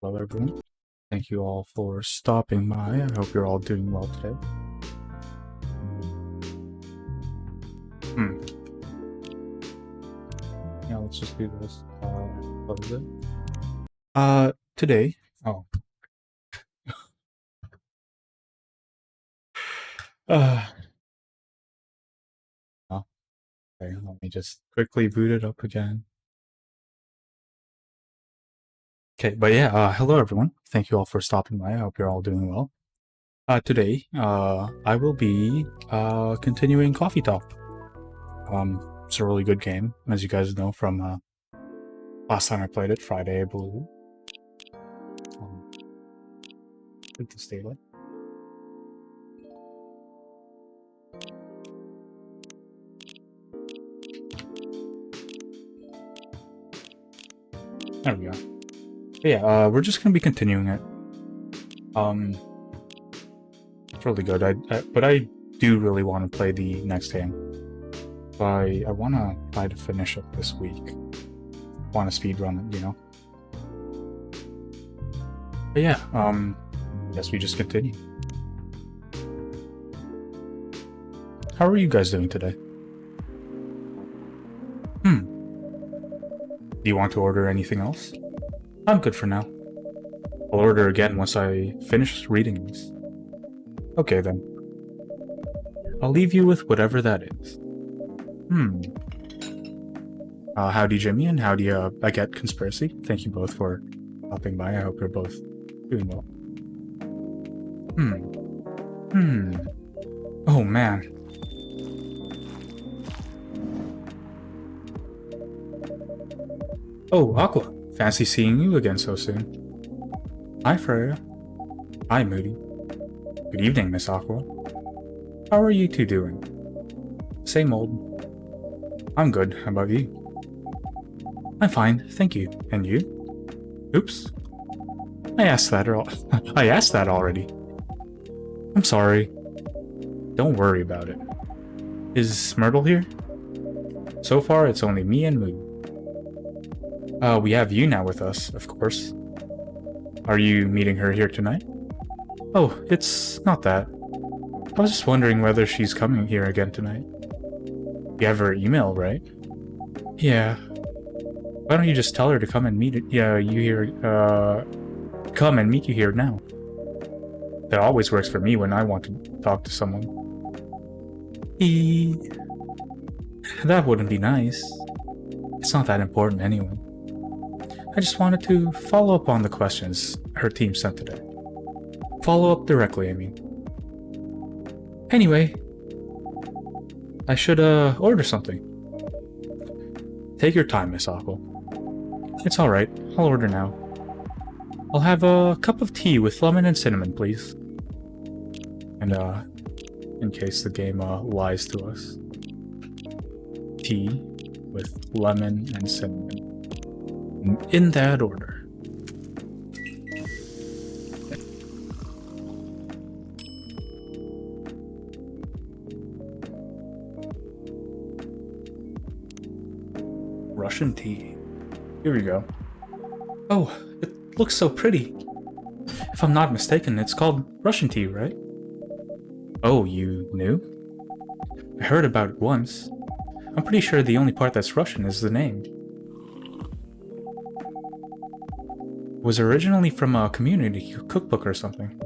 Hello, everyone. Thank you all for stopping by. I hope you're all doing well today. Hmm. Yeah, let's just do this. Close it. Today. Oh. Uh. oh, okay. Let me just quickly boot it up again. Okay, but yeah. Hello, everyone. Thank you all for stopping by. I hope you're all doing well. Today, I will be continuing Coffee Talk. It's a really good game, as you guys know from last time I played it, Friday, I believe. Good to stay with. There we go. But yeah, we're just gonna be continuing it. It's really good. But I do really want to play the next game. I want to try to finish it this week. Want to speed run it, you know. But yeah, guess we just continue. How are you guys doing today? Do you want to order anything else? I'm good for now. I'll order again once I finish reading these. Okay then. I'll leave you with whatever that is. Howdy Jimmy and howdy I get Conspiracy. Thank you both for stopping by. I hope you're both doing well. Oh man. Oh, Aqua. Fancy seeing you again so soon. Hi, Freya. Hi, Moody. Good evening, Miss Aqua. How are you two doing? Same old. I'm good. How about you? I'm fine, thank you. And you? Oops. I asked that already. I'm sorry. Don't worry about it. Is Myrtle here? So far, it's only me and Moody. We have you now with us, of course. Are you meeting her here tonight? Oh, it's not that. I was just wondering whether she's coming here again tonight. You have her email, right? Yeah. Why don't you just tell her to come and meet you here, come and meet you here now? That always works for me when I want to talk to someone. That wouldn't be nice. It's not that important anyway. I just wanted to follow up on the questions her team sent today. Follow up directly, I mean. Anyway, I should order something. Take your time, Miss Aqua. It's alright, I'll order now. I'll have a cup of tea with lemon and cinnamon, please. And in case the game lies to us. Tea with lemon and cinnamon. In that order. Russian tea. Here we go. Oh, it looks so pretty. If I'm not mistaken, it's called Russian tea, right? Oh, you knew? I heard about it once. I'm pretty sure the only part that's Russian is the name. It was originally from a community cookbook or something.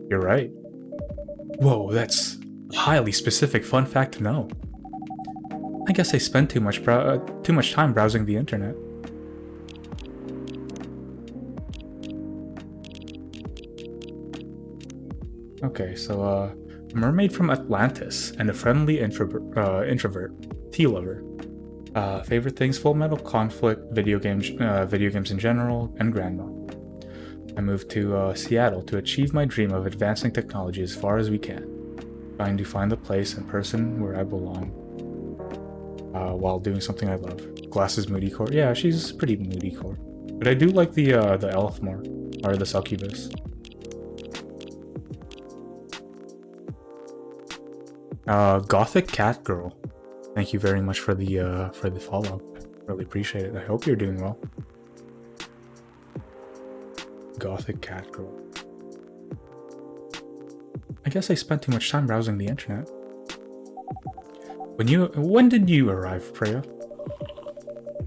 You're right. Whoa, that's a highly specific fun fact to know. I guess I spent too much time browsing the internet. Okay, so a mermaid from Atlantis and a friendly introvert, tea lover. Favorite things: Full Metal, Conflict, video games in general, and grandma. I moved to Seattle to achieve my dream of advancing technology as far as we can, trying to find the place and person where I belong, while doing something I love. Glasses moody core. Yeah, she's pretty moody core, but I do like the elf more, or the succubus. Gothic cat girl. Thank you very much for the follow-up. Really appreciate it. I hope you're doing well. gothic cat girl. I guess I spent too much time browsing the internet. When did you arrive, Freya?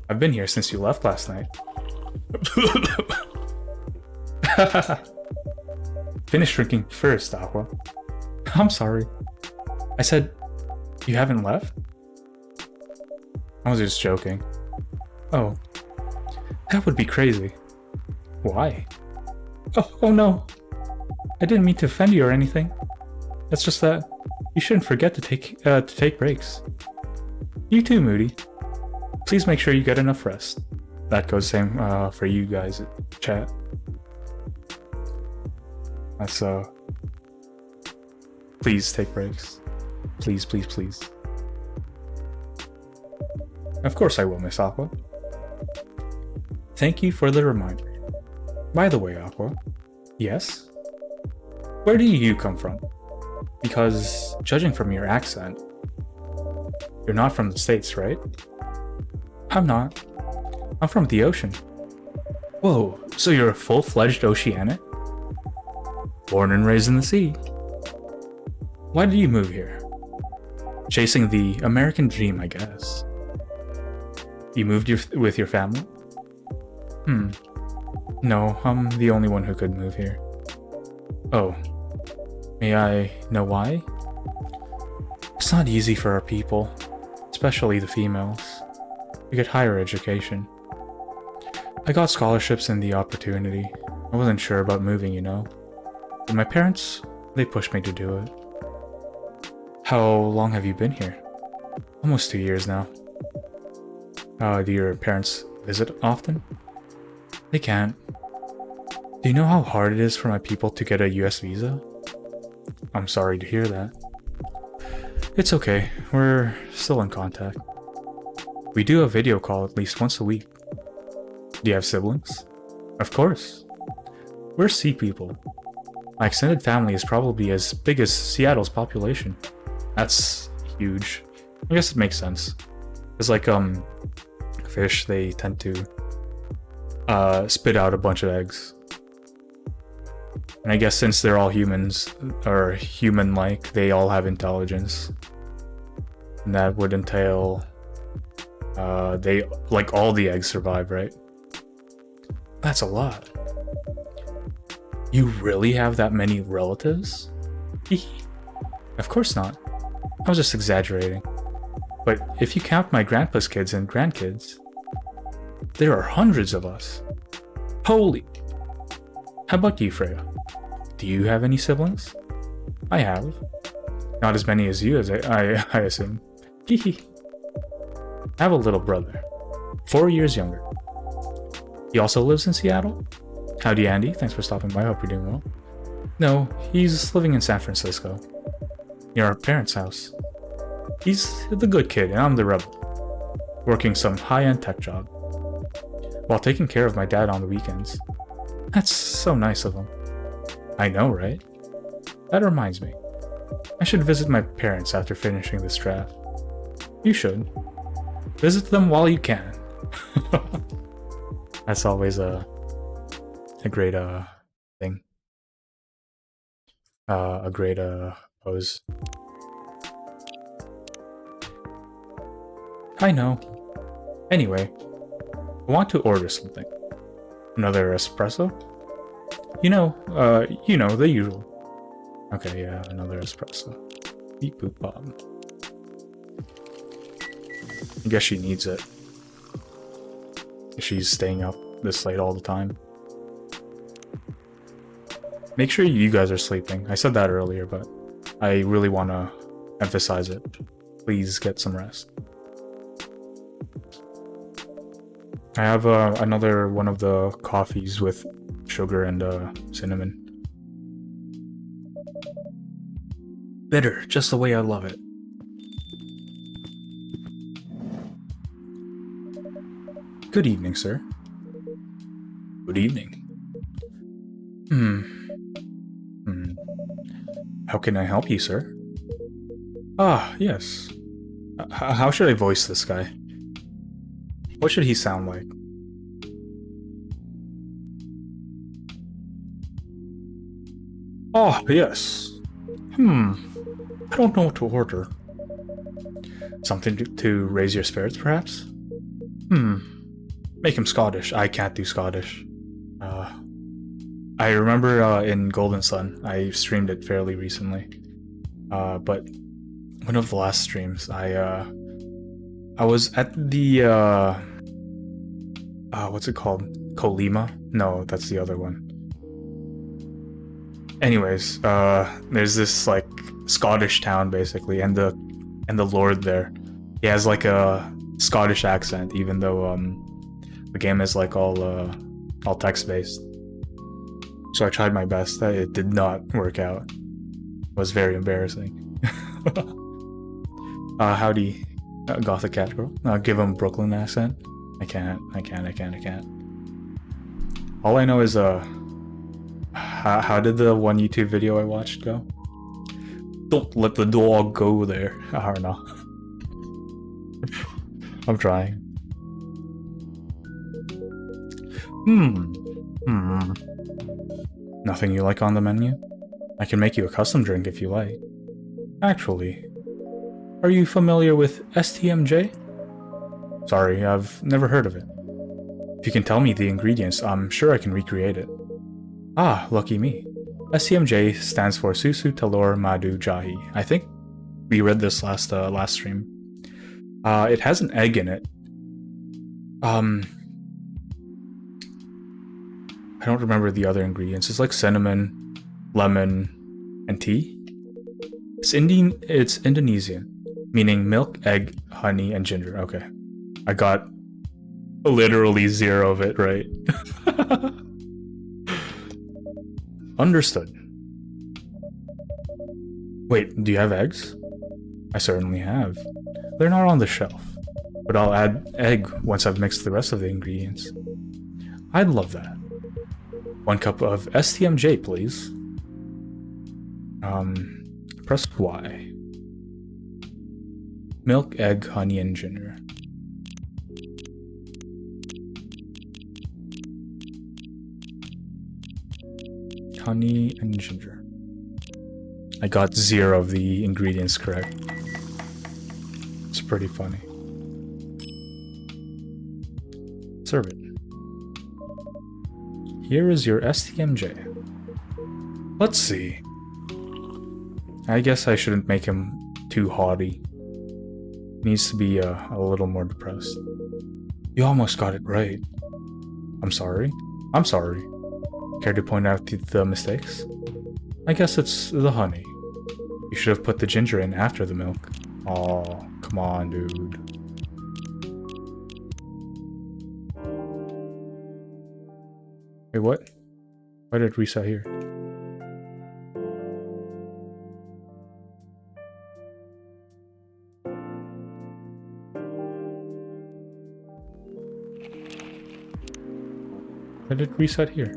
I've been here since you left last night. Finish drinking first, Aqua. I'm sorry. I said, you haven't left? I was just joking. Oh. That would be crazy. Why? Oh no. I didn't mean to offend you or anything. It's just that you shouldn't forget to take breaks. You too, Moody. Please make sure you get enough rest. That goes same for you guys, chat. That's please take breaks. Please, please, please. Of course I will, Miss Aqua. Thank you for the reminder. By the way, Aqua. Yes? Where do you come from? Because, judging from your accent, you're not from the States, right? I'm not. I'm from the ocean. Whoa, so you're a full-fledged oceanic? Born and raised in the sea. Why did you move here? Chasing the American dream, I guess. You moved with your family? No, I'm the only one who could move here. Oh. May I know why? It's not easy for our people, especially the females, to get higher education. I got scholarships and the opportunity. I wasn't sure about moving, you know. But my parents, they pushed me to do it. How long have you been here? Almost 2 years now. Do your parents visit often? They can't. Do you know how hard it is for my people to get a US visa? I'm sorry to hear that. It's okay, we're still in contact. We do a video call at least once a week. Do you have siblings? Of course. We're sea people. My extended family is probably as big as Seattle's population. That's huge. I guess it makes sense. It's like, fish, they tend to spit out a bunch of eggs. And I guess since they're all humans, or human-like, they all have intelligence. And that would entail, all the eggs survive, right? That's a lot. You really have that many relatives? Of course not. I was just exaggerating. But if you count my grandpa's kids and grandkids, there are hundreds of us. Holy! How about you, Freya? Do you have any siblings? I have. Not as many as you, as I assume. I have a little brother. 4 years younger. He also lives in Seattle? Howdy, Andy. Thanks for stopping by. Hope you're doing well. No, he's living in San Francisco. Near our parents' house. He's the good kid, and I'm the rebel. Working some high-end tech job. While taking care of my dad on the weekends. That's so nice of him. I know, right? That reminds me. I should visit my parents after finishing this draft. You should. Visit them while you can. That's always a great thing. A great pose. I know. Anyway, I want to order something. Another espresso? You know, the usual. Okay, yeah, another espresso. Beep boop bob. I guess she needs it. She's staying up this late all the time. Make sure you guys are sleeping. I said that earlier, but I really want to emphasize it. Please get some rest. I have another one of the coffees with sugar and cinnamon. Bitter, just the way I love it. Good evening, sir. Good evening. How can I help you, sir? Ah, yes. How should I voice this guy? What should he sound like? Oh, yes. I don't know what to order. Something to raise your spirits, perhaps? Make him Scottish. I can't do Scottish. I remember in Golden Sun, I streamed it fairly recently. But one of the last streams, I was at the what's it called? Colima? No, that's the other one. Anyways, there's this like Scottish town basically, and the lord there, he has like a Scottish accent, even though the game is like all text based. So I tried my best. It did not work out. It was very embarrassing. Howdy, Gothic cat girl. Give him Brooklyn accent. I can't. All I know is how did the one YouTube video I watched go? Don't let the dog go there. I don't know. I'm trying. Nothing you like on the menu? I can make you a custom drink if you like. Actually, are you familiar with STMJ? Sorry, I've never heard of it. If you can tell me the ingredients, I'm sure I can recreate it. Ah, lucky me. STMJ stands for Susu Talor Madu Jahi. I think we read this last stream. It has an egg in it. I don't remember the other ingredients. It's like cinnamon, lemon, and tea. It's Indonesian, meaning milk, egg, honey, and ginger. Okay. I got literally 0 of it right. Understood. Wait, do you have eggs? I certainly have. They're not on the shelf, but I'll add egg once I've mixed the rest of the ingredients. I'd love that. 1 cup of STMJ, please. Press Y. Milk, egg, honey, and ginger. Honey and ginger. I got 0 of the ingredients correct. It's pretty funny. Serve it. Here is your STMJ. Let's see. I guess I shouldn't make him too haughty. He needs to be a little more depressed. You almost got it right. I'm sorry. I'm sorry. Care to point out the mistakes? I guess it's the honey. You should have put the ginger in after the milk. Oh, come on, dude. Wait, what? Why did it reset here? Why did it reset here?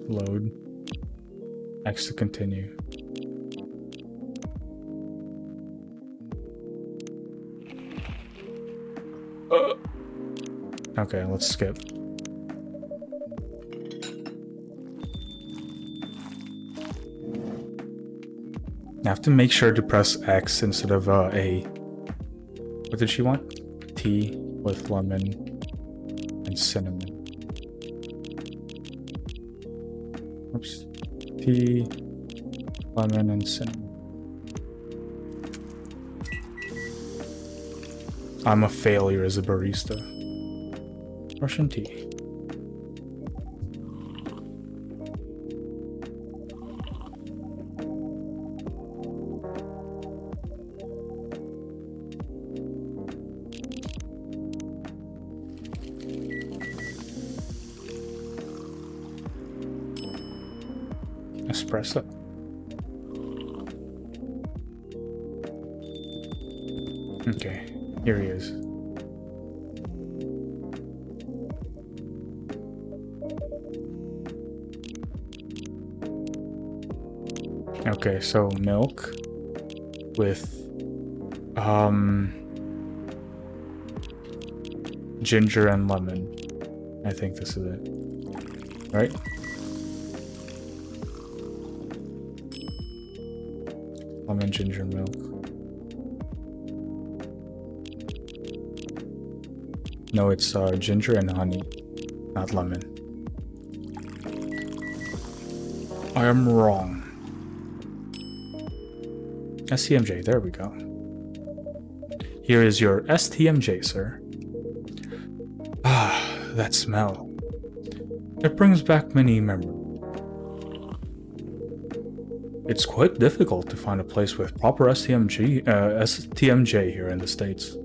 Load. X to continue. Okay, let's skip. I have to make sure to press X instead of A. What did she want? Tea with lemon and cinnamon. Oops. Tea, lemon, and cinnamon. I'm a failure as a barista. Russian tea. Espresso. Okay, here he is. Okay, so milk with ginger and lemon. I think this is it. Right? Lemon ginger milk. No, it's ginger and honey, not lemon. I am wrong. STMJ, there we go. Here is your STMJ, sir. Ah, that smell. It brings back many memories. It's quite difficult to find a place with proper STMJ here in the States.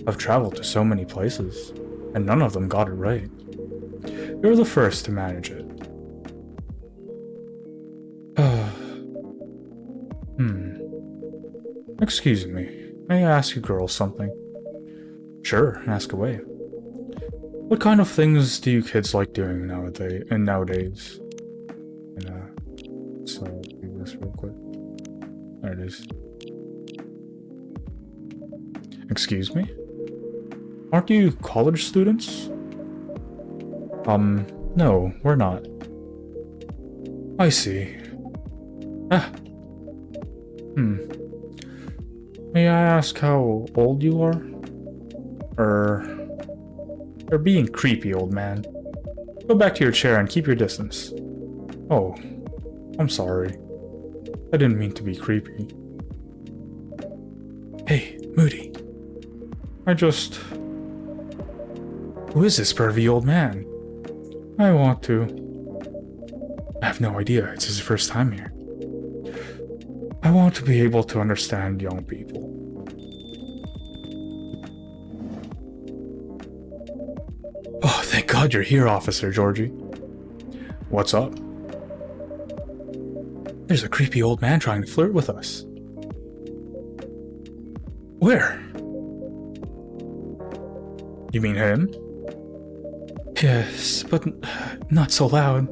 I've traveled to so many places, and none of them got it right. You're the first to manage it. Excuse me, may I ask you girls something? Sure, ask away. What kind of things do you kids like doing nowadays? So do this real quick. There it is. Excuse me? Aren't you college students? No, we're not. I see. May I ask how old you are? You're being creepy, old man. Go back to your chair and keep your distance. Oh, I'm sorry. I didn't mean to be creepy. Hey, Moody. Who is this pervy old man? I have no idea. It's his first time here. I want to be able to understand young people. Oh, thank God you're here, Officer Georgie. What's up? There's a creepy old man trying to flirt with us. Where? You mean him? Yes, but not so loud.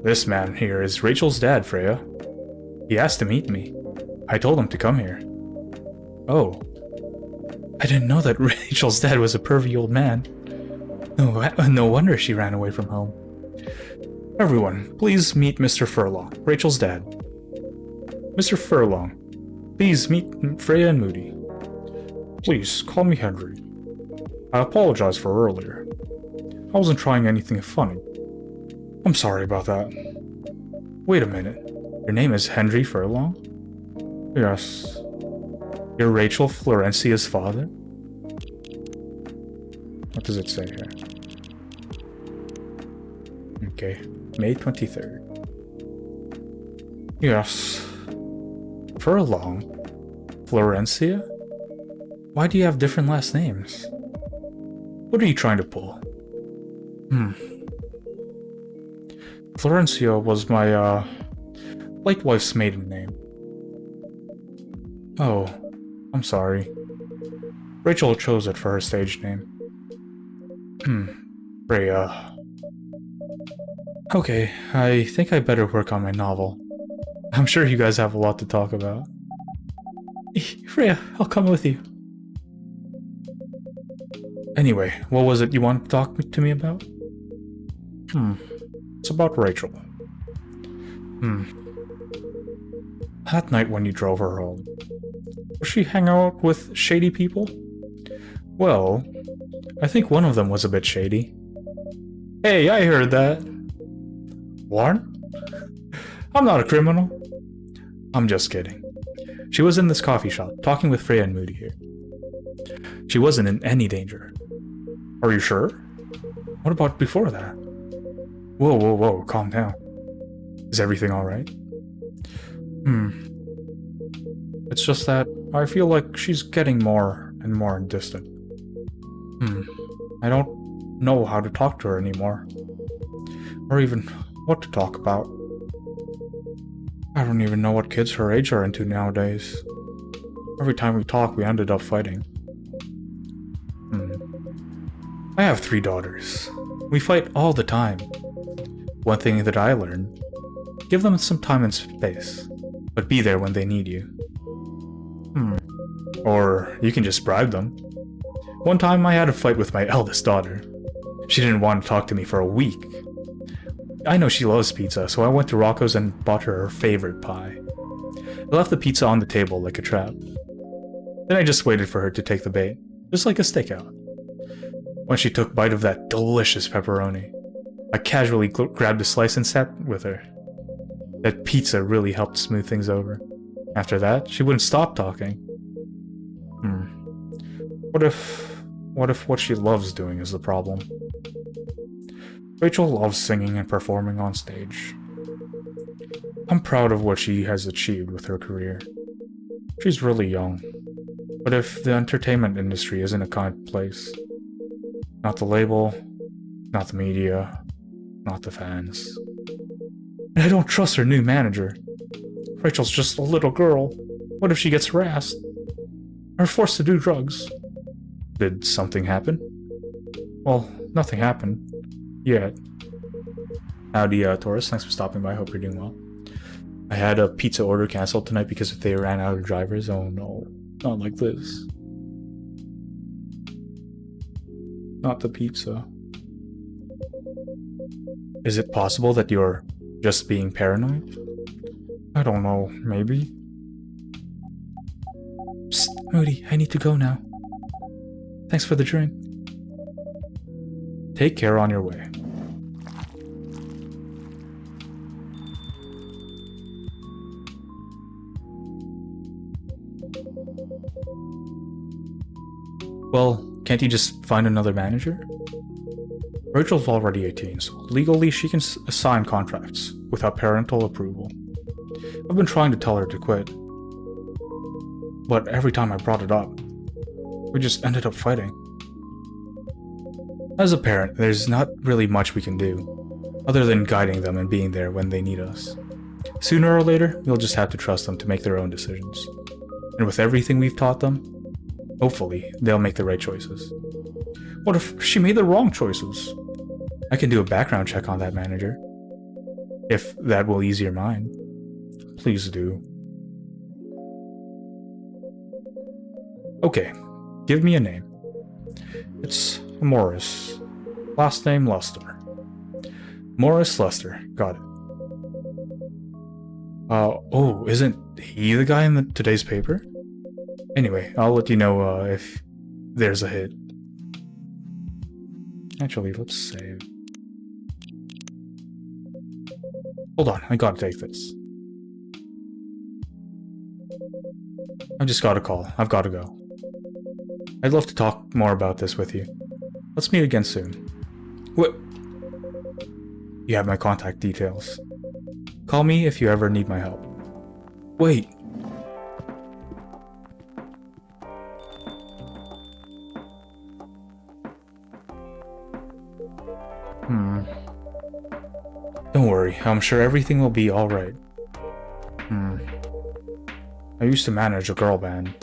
This man here is Rachel's dad, Freya. He asked to meet me. I told him to come here. Oh. I didn't know that Rachel's dad was a pervy old man. No wonder she ran away from home. Everyone, please meet Mr. Furlong, Rachel's dad. Mr. Furlong, please meet Freya and Moody. Please, call me Henry. I apologize for earlier. I wasn't trying anything funny. I'm sorry about that. Wait a minute. Your name is Henry Furlong? Yes. You're Rachel Florencia's father? What does it say here? Okay. May 23rd. Yes. Furlong? Florencia? Why do you have different last names? What are you trying to pull? Florencia was my, late wife's maiden name. Oh, I'm sorry. Rachel chose it for her stage name. Freya. Okay, I think I better work on my novel. I'm sure you guys have a lot to talk about. Freya, I'll come with you. Anyway, what was it you wanted to talk to me about? It's about Rachel. That night when you drove her home, was she hang out with shady people? Well, I think one of them was a bit shady. Hey, I heard that. What? I'm not a criminal. I'm just kidding. She was in this coffee shop, talking with Freya and Moody here. She wasn't in any danger. Are you sure? What about before that? Whoa, calm down. Is everything alright? It's just that I feel like she's getting more and more distant. I don't know how to talk to her anymore. Or even what to talk about. I don't even know what kids her age are into nowadays. Every time we talk, we ended up fighting. I have 3 daughters. We fight all the time. One thing that I learned, give them some time and space, but be there when they need you. Or you can just bribe them. One time I had a fight with my eldest daughter. She didn't want to talk to me for a week. I know she loves pizza, so I went to Rocco's and bought her favorite pie. I left the pizza on the table like a trap. Then I just waited for her to take the bait, just like a stakeout. When she took a bite of that delicious pepperoni, I casually grabbed a slice and sat with her. That pizza really helped smooth things over. After that, she wouldn't stop talking. What if what she loves doing is the problem? Rachel loves singing and performing on stage. I'm proud of what she has achieved with her career. She's really young. But if the entertainment industry isn't a kind place, not the label, not the media, not the fans. And I don't trust her new manager. Rachel's just a little girl. What if she gets harassed? Or forced to do drugs? Did something happen? Well, nothing happened. Yet. Howdy, Taurus. Thanks for stopping by. Hope you're doing well. I had a pizza order canceled tonight because they ran out of drivers. Oh no. Not like this. Not the pizza. Is it possible that you're just being paranoid? I don't know, maybe. Psst, Moody, I need to go now. Thanks for the drink. Take care on your way. Well, can't you just find another manager? Rachel's already 18, so legally she can sign contracts without parental approval. I've been trying to tell her to quit, but every time I brought it up, we just ended up fighting. As a parent, there's not really much we can do, other than guiding them and being there when they need us. Sooner or later, we'll just have to trust them to make their own decisions. And with everything we've taught them, hopefully, they'll make the right choices. What if she made the wrong choices? I can do a background check on that manager. If that will ease your mind. Please do. Okay, give me a name. It's Morris. Last name Lester. Morris Lester, got it. Oh, isn't he the guy in today's paper? Anyway, I'll let you know if there's a hit. Actually, let's save. Hold on, I gotta take this. I just got a call. I've gotta go. I'd love to talk more about this with you. Let's meet again soon. What? You have my contact details. Call me if you ever need my help. Wait. Don't worry, I'm sure everything will be alright. I used to manage a girl band.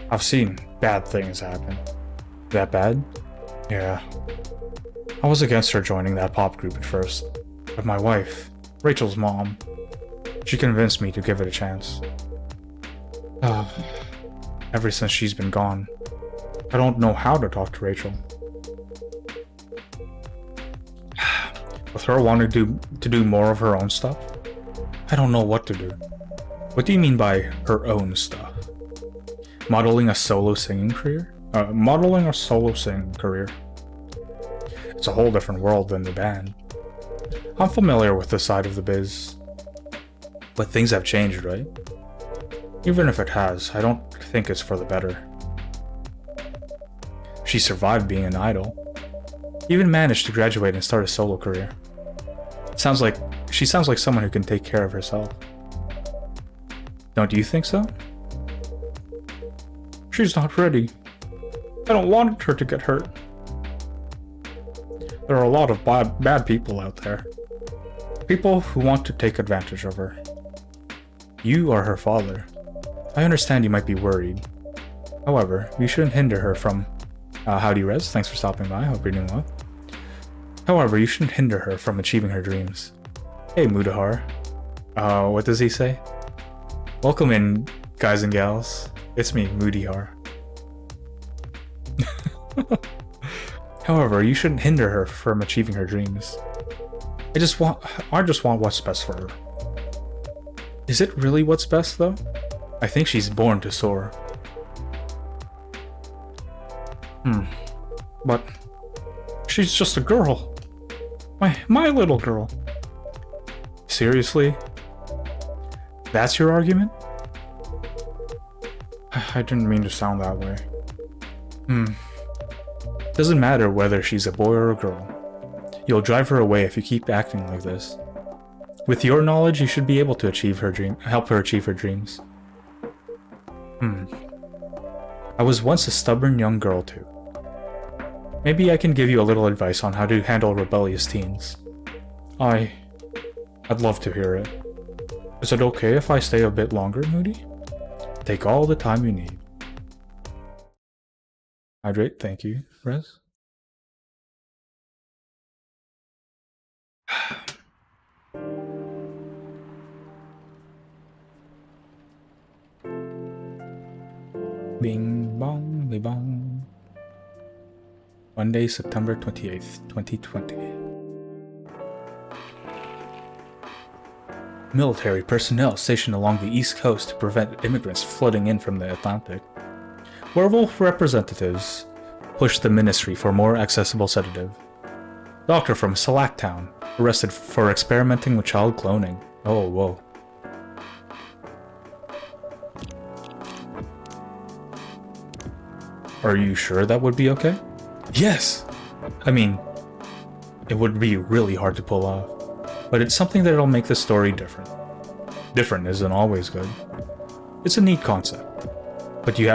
I've seen bad things happen. That bad? Yeah. I was against her joining that pop group at first. But my wife, Rachel's mom, she convinced me to give it a chance. Ever since she's been gone, I don't know how to talk to Rachel. With her wanting to do more of her own stuff, I don't know what to do. What do you mean by her own stuff? Modeling a solo singing career? Modeling a solo singing career. It's a whole different world than the band. I'm familiar with this side of the biz. But things have changed, right? Even if it has, I don't think it's for the better. She survived being an idol. Even managed to graduate and start a solo career. She sounds like someone who can take care of herself. Don't you think so? She's not ready. I don't want her to get hurt. There are a lot of bad people out there. People who want to take advantage of her. You are her father. I understand you might be worried. However, you shouldn't hinder her from... howdy Rez, thanks for stopping by, hope you're doing well. However, you shouldn't hinder her from achieving her dreams. Hey Mudahar. What does he say? Welcome in, guys and gals. It's me, Mudahar. However, you shouldn't hinder her from achieving her dreams. I just want what's best for her. Is it really what's best, though? I think she's born to soar. But she's just a girl. My little girl. Seriously? That's your argument? I didn't mean to sound that way. Doesn't matter whether she's a boy or a girl. You'll drive her away if you keep acting like this. With your knowledge, you should be able to help her achieve her dreams. I was once a stubborn young girl too. Maybe I can give you a little advice on how to handle rebellious teens. I'd love to hear it. Is it okay if I stay a bit longer, Moody? Take all the time you need. Hydrate, thank you, Rez. Bing bong, bing bong. Monday, September 28th, 2020. Military personnel stationed along the East Coast to prevent immigrants flooding in from the Atlantic. Werewolf representatives pushed the ministry for more accessible sedative. Doctor from Slacktown arrested for experimenting with child cloning. Oh, whoa. Are you sure that would be okay? Yes! I mean, it would be really hard to pull off, but it's something that'll make the story different. Different isn't always good. It's a neat concept, but you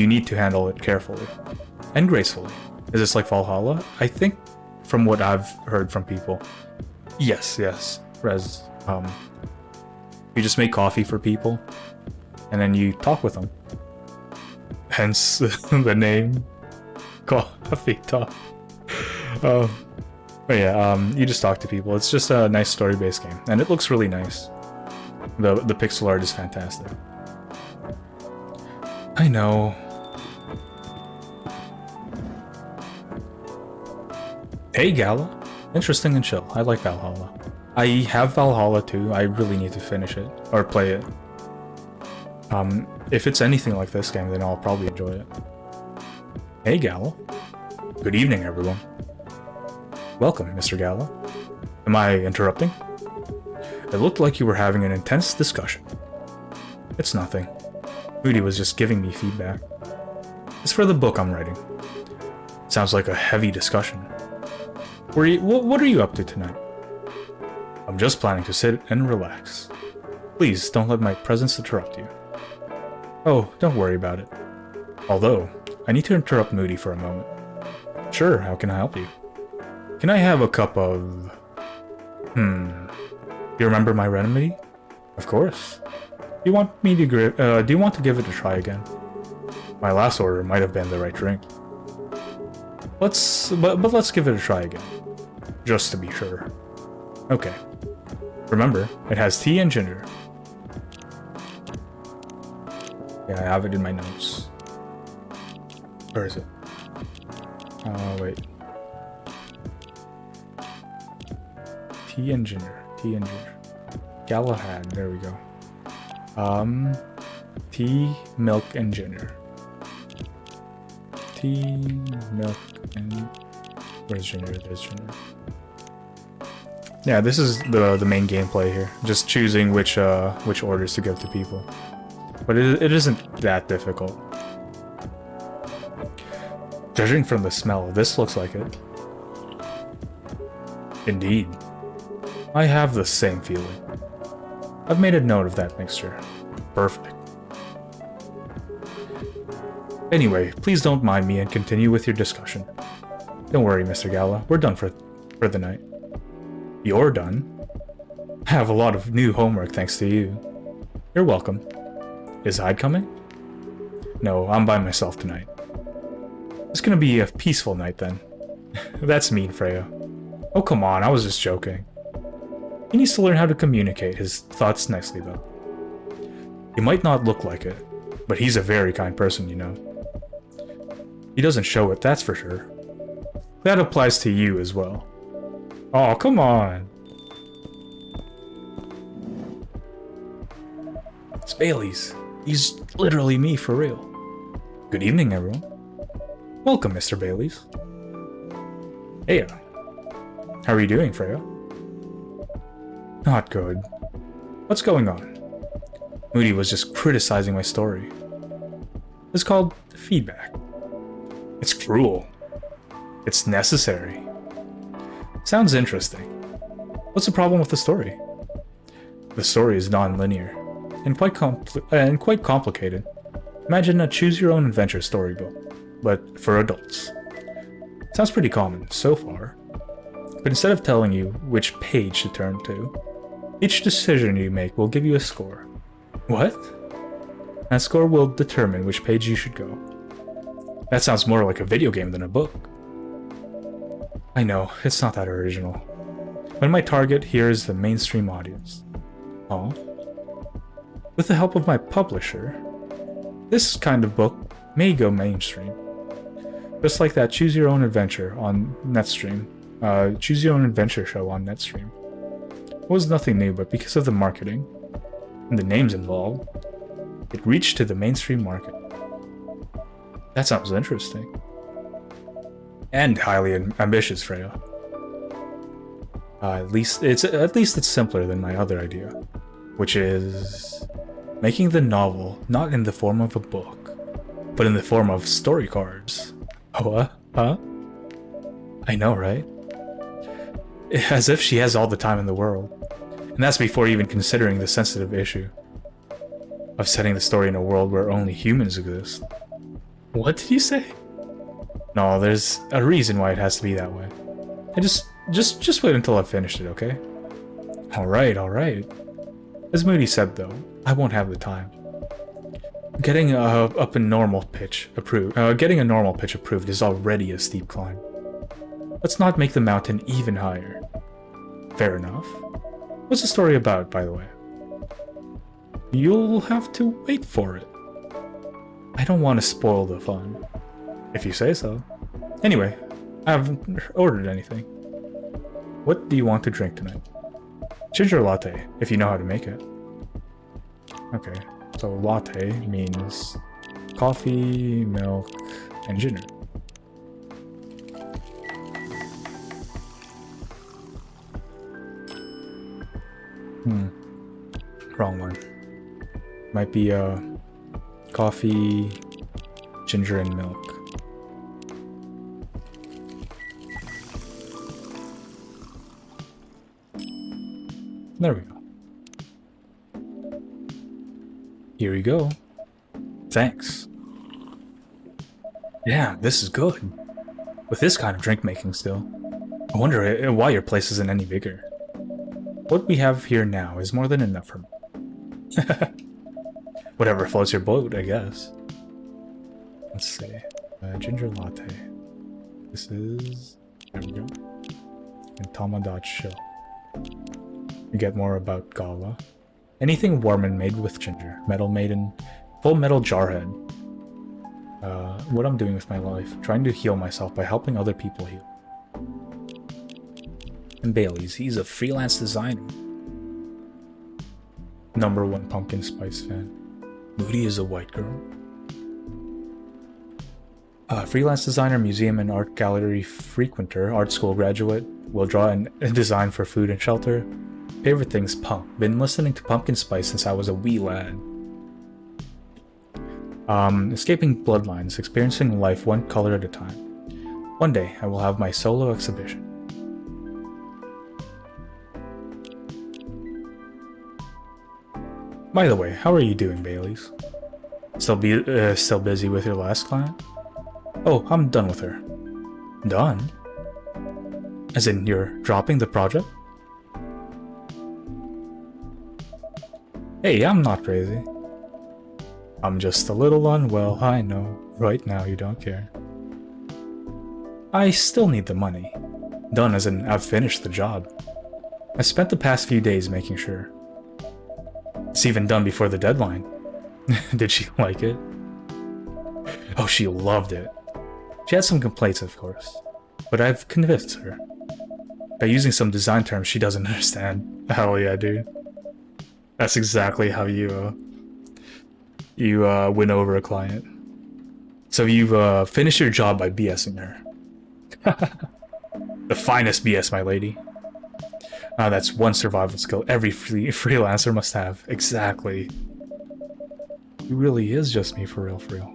need to handle it carefully and gracefully. Is this like Valhalla? I think, from what I've heard from people, yes, Rez. You just make coffee for people, and then you talk with them. Hence the name, Coffee Talk. But yeah, you just talk to people. It's just a nice story-based game, and it looks really nice. The pixel art is fantastic. I know. Hey, Gala. Interesting and chill. I like Valhalla. I have Valhalla too. I really need to finish it or play it. If it's anything like this game, then I'll probably enjoy it. Hey, Gala. Good evening, everyone. Welcome, Mr. Gala. Am I interrupting? It looked like you were having an intense discussion. It's nothing. Moody was just giving me feedback. It's for the book I'm writing. Sounds like a heavy discussion. What are you up to tonight? I'm just planning to sit and relax. Please don't let my presence interrupt you. Oh, don't worry about it. Although, I need to interrupt Moody for a moment. Sure, how can I help you? Can I have a cup of... You remember my remedy? Of course. Do you want to give it a try again? My last order might have been the right drink. But let's give it a try again. Just to be sure. Okay. Remember, it has tea and ginger. Yeah, I have it in my notes. Where is it? Oh, wait. Tea and ginger. Tea and ginger. Galahad. There we go. Tea, milk, and ginger. Tea, milk, and... Where's ginger? There's ginger. Yeah, this is the main gameplay here. Just choosing which orders to give to people. But it isn't that difficult. Judging from the smell, this looks like it. Indeed. I have the same feeling. I've made a note of that mixture. Perfect. Anyway, please don't mind me and continue with your discussion. Don't worry, Mr. Gala. We're done for the night. You're done? I have a lot of new homework thanks to you. You're welcome. Is Hyde coming? No, I'm by myself tonight. It's gonna be a peaceful night then. That's mean, Freya. Oh, come on, I was just joking. He needs to learn how to communicate his thoughts nicely, though. He might not look like it, but he's a very kind person, you know. He doesn't show it, that's for sure. That applies to you as well. Oh, come on. It's Bailey's. He's literally me for real. Good evening, everyone. Welcome, Mr. Bailey's. Hey, how are you doing, Freya? Not good. What's going on? Moody was just criticizing my story. It's called feedback. It's cruel. It's necessary. Sounds interesting. What's the problem with the story? The story is non-linear and quite complicated. Imagine a choose-your-own-adventure storybook, but for adults. Sounds pretty common so far, but instead of telling you which page to turn to, each decision you make will give you a score. What? That score will determine which page you should go. That sounds more like a video game than a book. I know, it's not that original. But my target here is the mainstream audience. Oh? With the help of my publisher, this kind of book may go mainstream. Just like that Choose Your Own Adventure on Netstream. Choose Your Own Adventure show on Netstream. It was nothing new, but because of the marketing and the names involved, it reached to the mainstream market. That sounds interesting. And highly ambitious, Freya. At least it's simpler than my other idea, which is making the novel not in the form of a book, but in the form of story cards. Oh, huh? I know, right? As if she has all the time in the world. And that's before even considering the sensitive issue of setting the story in a world where only humans exist. What did you say? No, there's a reason why it has to be that way. I just wait until I've finished it, okay? Alright. As Moody said though, I won't have the time. Getting a normal pitch approved is already a steep climb. Let's not make the mountain even higher. Fair enough. What's the story about, by the way? You'll have to wait for it. I don't want to spoil the fun. If you say so. Anyway, I haven't ordered anything. What do you want to drink tonight? Ginger latte, if you know how to make it. Okay, so latte means coffee, milk, and ginger. Wrong one. Might be coffee, ginger, and milk. There we go. Here we go. Thanks. Yeah, this is good. With this kind of drink making still. I wonder why your place isn't any bigger. What we have here now is more than enough for me. Whatever floats your boat, I guess. Let's see. Ginger latte. This is... There we go. And Tomodachi. You get more about Gawa. Anything warm and made with ginger. Metal maiden. Full metal jarhead. What I'm doing with my life. Trying to heal myself by helping other people heal. And Bailey's. He's a freelance designer. #1 pumpkin spice fan. Moody is a white girl. Freelance designer, museum and art gallery frequenter, art school graduate, will draw and design for food and shelter. Favorite things punk. Been listening to pumpkin spice since I was a wee lad. Escaping bloodlines, experiencing life one color at a time. One day, I will have my solo exhibition. By the way, how are you doing, Bailey's? Still busy with your last client? Oh, I'm done with her. Done? As in, you're dropping the project? Hey, I'm not crazy. I'm just a little unwell, I know. Right now, you don't care. I still need the money. Done as in, I've finished the job. I spent the past few days making sure. It's even done before the deadline. Did she like it? Oh, she loved it. She had some complaints, of course, but I've convinced her. By using some design terms she doesn't understand. Hell yeah, dude. That's exactly how you You win over a client. So you've finished your job by BSing her. The finest BS, my lady. That's one survival skill every freelancer must have. Exactly. He really is just me, for real, for real.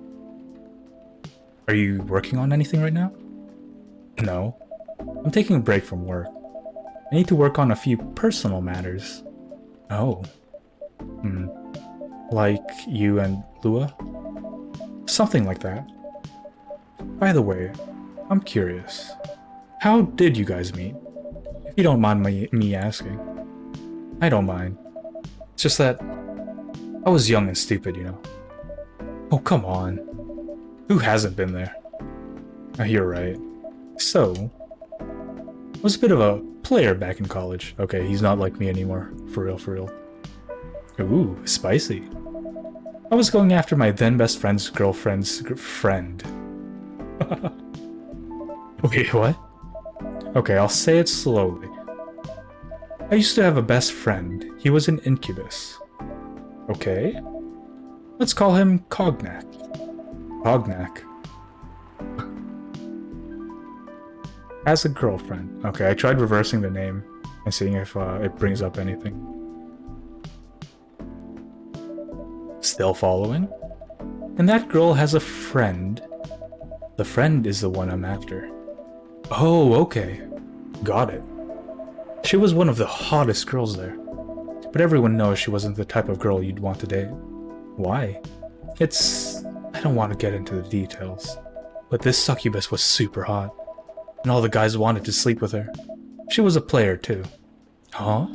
Are you working on anything right now? No. I'm taking a break from work. I need to work on a few personal matters. Oh. Like you and Lua? Something like that. By the way, I'm curious. How did you guys meet? If you don't mind me asking. I don't mind. It's just that I was young and stupid, you know. Oh, come on. Who hasn't been there? You're right. So, I was a bit of a player back in college. Okay, he's not like me anymore. For real, for real. Ooh, spicy. I was going after my then best friend's girlfriend's friend. Wait, what? Okay, I'll say it slowly. I used to have a best friend. He was an incubus. Okay. Let's call him Cognac. Cognac. Has a girlfriend. Okay, I tried reversing the name and seeing if it brings up anything. Still following? And that girl has a friend. The friend is the one I'm after. Oh, okay. Got it. She was one of the hottest girls there. But everyone knows she wasn't the type of girl you'd want to date. Why? I don't want to get into the details. But this succubus was super hot. And all the guys wanted to sleep with her. She was a player too. Huh?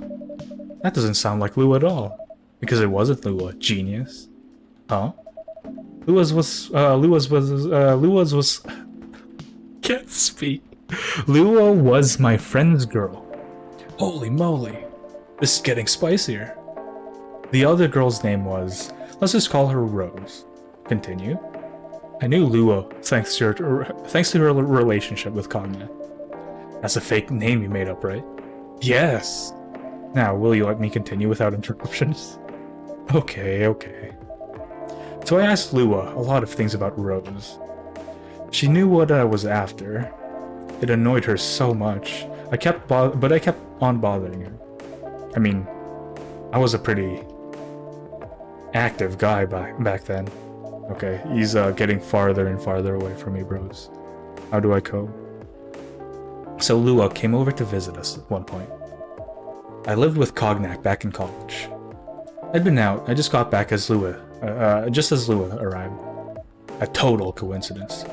That doesn't sound like Lua at all. Because it wasn't Lua, genius. Huh? Lua's was can't speak. Lua was my friend's girl. Holy moly. This is getting spicier. The other girl's name was, let's just call her Rose. Continue. I knew Lua thanks to her relationship with Cognac. That's a fake name you made up, right? Yes. Now, will you let me continue without interruptions? Okay. So I asked Lua a lot of things about Rose. She knew what I was after. It annoyed her so much. I kept on bothering her. I mean, I was a pretty active guy back then. Okay, he's getting farther and farther away from me, bros. How do I cope? So Lua came over to visit us at one point. I lived with Cognac back in college. I'd been out. I just got back as just as Lua arrived. A total coincidence.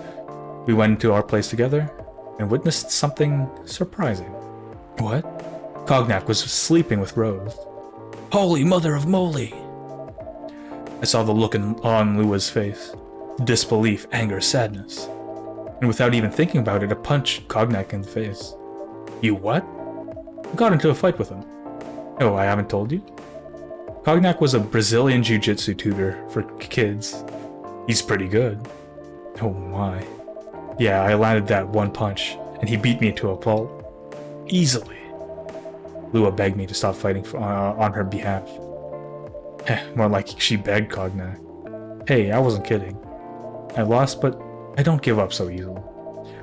We went into our place together and witnessed something surprising. What? Cognac was sleeping with Rose. Holy mother of moly! I saw the look on Lua's face. Disbelief, anger, sadness. And without even thinking about it, I punched Cognac in the face. You what? I got into a fight with him. Oh, I haven't told you? Cognac was a Brazilian jiu-jitsu tutor for kids. He's pretty good. Oh my. Yeah, I landed that one punch, and he beat me to a pulp. Easily. Lua begged me to stop fighting on her behalf. More like she begged Cognac. Hey, I wasn't kidding. I lost, but I don't give up so easily.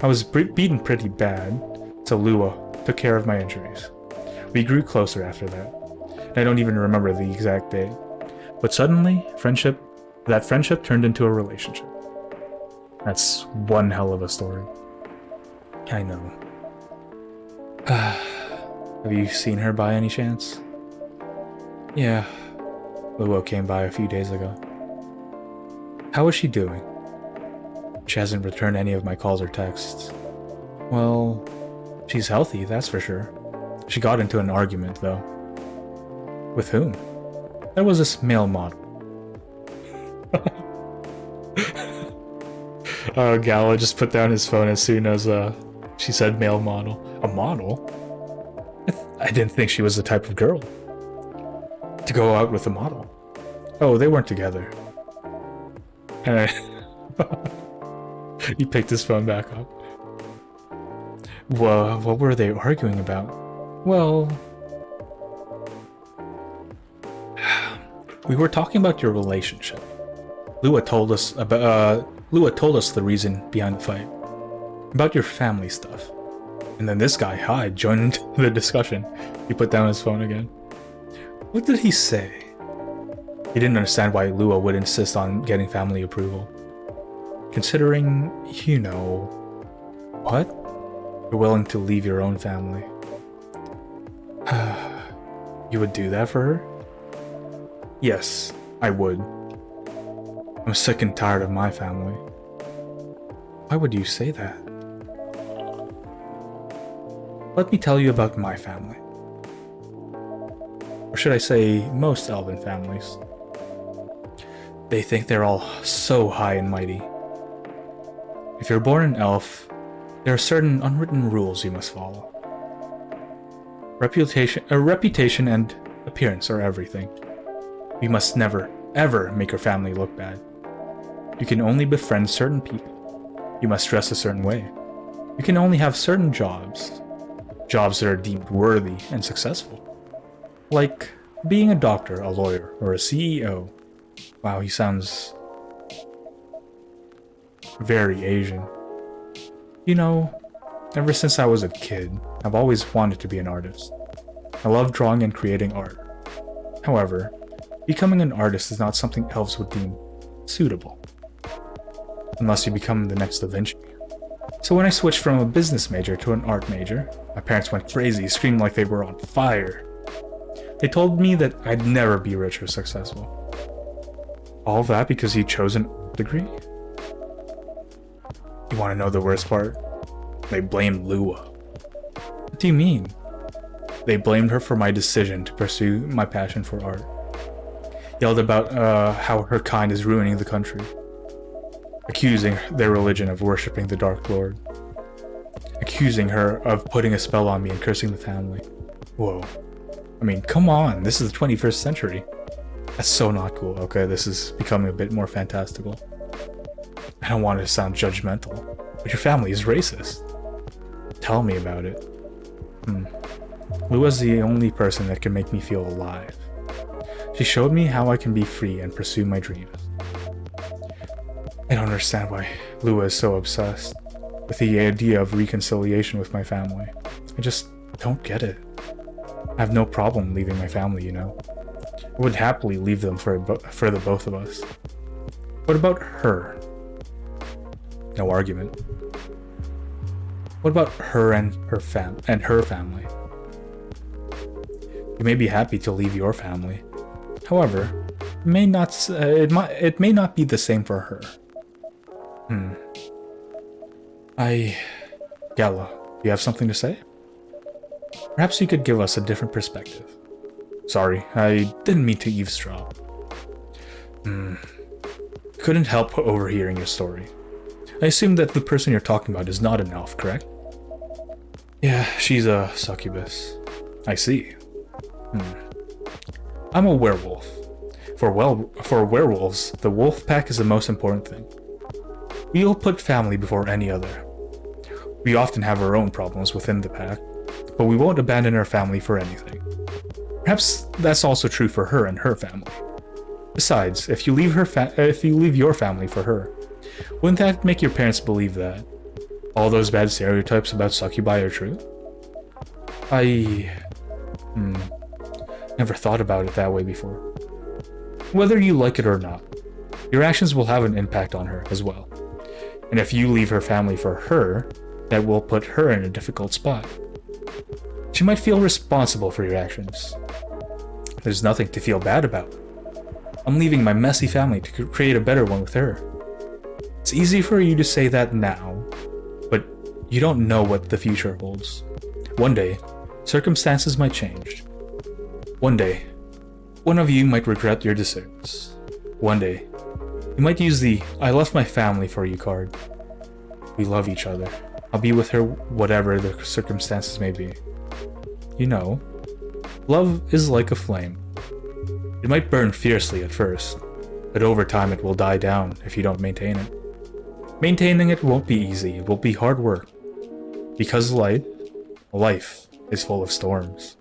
I was beaten pretty bad, so Lua took care of my injuries. We grew closer after that. I don't even remember the exact date. But suddenly, that friendship turned into a relationship. That's one hell of a story. I know. Have you seen her by any chance? Yeah. Lua came by a few days ago. How is she doing? She hasn't returned any of my calls or texts. Well, she's healthy, that's for sure. She got into an argument, though. With whom? There was this male model. Gala just put down his phone as soon as she said male model. A model? I didn't think she was the type of girl to go out with a model. Oh, they weren't together. And he picked his phone back up. Well, what were they arguing about? Well, we were talking about your relationship. Lua told us the reason behind the fight. About your family stuff. And then this guy, Hyde, joined the discussion. He put down his phone again. What did he say? He didn't understand why Lua would insist on getting family approval. Considering, you know... What? You're willing to leave your own family. You would do that for her? Yes, I would. I'm sick and tired of my family. Why would you say that? Let me tell you about my family. Or should I say, most elven families. They think they're all so high and mighty. If you're born an elf, there are certain unwritten rules you must follow. Reputation and appearance are everything. You must never, ever make your family look bad. You can only befriend certain people. You must dress a certain way. You can only have certain jobs. Jobs that are deemed worthy and successful. Like being a doctor, a lawyer, or a CEO. Wow, he sounds very Asian. You know, ever since I was a kid, I've always wanted to be an artist. I love drawing and creating art. However, becoming an artist is not something elves would deem suitable. Unless you become the next Da Vinci. So when I switched from a business major to an art major, my parents went crazy, screamed like they were on fire. They told me that I'd never be rich or successful. All that because you chose an art degree? You want to know the worst part? They blamed Lua. What do you mean? They blamed her for my decision to pursue my passion for art. Yelled about how her kind is ruining the country. Accusing their religion of worshipping the Dark Lord. Accusing her of putting a spell on me and cursing the family. Whoa. I mean, come on, this is the 21st century. That's so not cool. Okay, this is becoming a bit more fantastical. I don't want to sound judgmental, but your family is racist. Tell me about it. Lua's the only person that can make me feel alive. She showed me how I can be free and pursue my dreams. I don't understand why Lua is so obsessed with the idea of reconciliation with my family. I just don't get it. I have no problem leaving my family, you know. I would happily leave them for the both of us. What about her? No argument. What about her and her family? You may be happy to leave your family. However, it may not be the same for her. Gala, do you have something to say? Perhaps you could give us a different perspective. Sorry, I didn't mean to eavesdrop. Couldn't help overhearing your story. I assume that the person you're talking about is not an elf, correct? Yeah, she's a succubus. I see. I'm a werewolf. For werewolves, the wolf pack is the most important thing. We'll put family before any other. We often have our own problems within the pack, but we won't abandon our family for anything. Perhaps that's also true for her and her family. Besides, if you leave your family for her, wouldn't that make your parents believe that all those bad stereotypes about succubi are true? I never thought about it that way before. Whether you like it or not, your actions will have an impact on her as well. And if you leave her family for her, that will put her in a difficult spot. She might feel responsible for your actions. There's nothing to feel bad about. I'm leaving my messy family to create a better one with her. It's easy for you to say that now, but you don't know what the future holds. One day, circumstances might change. One day, one of you might regret your decisions. One day, you might use the "I left my family for you" card. We love each other. I'll be with her whatever the circumstances may be. You know, love is like a flame. It might burn fiercely at first, but over time it will die down if you don't maintain it. Maintaining it won't be easy, it will be hard work. Because life is full of storms.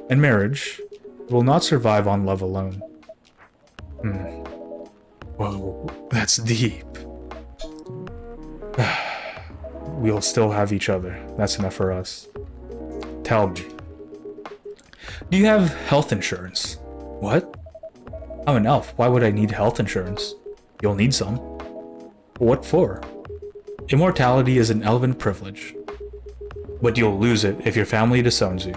And marriage will not survive on love alone. Whoa, that's deep. We'll still have each other. That's enough for us. Tell me. Do you have health insurance? What? I'm an elf. Why would I need health insurance? You'll need some. What for? Immortality is an elven privilege. But you'll lose it if your family disowns you.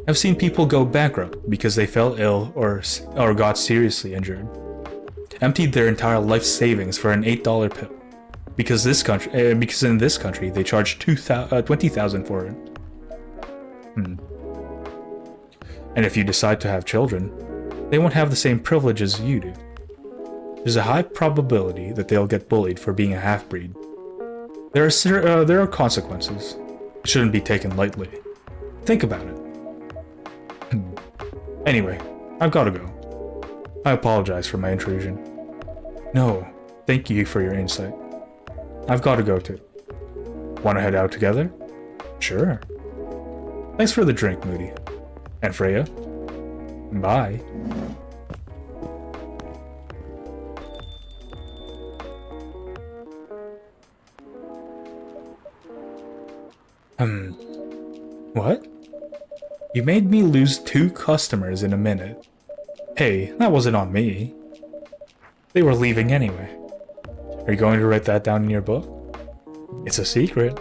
I've seen people go bankrupt because they fell ill or got seriously injured. Emptied their entire life savings for an $8 pill. Because in this country they charge $20,000 for it. And if you decide to have children, they won't have the same privileges you do. There's a high probability that they'll get bullied for being a half-breed. There are consequences. It shouldn't be taken lightly. Think about it. Anyway, I've gotta go. I apologize for my intrusion. No, thank you for your insight. I've gotta go too. Wanna head out together? Sure. Thanks for the drink, Moody. And Freya? Bye. What? You made me lose 2 customers in a minute. Hey, that wasn't on me. They were leaving anyway. Are you going to write that down in your book? It's a secret.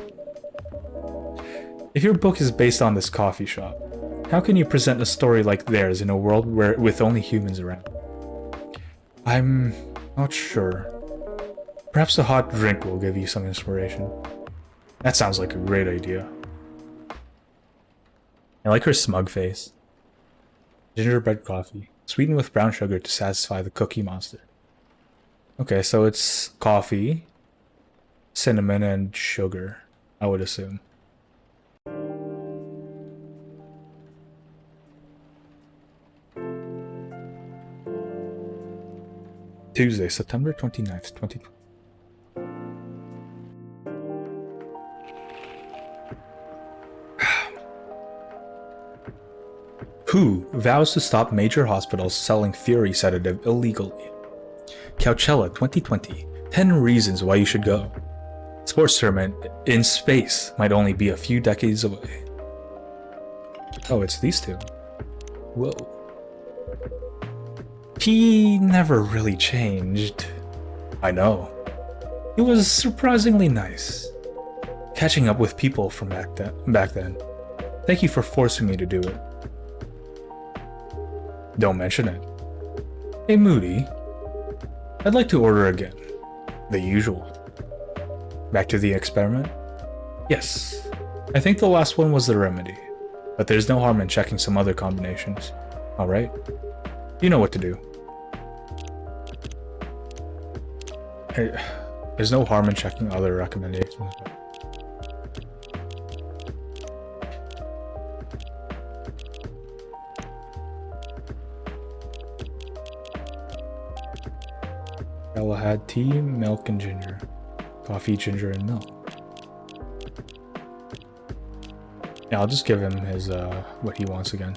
If your book is based on this coffee shop, how can you present a story like theirs in a world with only humans around? I'm not sure. Perhaps a hot drink will give you some inspiration. That sounds like a great idea. I like her smug face. Gingerbread coffee, sweetened with brown sugar to satisfy the cookie monster. Okay, so it's coffee, cinnamon, and sugar, I would assume. Tuesday, September 29th, 2020. Who vows to stop major hospitals selling Fury sedative illegally? Coachella 2020. 10 reasons why you should go. Sports tournament in space might only be a few decades away. Oh, it's these two. Whoa. He never really changed. I know. He was surprisingly nice. Catching up with people from back then. Thank you for forcing me to do it. Don't mention it. Hey Moody, I'd like to order again. The usual. Back to the experiment? Yes. I think the last one was the remedy, but there's no harm in checking some other combinations. Alright? You know what to do. There's no harm in checking other recommendations. Ella had tea, milk, and ginger. Coffee, ginger, and milk. Yeah, I'll just give him his, what he wants again.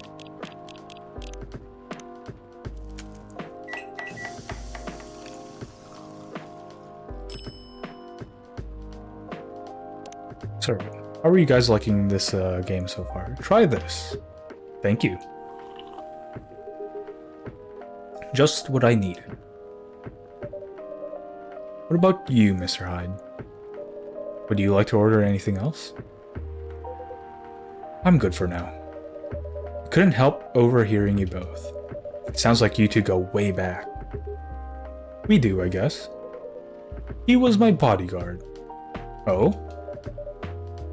So, how are you guys liking this, game so far? Try this. Thank you. Just what I needed. What about you, Mr. Hyde? Would you like to order anything else? I'm good for now. Couldn't help overhearing you both. It sounds like you two go way back. We do, I guess. He was my bodyguard. Oh?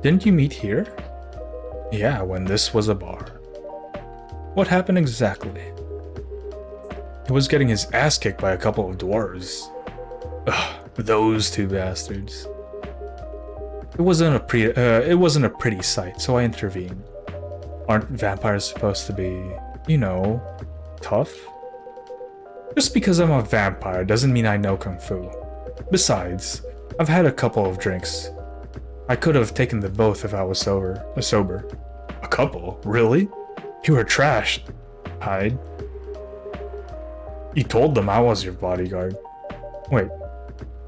Didn't you meet here? Yeah, when this was a bar. What happened exactly? He was getting his ass kicked by a couple of dwarves. Ugh. Those two bastards. It wasn't a pretty sight, so I intervened. Aren't vampires supposed to be, you know, tough? Just because I'm a vampire doesn't mean I know Kung Fu. Besides, I've had a couple of drinks. I could have taken them both if I was sober. A couple? Really? You were trashed, Hyde. You told them I was your bodyguard. Wait,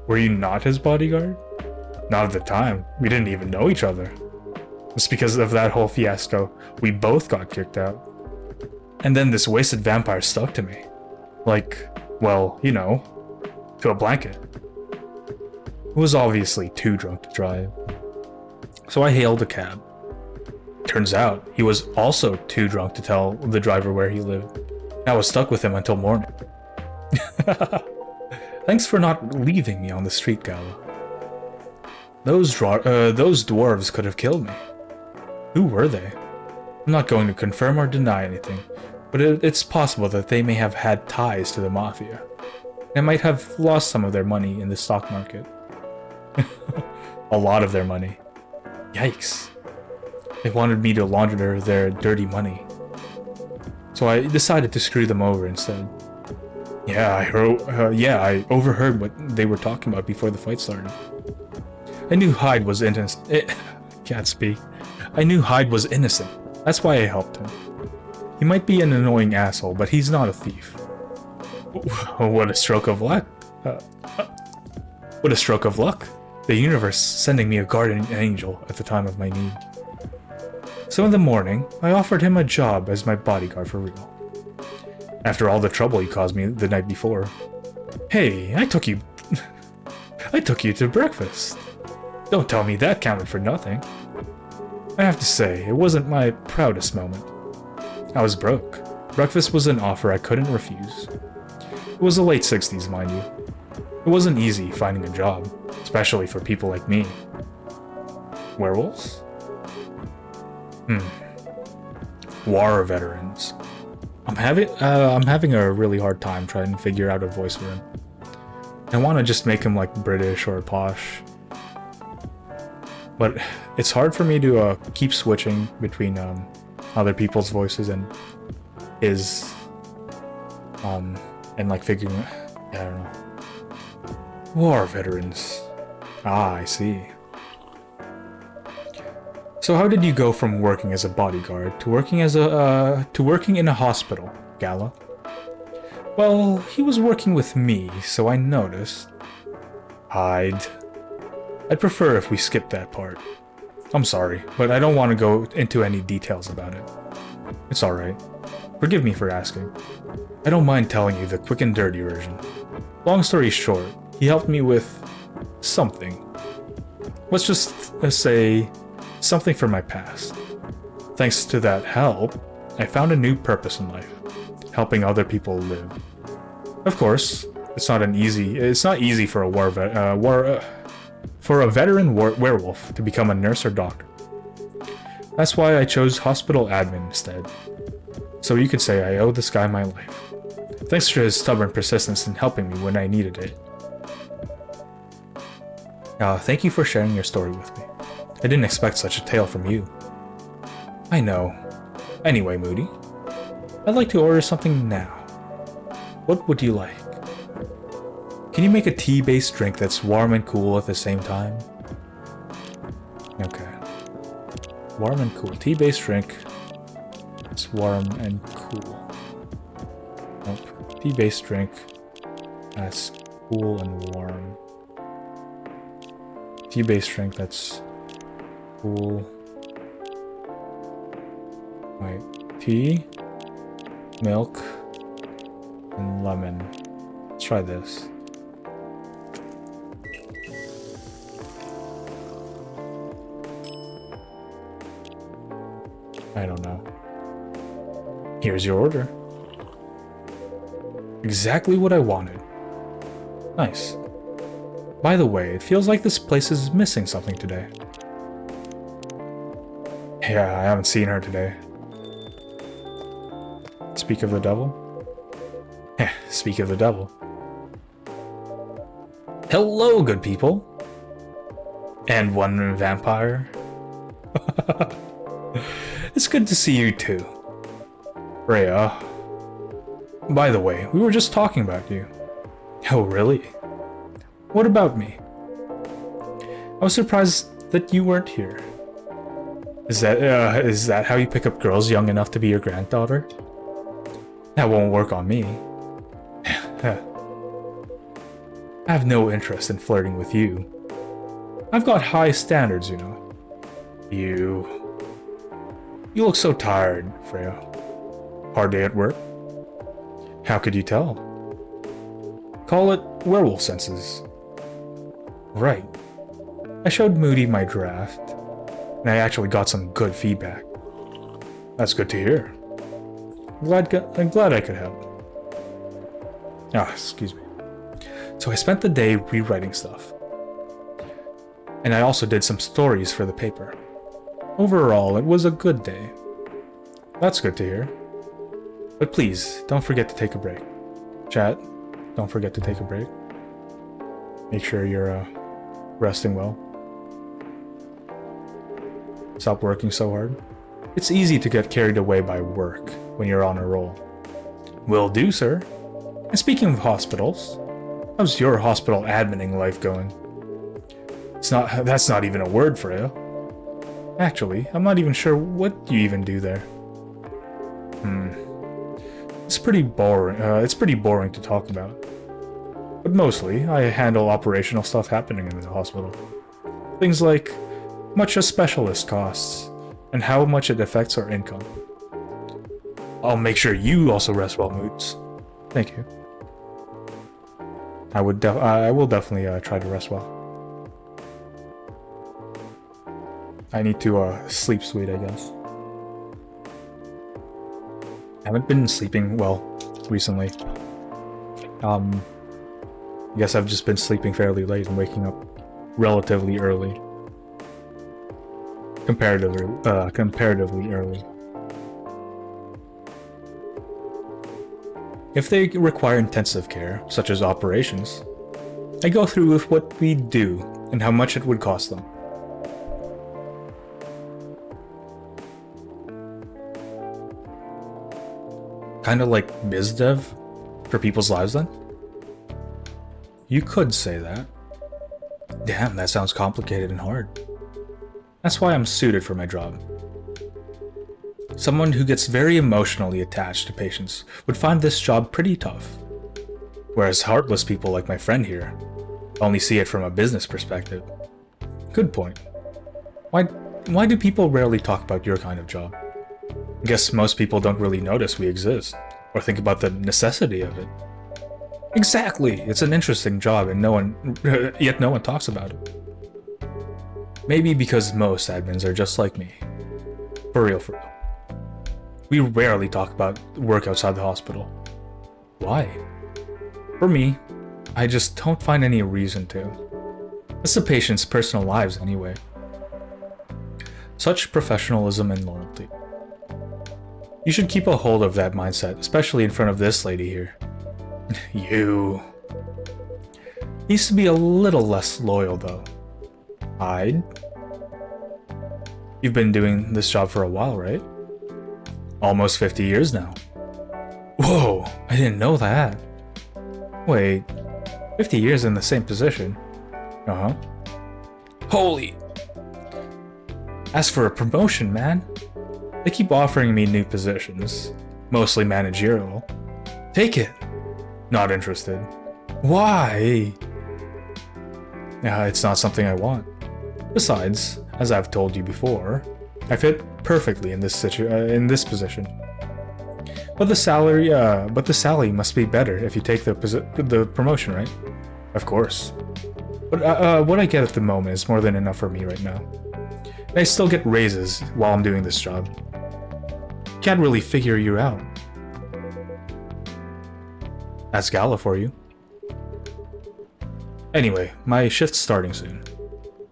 were you not his bodyguard? Not at the time. We didn't even know each other. It's because of that whole fiasco, we both got kicked out. And then this wasted vampire stuck to me. Like, well, you know, to a blanket. He was obviously too drunk to drive. So I hailed a cab. Turns out, he was also too drunk to tell the driver where he lived. I was stuck with him until morning. Thanks for not leaving me on the street, Gala. Those dwarves could have killed me. Who were they? I'm not going to confirm or deny anything, but it's possible that they may have had ties to the mafia. They might have lost some of their money in the stock market. A lot of their money. Yikes. They wanted me to launder their dirty money. So I decided to screw them over instead. Yeah, I overheard what they were talking about before the fight started. I knew Hyde was innocent. Can't speak. I knew Hyde was innocent. That's why I helped him. He might be an annoying asshole, but he's not a thief. What a stroke of luck. What a stroke of luck. The universe sending me a guardian angel at the time of my need. So in the morning, I offered him a job as my bodyguard for real. After all the trouble he caused me the night before. Hey, I took you to breakfast. Don't tell me that counted for nothing. I have to say, it wasn't my proudest moment. I was broke. Breakfast was an offer I couldn't refuse. It was the late 60s, mind you. It wasn't easy finding a job, especially for people like me. Werewolves? War veterans. I'm having a really hard time trying to figure out a voice for him. I want to just make him like British or posh. But it's hard for me to keep switching between other people's voices and his and like figuring, I don't know. War veterans. Ah, I see. So how did you go from working as a bodyguard to working in a hospital, Gala? Well, he was working with me, so I noticed. I'd prefer if we skipped that part. I'm sorry, but I don't want to go into any details about it. It's alright. Forgive me for asking. I don't mind telling you the quick and dirty version. Long story short, he helped me with something. Let's just say something from my past. Thanks to that help, I found a new purpose in life, helping other people live. Of course, it's not easy for a veteran werewolf to become a nurse or doctor. That's why I chose hospital admin instead. So you could say I owe this guy my life. Thanks to his stubborn persistence in helping me when I needed it. Thank you for sharing your story with me. I didn't expect such a tale from you. I know. Anyway, Moody, I'd like to order something now. What would you like? Can you make a tea-based drink that's warm and cool at the same time? Okay. Warm and cool. Tea-based drink. It's warm and cool. Nope. Tea-based drink. That's cool and warm. Tea-based drink that's cool. Wait. Tea, milk, and lemon. Let's try this. I don't know. Here's your order. Exactly what I wanted. Nice. By the way, it feels like this place is missing something today. Yeah, I haven't seen her today. Speak of the devil? Speak of the devil. Hello, good people. And one vampire. It's good to see you too. Rhea. By the way, we were just talking about you. Oh, really? What about me? I was surprised that you weren't here. Is that how you pick up girls young enough to be your granddaughter? That won't work on me. I have no interest in flirting with you. I've got high standards, you know. You look so tired, Freya. Hard day at work? How could you tell? Call it werewolf senses. Right. I showed Moody my draft, and I actually got some good feedback. That's good to hear. I'm glad I could help. Excuse me. So I spent the day rewriting stuff. And I also did some stories for the paper. Overall, it was a good day. That's good to hear. But please, don't forget to take a break. Chat, don't forget to take a break. Make sure you're resting well. Stop working so hard. It's easy to get carried away by work when you're on a roll. Will do, sir. And speaking of hospitals, how's your hospital admining life going? That's not even a word for you. Actually, I'm not even sure what you even do there. It's pretty boring. It's pretty boring to talk about. But mostly, I handle operational stuff happening in the hospital. Things like much a specialist costs, and how much it affects our income. I'll make sure you also rest well, Moods. Thank you. I will definitely try to rest well. I need to sleep sweet, I guess. I haven't been sleeping well recently. I guess I've just been sleeping fairly late and waking up relatively early. Comparatively early. If they require intensive care, such as operations, I go through with what we do and how much it would cost them. Kinda like biz dev for people's lives then? You could say that. Damn, that sounds complicated and hard. That's why I'm suited for my job. Someone who gets very emotionally attached to patients would find this job pretty tough. Whereas heartless people like my friend here only see it from a business perspective. Good point. Why do people rarely talk about your kind of job? I guess most people don't really notice we exist, or think about the necessity of it. Exactly! It's an interesting job and yet no one talks about it. Maybe because most admins are just like me. For real. We rarely talk about work outside the hospital. Why? For me, I just don't find any reason to. It's the patient's personal lives anyway. Such professionalism and loyalty. You should keep a hold of that mindset, especially in front of this lady here. You. Needs to be a little less loyal though. You've been doing this job for a while, right? Almost 50 years now. Whoa, I didn't know that. Wait, 50 years in the same position? Uh-huh. Holy! Ask for a promotion, man. They keep offering me new positions, mostly managerial. Take it. Not interested. Why? It's not something I want. Besides, as I've told you before, I fit perfectly in this position. But the salary must be better if you take the promotion, right? Of course. But what I get at the moment is more than enough for me right now. And I still get raises while I'm doing this job. Can't really figure you out. That's Gala for you. Anyway, my shift's starting soon.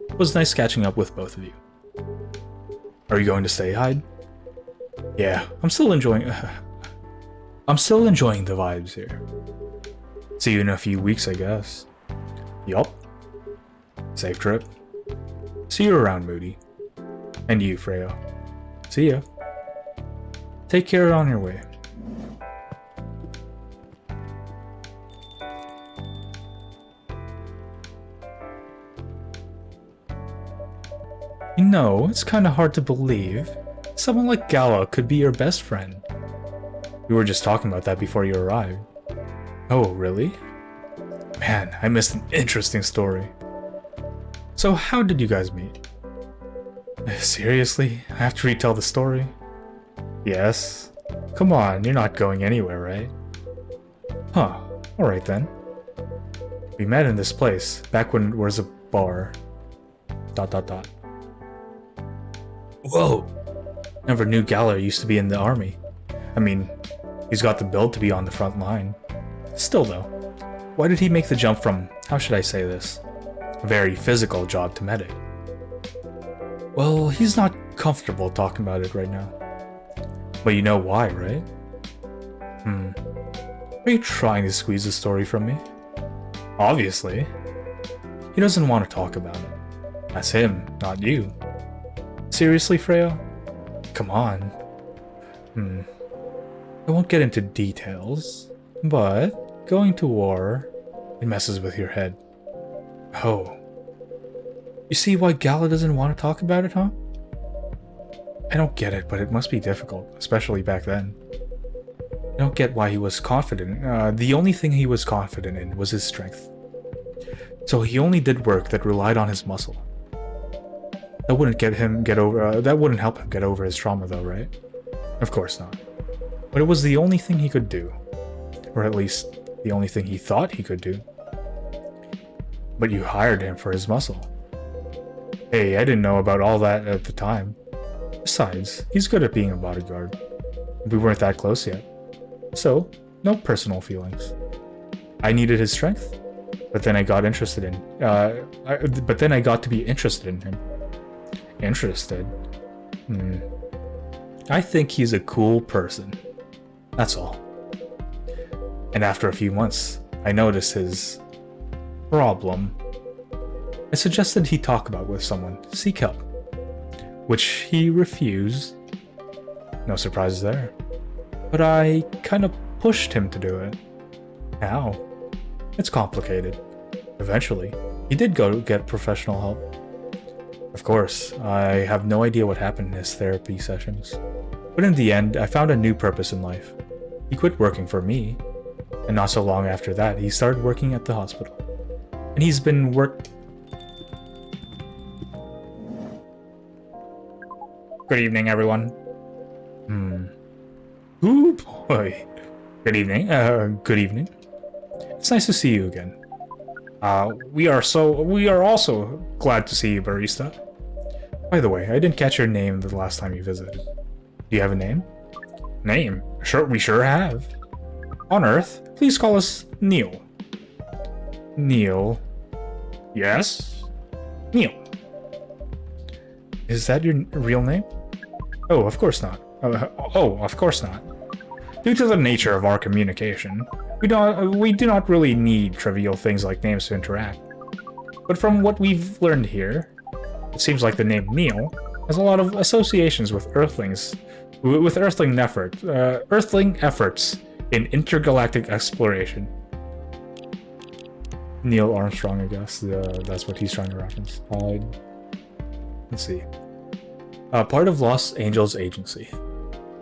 It was nice catching up with both of you. Are you going to stay, Hyde? Yeah, I'm still enjoying the vibes here. See you in a few weeks, I guess. Yup. Safe trip. See you around, Moody. And you, Freya. See ya. Take care on your way. You know, it's kinda hard to believe someone like Gala could be your best friend. We were just talking about that before you arrived. Oh, really? Man, I missed an interesting story. So how did you guys meet? Seriously? I have to retell the story? Yes. Come on, you're not going anywhere, right? Huh. Alright then. We met in this place, back when it was a bar. ... Whoa! Never knew Galler used to be in the army. I mean, he's got the build to be on the front line. Still though, why did he make the jump from, how should I say this, a very physical job to medic? Well, he's not comfortable talking about it right now. But you know why, right? Are you trying to squeeze the story from me? Obviously. He doesn't want to talk about it. That's him, not you. Seriously, Freya? Come on. I won't get into details, but going to war, it messes with your head. Oh. You see why Gala doesn't want to talk about it, huh? I don't get it, but it must be difficult, especially back then. I don't get why he was confident. The only thing he was confident in was his strength. So he only did work that relied on his muscle. That wouldn't that wouldn't help him get over his trauma though, right? Of course not. But it was the only thing he could do. Or at least, the only thing he thought he could do. But you hired him for his muscle. Hey, I didn't know about all that at the time. Besides, he's good at being a bodyguard. We weren't that close yet. So, no personal feelings. I needed his strength, but then I got interested in... but then I got to be interested in him. Interested? I think he's a cool person. That's all. And after a few months, I noticed his... problem. I suggested he talk about it with someone, seek help. Which he refused. No surprises there. But I kind of pushed him to do it. How? It's complicated. Eventually, he did go get professional help. Of course, I have no idea what happened in his therapy sessions. But in the end, I found a new purpose in life. He quit working for me, and not so long after that, he started working at the hospital. And he's been Good evening, everyone. Ooh, boy. Good evening. Good evening. It's nice to see you again. We are also glad to see you, barista. By the way, I didn't catch your name the last time you visited. Do you have a name? Name? Sure, we sure have. On Earth, please call us Neil. Neil. Yes? Neil. Is that your real name? Oh, of course not. Of course not. Due to the nature of our communication, we do not really need trivial things like names to interact. But from what we've learned here, it seems like the name Neil has a lot of associations with Earthling efforts in intergalactic exploration. Neil Armstrong, I guess. That's what he's trying to reference. Let's see. Part of Los Angeles Agency.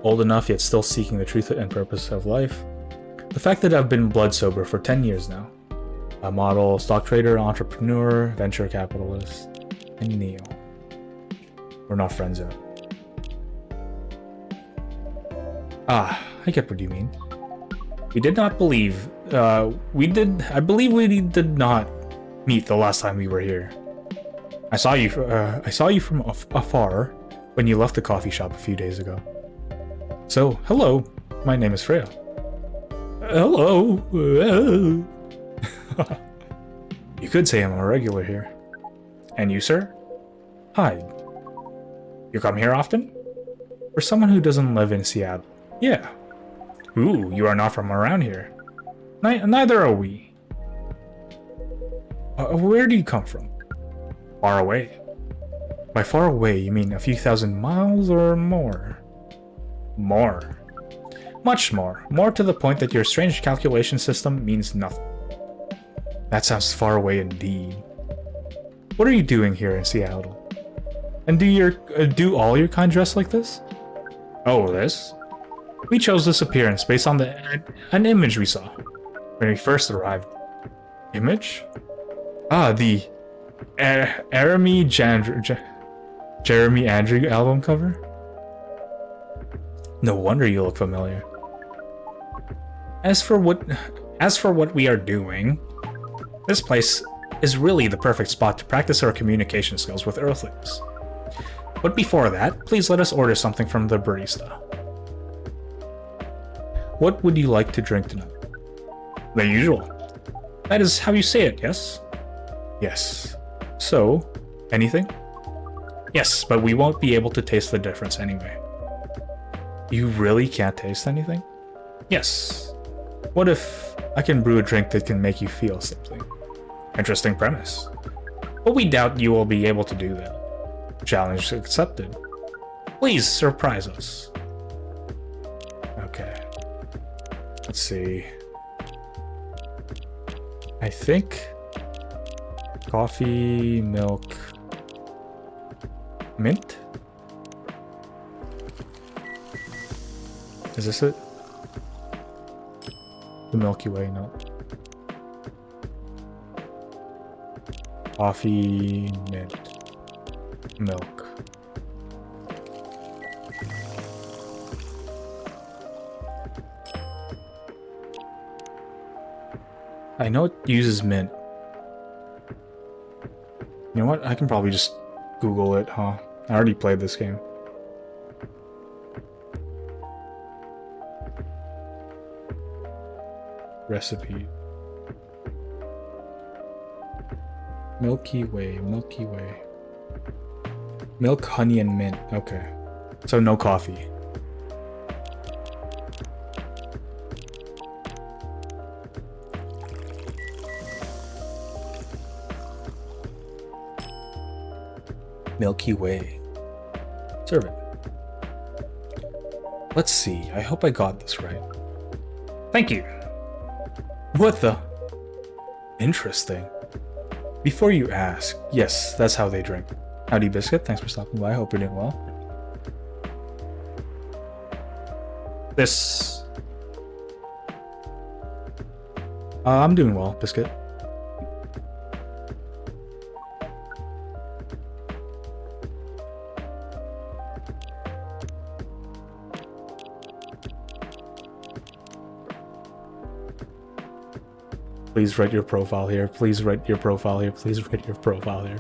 Old enough yet still seeking the truth and purpose of life. The fact that I've been blood sober for 10 years now. A model, stock trader, entrepreneur, venture capitalist, and Neil. We're not friends yet. I get what you mean. We did not believe, I believe we did not meet the last time we were here. I saw you from afar when you left the coffee shop a few days ago. So, hello, my name is Freya. Hello. You could say I'm a regular here. And you, sir? Hi. You come here often? For someone who doesn't live in Seattle. Yeah. Ooh, you are not from around here. Neither are we. Where do you come from? Far away. By far away, you mean a few thousand miles or more? More. Much more. More to the point that your strange calculation system means nothing. That sounds far away indeed. What are you doing here in Seattle? And do all your kind dress like this? Oh, this? We chose this appearance based on an image we saw when we first arrived. Image? Ah, the Jeremy Andrew album cover? No wonder you look familiar. As for what we are doing, this place is really the perfect spot to practice our communication skills with Earthlings. But before that, please let us order something from the barista. What would you like to drink tonight? The usual. That is how you say it, yes? Yes. So, anything? Yes, but we won't be able to taste the difference anyway. You really can't taste anything? Yes. What if I can brew a drink that can make you feel something? Interesting premise. But we doubt you will be able to do that. Challenge accepted. Please surprise us. Okay. Let's see. I think coffee, milk, mint? Is this it? The Milky Way, no. Coffee, mint, milk. I know it uses mint. You know what? I can probably just Google it, huh? I already played this game. Recipe. Milky Way, Milky Way. Milk, honey, and mint. Okay. So no coffee. Milky Way. Serve it. Let's see. I hope I got this right. Thank you. What the? Interesting. Before you ask, yes, that's how they drink. Howdy, Biscuit. Thanks for stopping by. I hope you're doing well. This... I'm doing well, Biscuit. Please write your profile here. Please write your profile here. Please write your profile here.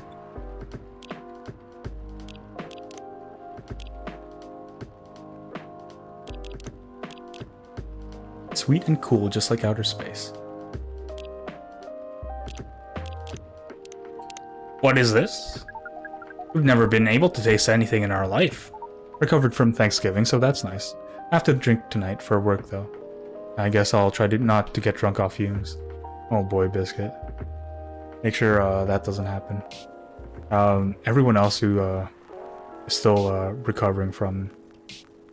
Sweet and cool, just like outer space. What is this? We've never been able to taste anything in our life. Recovered from Thanksgiving, so that's nice. I have to drink tonight for work, though. I guess I'll try to not to get drunk off fumes. Oh boy, Biscuit. Make sure that doesn't happen. Everyone else who is still recovering from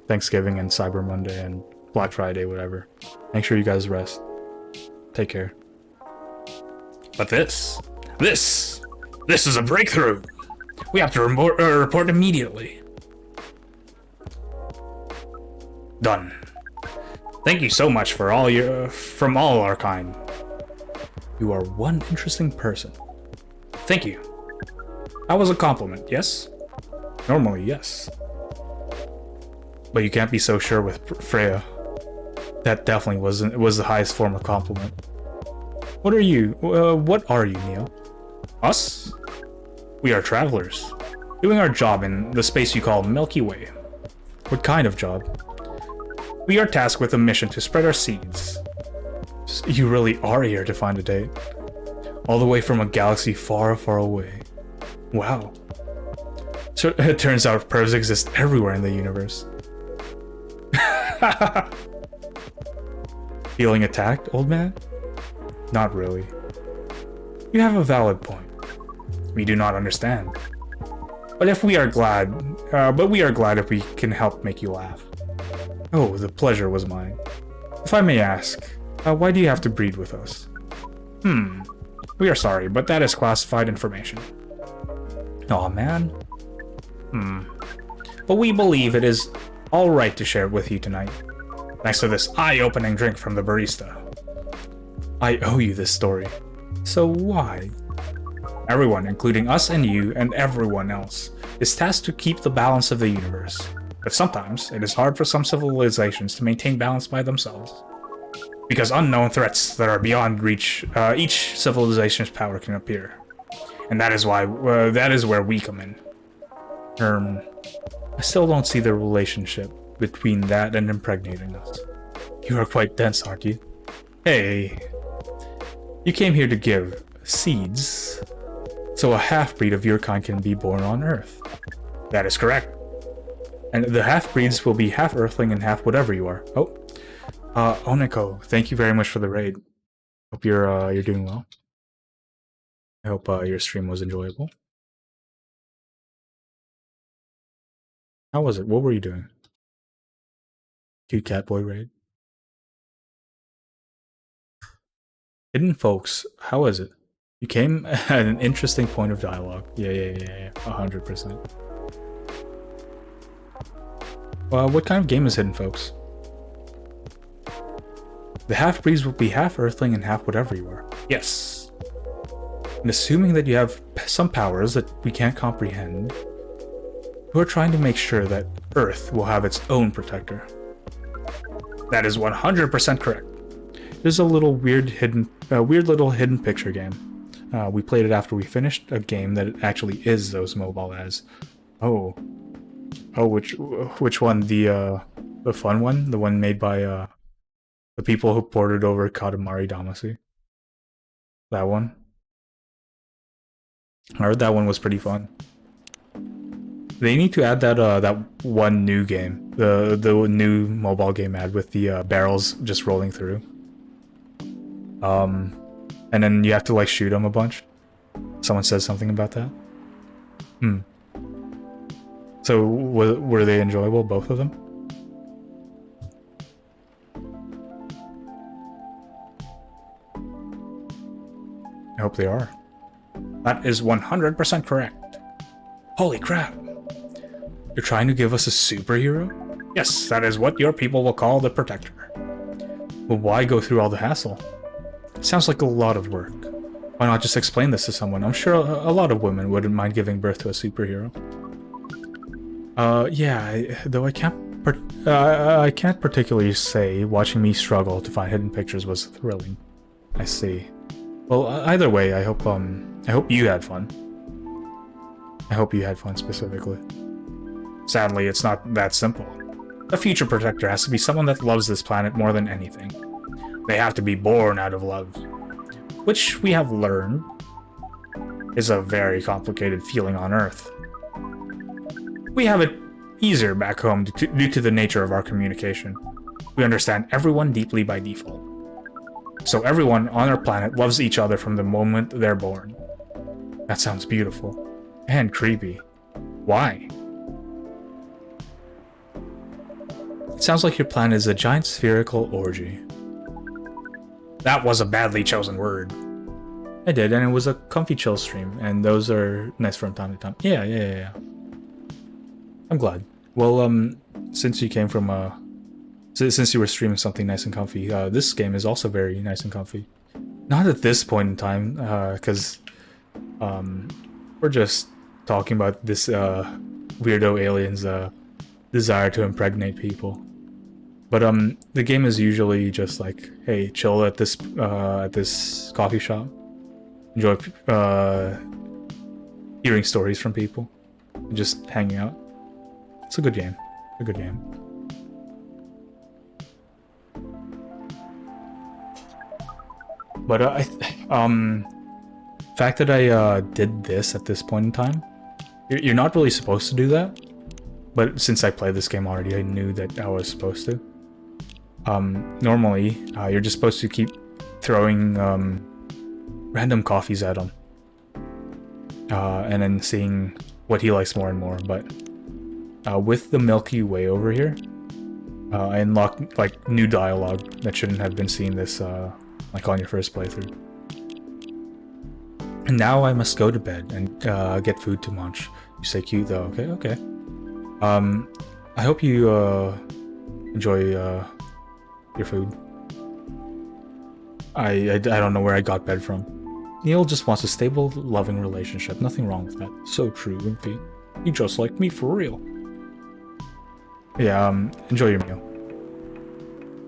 Thanksgiving and Cyber Monday and Black Friday, whatever. Make sure you guys rest. Take care. But this is a breakthrough. We have to report immediately. Done. Thank you so much for from all our kind. You are one interesting person. Thank you. That was a compliment, yes? Normally, yes. But you can't be so sure with Freya. That definitely was the highest form of compliment. What are you, Neil? Us? We are travelers, doing our job in the space you call Milky Way. What kind of job? We are tasked with a mission to spread our seeds. You really are here to find a date. All the way from a galaxy far, far away. Wow. So it turns out pervs exist everywhere in the universe. Feeling attacked, old man? Not really. You have a valid point. We do not understand. But we are glad if we can help make you laugh. Oh, the pleasure was mine. If I may ask, why do you have to breed with us? We are sorry, but that is classified information. Aw, man. But we believe it is alright to share it with you tonight. Thanks to this eye-opening drink from the barista. I owe you this story. So why? Everyone, including us and you and everyone else, is tasked to keep the balance of the universe. But sometimes, it is hard for some civilizations to maintain balance by themselves. Because unknown threats that are beyond reach, each civilization's power can appear. And that is where we come in. I still don't see the relationship between that and impregnating us. You are quite dense, aren't you? Hey, you came here to give seeds, so a half-breed of your kind can be born on Earth. That is correct. And the half-breeds will be half Earthling and half whatever you are. Oh, Oneko, thank you very much for the raid. Hope you're doing well. I hope your stream was enjoyable. How was it? What were you doing? Cute cat boy raid. Hidden folks, how is it? You came at an interesting point of dialogue. Yeah. 100%. Well, what kind of game is Hidden Folks? The half-breeds will be half Earthling and half whatever you are. Yes. And assuming that you have some powers that we can't comprehend, we're trying to make sure that Earth will have its own protector. That is 100% correct. There's a little weird little hidden picture game. We played it after we finished a game that actually is those mobile ads. Oh, which one? The fun one, the one made by the people who ported over Katamari Damacy. That one. I heard that one was pretty fun. They need to add that one new game, the new mobile game ad with the barrels just rolling through. And then you have to like shoot them a bunch. Someone says something about that. So were they enjoyable, both of them? I hope they are. That is 100% correct. Holy crap! You're trying to give us a superhero? Yes, that is what your people will call the Protector. But why go through all the hassle? Sounds like a lot of work. Why not just explain this to someone? I'm sure a lot of women wouldn't mind giving birth to a superhero. Yeah, though I can't particularly say watching me struggle to find hidden pictures was thrilling. I see. Well, either way, I hope you had fun. I hope you had fun specifically. Sadly, it's not that simple. A future protector has to be someone that loves this planet more than anything. They have to be born out of love. Which we have learned is a very complicated feeling on Earth. We have it easier back home due to the nature of our communication. We understand everyone deeply by default. So everyone on our planet loves each other from the moment they're born. That sounds beautiful. And creepy. Why? It sounds like your planet is a giant spherical orgy. That was a badly chosen word. I did, and it was a comfy chill stream, and those are nice from time to time. Yeah. I'm glad. Well, since you came from since you were streaming something nice and comfy, this game is also very nice and comfy. Not at this point in time, because we're just talking about this weirdo alien's desire to impregnate people. But the game is usually just like, hey, chill at this coffee shop, enjoy hearing stories from people, and just hanging out. It's a good game. A good game. But fact that I did this at this point in time, you're not really supposed to do that. But since I played this game already, I knew that I was supposed to. Normally, you're just supposed to keep throwing random coffees at him, and then seeing what he likes more and more. But with the Milky Way over here, I unlocked like new dialogue that shouldn't have been seen this like on your first playthrough. And now I must go to bed and get food to munch. You say cute though. Okay. I hope you enjoy your food. I don't know where I got bed from. Neil just wants a stable, loving relationship. Nothing wrong with that. So true, Wimpy. You just like me for real. Yeah, enjoy your meal.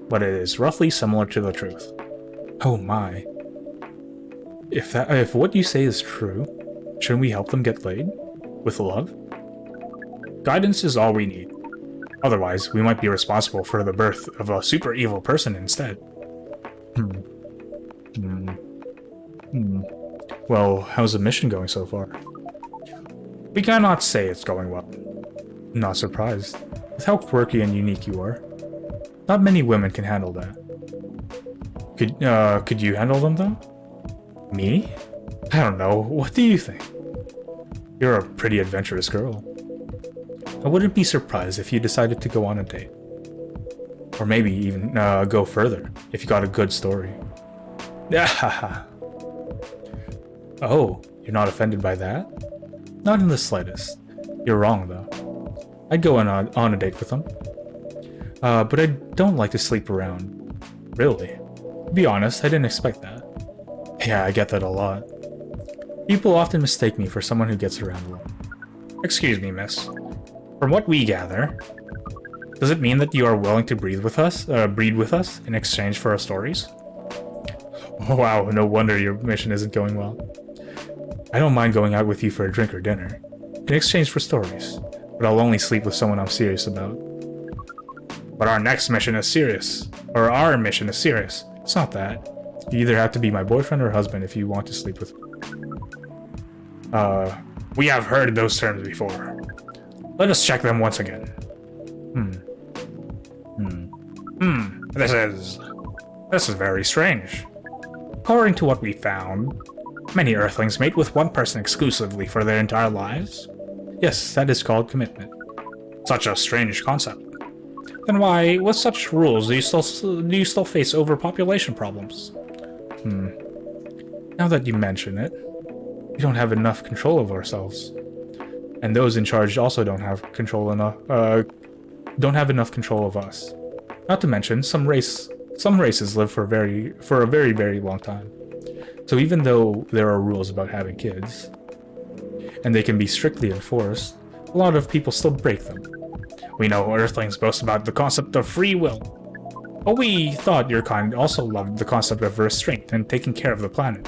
But it is roughly similar to the truth. Oh my. If what you say is true, shouldn't we help them get laid? With love? Guidance is all we need. Otherwise, we might be responsible for the birth of a super evil person instead. Well, how's the mission going so far? We cannot say it's going well. Not surprised. With how quirky and unique you are. Not many women can handle that. Could you handle them though? Me? I don't know. What do you think? You're a pretty adventurous girl. I wouldn't be surprised if you decided to go on a date. Or maybe even go further, if you got a good story. Oh, you're not offended by that? Not in the slightest. You're wrong, though. I'd go on a date with them. But I don't like to sleep around. Really? To be honest, I didn't expect that. Yeah, I get that a lot. People often mistake me for someone who gets around a lot. Excuse me, miss. From what we gather, does it mean that you are willing to breed with us in exchange for our stories? Oh, wow, no wonder your mission isn't going well. I don't mind going out with you for a drink or dinner, in exchange for stories, but I'll only sleep with someone I'm serious about. But our next mission is serious. Or our mission is serious. It's not that. You either have to be my boyfriend or husband if you want to sleep with me. We have heard those terms before. Let us check them once again. This is very strange. According to what we found, many Earthlings mate with one person exclusively for their entire lives. Yes, that is called commitment. Such a strange concept. Then why, with such rules, do you still face overpopulation problems? Now that you mention it, we don't have enough control of ourselves. And those in charge also don't have enough control of us. Not to mention, some races live for a very, very long time. So even though there are rules about having kids, and they can be strictly enforced, a lot of people still break them. We know Earthlings boast about the concept of free will. But we thought your kind also loved the concept of restraint and taking care of the planet.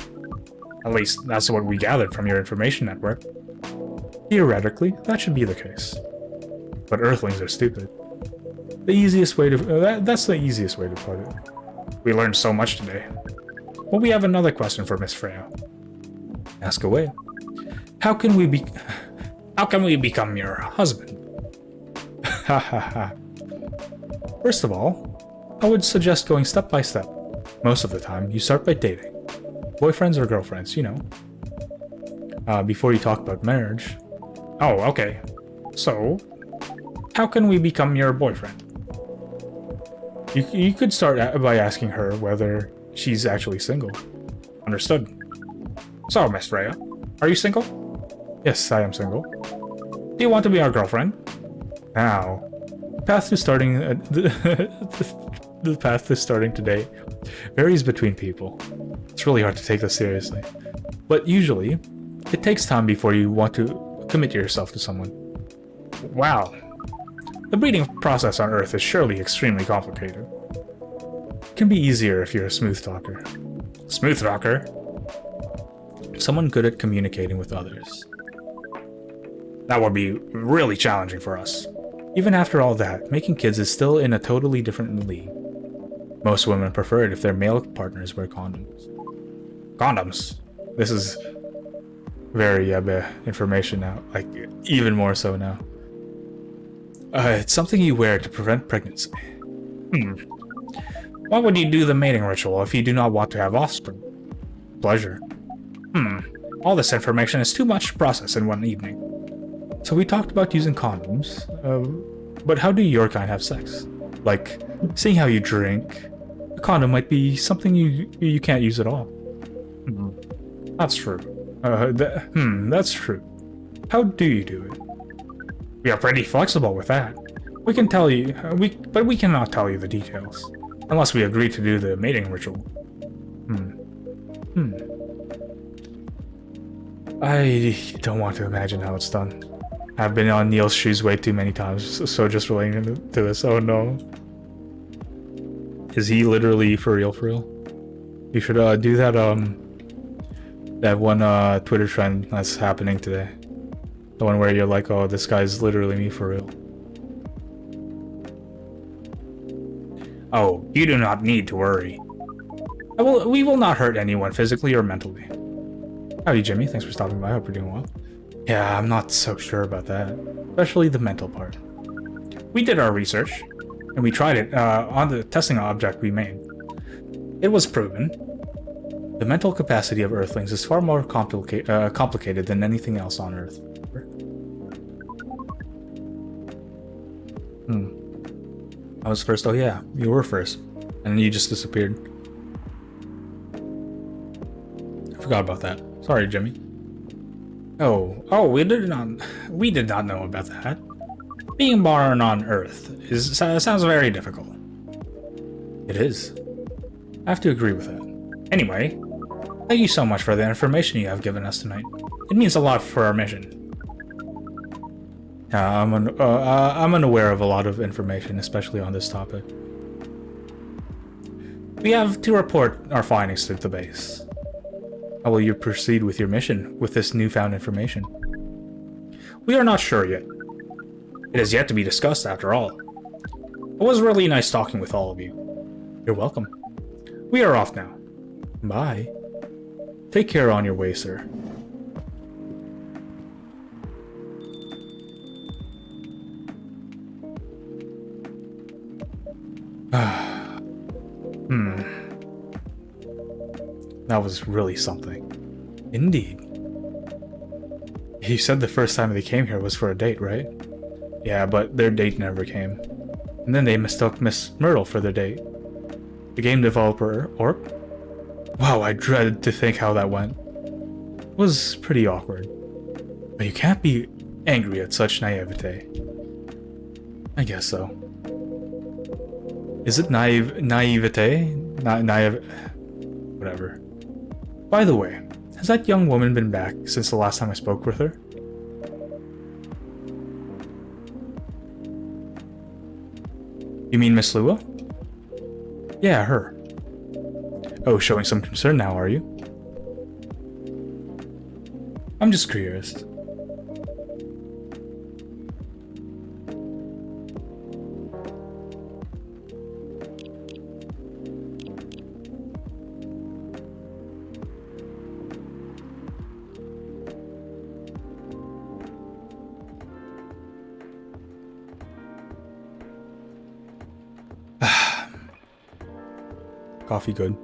At least, that's what we gathered from your information network. Theoretically, that should be the case. But Earthlings are stupid. That's the easiest way to put it. We learned so much today. Well, we have another question for Miss Freya. Ask away. How can we become your husband? First of all, I would suggest going step by step. Most of the time, you start by dating. Boyfriends or girlfriends, you know. Before you talk about marriage. Oh, okay. So, how can we become your boyfriend? You could start by asking her whether she's actually single. Understood. So, Miss Freya, are you single? Yes, I am single. Do you want to be our girlfriend? Now, the path to starting today varies between people. It's really hard to take this seriously. But usually, it takes time before you want to commit yourself to someone. Wow. The breeding process on Earth is surely extremely complicated. It can be easier if you're a smooth talker. Smooth talker? Someone good at communicating with others. That would be really challenging for us. Even after all that, making kids is still in a totally different league. Most women prefer it if their male partners wear condoms. Condoms? This is very information now, like even more so now. It's something you wear to prevent pregnancy. Why would you do the mating ritual if you do not want to have offspring? Pleasure. All this information is too much to process in one evening. So we talked about using condoms, but how do your kind have sex? Like, seeing how you drink, a condom might be something you can't use at all. That's true. That's true. How do you do it? We are pretty flexible with that. We can tell you, but we cannot tell you the details, unless we agree to do the mating ritual. I don't want to imagine how it's done. I've been on Neil's shoes way too many times, so just relating to this, oh no. Is he literally for real for real? You should do that one Twitter trend that's happening today. The one where you're like, oh, this guy's literally me for real. Oh, you do not need to worry. We will not hurt anyone physically or mentally. Howdy, Jimmy. Thanks for stopping by. I hope you're doing well. Yeah, I'm not so sure about that. Especially the mental part. We did our research, and we tried it on the testing object we made. It was proven. The mental capacity of Earthlings is far more complicated than anything else on Earth. I was first. Oh yeah, you were first. And then you just disappeared. I forgot about that. Sorry, Jimmy. Oh, we did not know about that. Being born on Earth sounds very difficult. It is. I have to agree with that. Anyway, thank you so much for the information you have given us tonight. It means a lot for our mission. I'm unaware of a lot of information, especially on this topic. We have to report our findings to the base. How will you proceed with your mission with this newfound information? We are not sure yet. It is yet to be discussed, after all. It was really nice talking with all of you. You're welcome. We are off now. Bye. Take care on your way, sir. That was really something. Indeed. You said the first time they came here was for a date, right? Yeah, but their date never came. And then they mistook Miss Myrtle for their date. The game developer, Orc? Wow, I dread to think how that went. It was pretty awkward. But you can't be angry at such naivete. I guess so. Is it naivete? Naive... Whatever. By the way, has that young woman been back since the last time I spoke with her? You mean Miss Lua? Yeah, her. Oh, showing some concern now, are you? I'm just curious. Coffee good.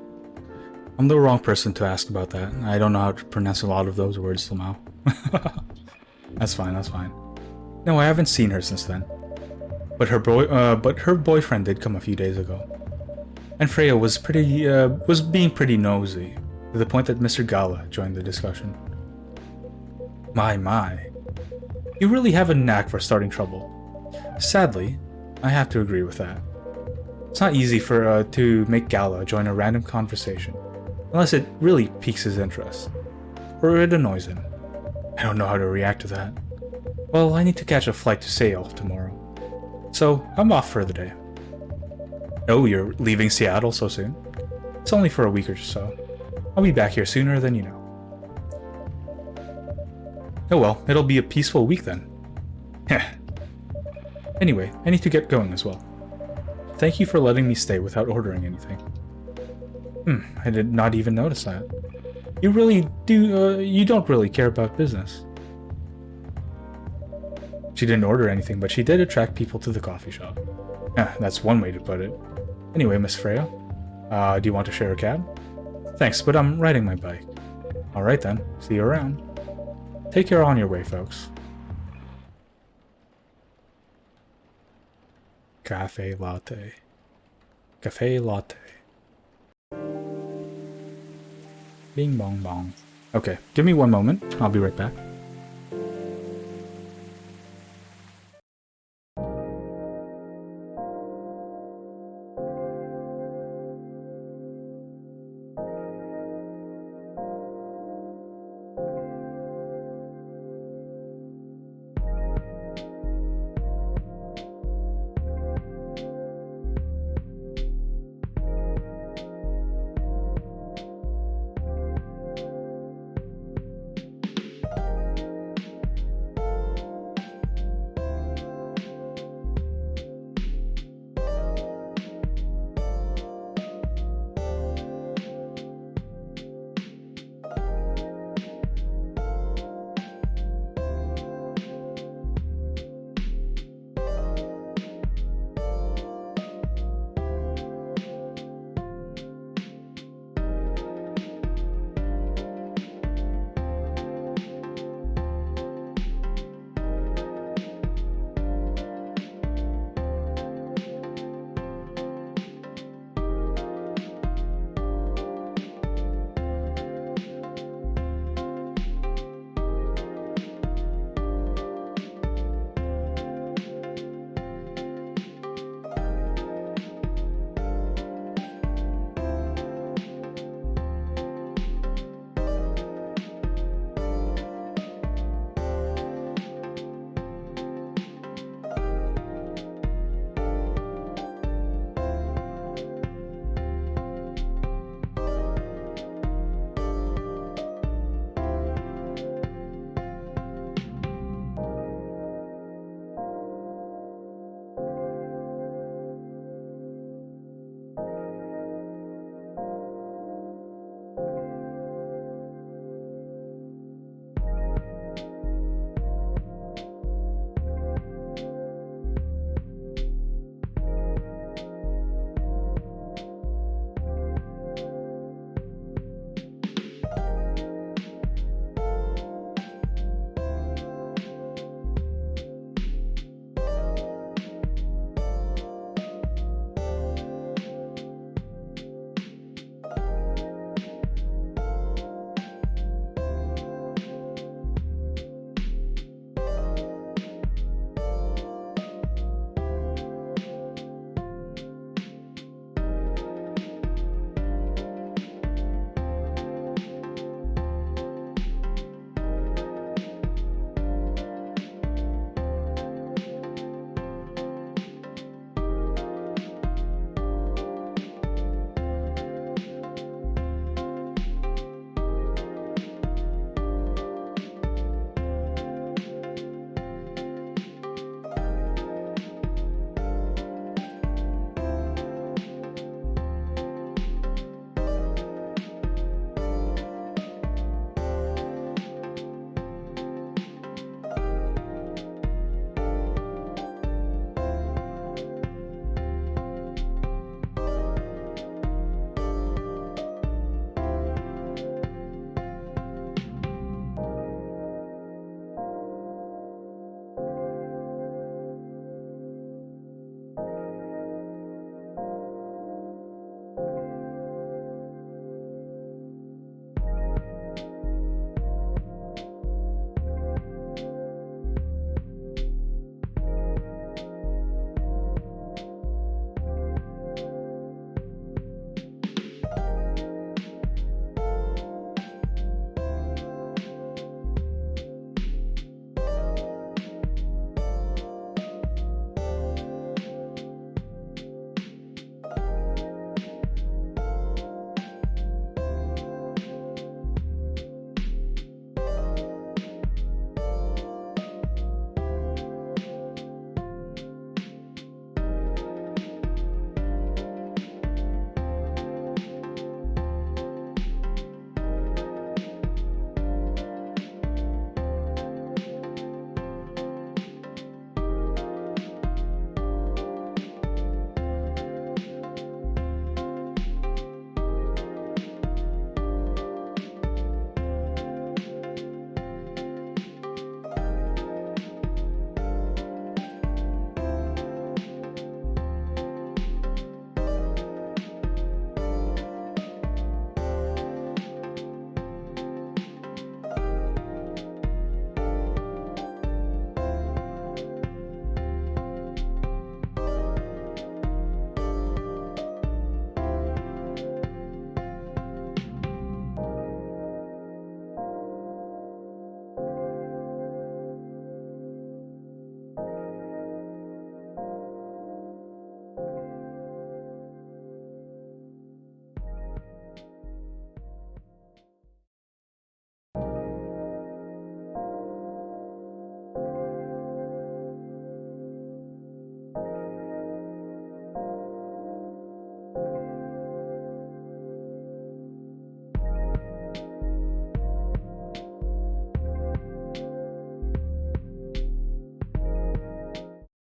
I'm the wrong person to ask about that. I don't know how to pronounce a lot of those words somehow. That's fine, that's fine. No, I haven't seen her since then. But her boyfriend did come a few days ago. And Freya was being pretty nosy, to the point that Mr. Gala joined the discussion. My. You really have a knack for starting trouble. Sadly, I have to agree with that. It's not easy to make Gala join a random conversation, unless it really piques his interest, or it annoys him. I don't know how to react to that. Well, I need to catch a flight to Seoul tomorrow, so I'm off for the day. Oh, you're leaving Seattle so soon? It's only for a week or so. I'll be back here sooner than you know. Oh well, it'll be a peaceful week then. Heh. Anyway, I need to get going as well. Thank you for letting me stay without ordering anything. I did not even notice that. You don't really care about business. She didn't order anything, but she did attract people to the coffee shop. That's one way to put it. Anyway, Miss Freya, do you want to share a cab? Thanks, but I'm riding my bike. Alright then, see you around. Take care on your way, folks. Cafe latte. Cafe latte. Bing bong bong. Okay, give me one moment. I'll be right back.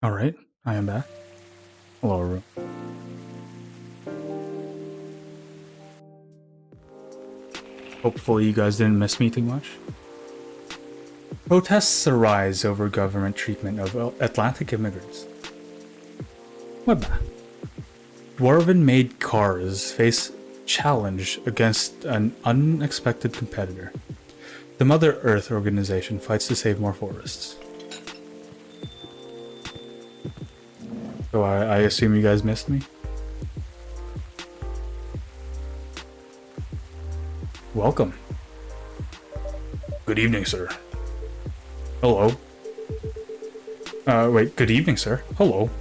Alright, I am back. Hello, everyone. Hopefully you guys didn't miss me too much. Protests arise over government treatment of Atlantic immigrants. What? Dwarven-made cars face challenge against an unexpected competitor. The Mother Earth organization fights to save more forests. So I assume you guys missed me? Welcome. Good evening, sir. Hello. Wait, good evening, sir. Hello.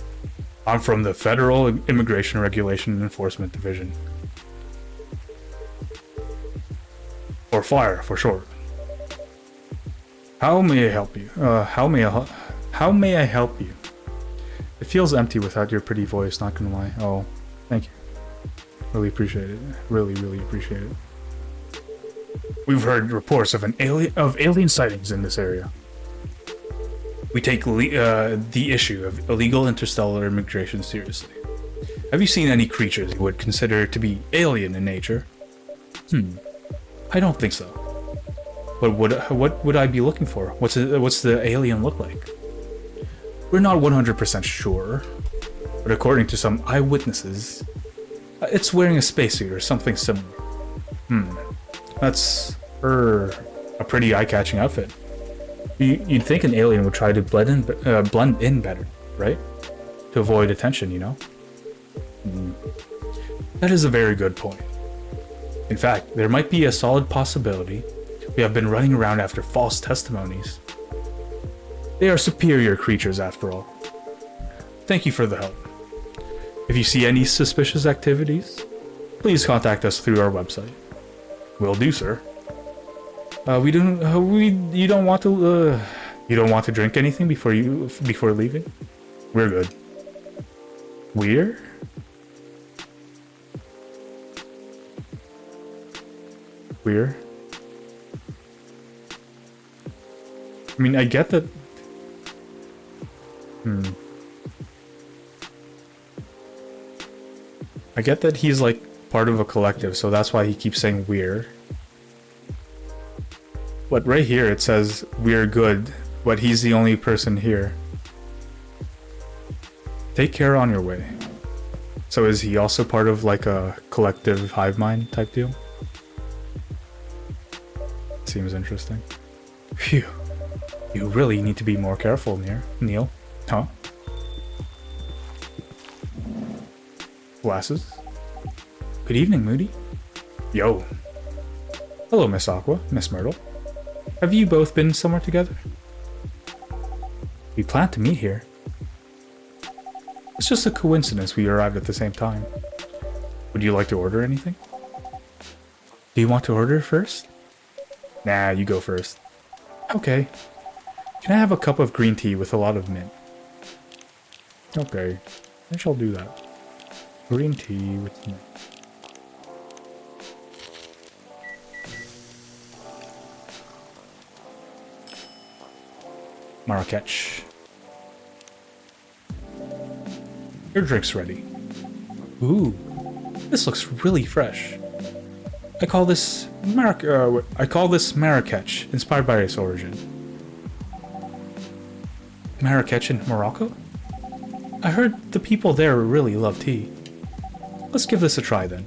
I'm from the Federal Immigration Regulation and Enforcement Division. Or FIRE, for short. How may I help you? How may I help you? It feels empty without your pretty voice, not gonna lie. Oh, thank you. Really appreciate it. Really, really appreciate it. We've heard reports of alien sightings in this area. We take the issue of illegal interstellar immigration seriously. Have you seen any creatures you would consider to be alien in nature? I don't think so. But what would I be looking for? What's the alien look like? We're not 100% sure, but according to some eyewitnesses, it's wearing a spacesuit or something similar. That's a pretty eye-catching outfit. You'd think an alien would try to blend in better, right? To avoid attention, you know? That is a very good point. In fact, there might be a solid possibility we have been running around after false testimonies. They are superior creatures after all. Thank you for the help. If you see any suspicious activities, please contact us through our website. Will do, sir. You don't want to drink anything before leaving? We're good. We're? I mean, I get that. I get that he's like part of a collective, so that's why he keeps saying we're. But right here it says we're good, but he's the only person here. Take care on your way. So is he also part of like a collective hive mind type deal? Seems interesting. Phew. You really need to be more careful, Neil. Huh? Glasses? Good evening, Moody. Yo. Hello, Miss Aqua, Miss Myrtle. Have you both been somewhere together? We planned to meet here. It's just a coincidence we arrived at the same time. Would you like to order anything? Do you want to order first? Nah, you go first. Okay. Can I have a cup of green tea with a lot of mint? Okay, I shall do that. Green tea with mint. Marrakech. Your drink's ready. Ooh, this looks really fresh. I call this Marrakech, inspired by its origin. Marrakech in Morocco? I heard the people there really love tea. Let's give this a try then.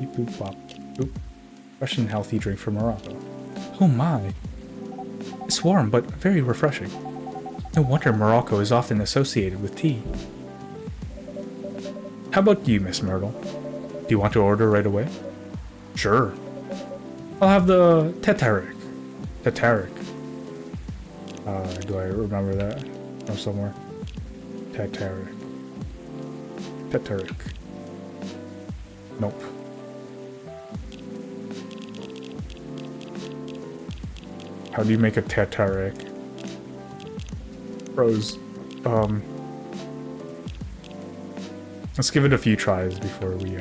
Beep, boop, bop, boop. Fresh and healthy drink from Morocco. Oh my. It's warm, but very refreshing. No wonder Morocco is often associated with tea. How about you, Miss Myrtle? Do you want to order right away? Sure. I'll have the Tettaric. Do I remember that from somewhere? Tettaric. Nope. How do you make a Tettaric? Pros. Let's give it a few tries before we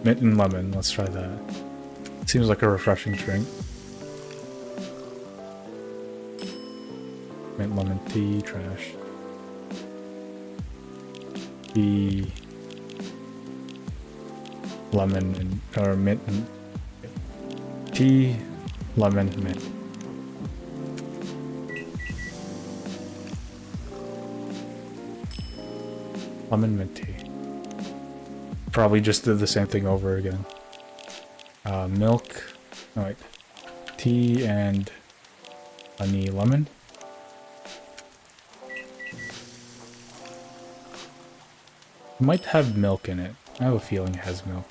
Mint and lemon, let's try that. Seems like a refreshing drink. Mint lemon tea, trash. Tea, lemon and or mint and tea, lemon, mint. Lemon mint tea. Probably just did the same thing over again. Milk. No, wait. Tea and honey lemon. It might have milk in it. I have a feeling it has milk.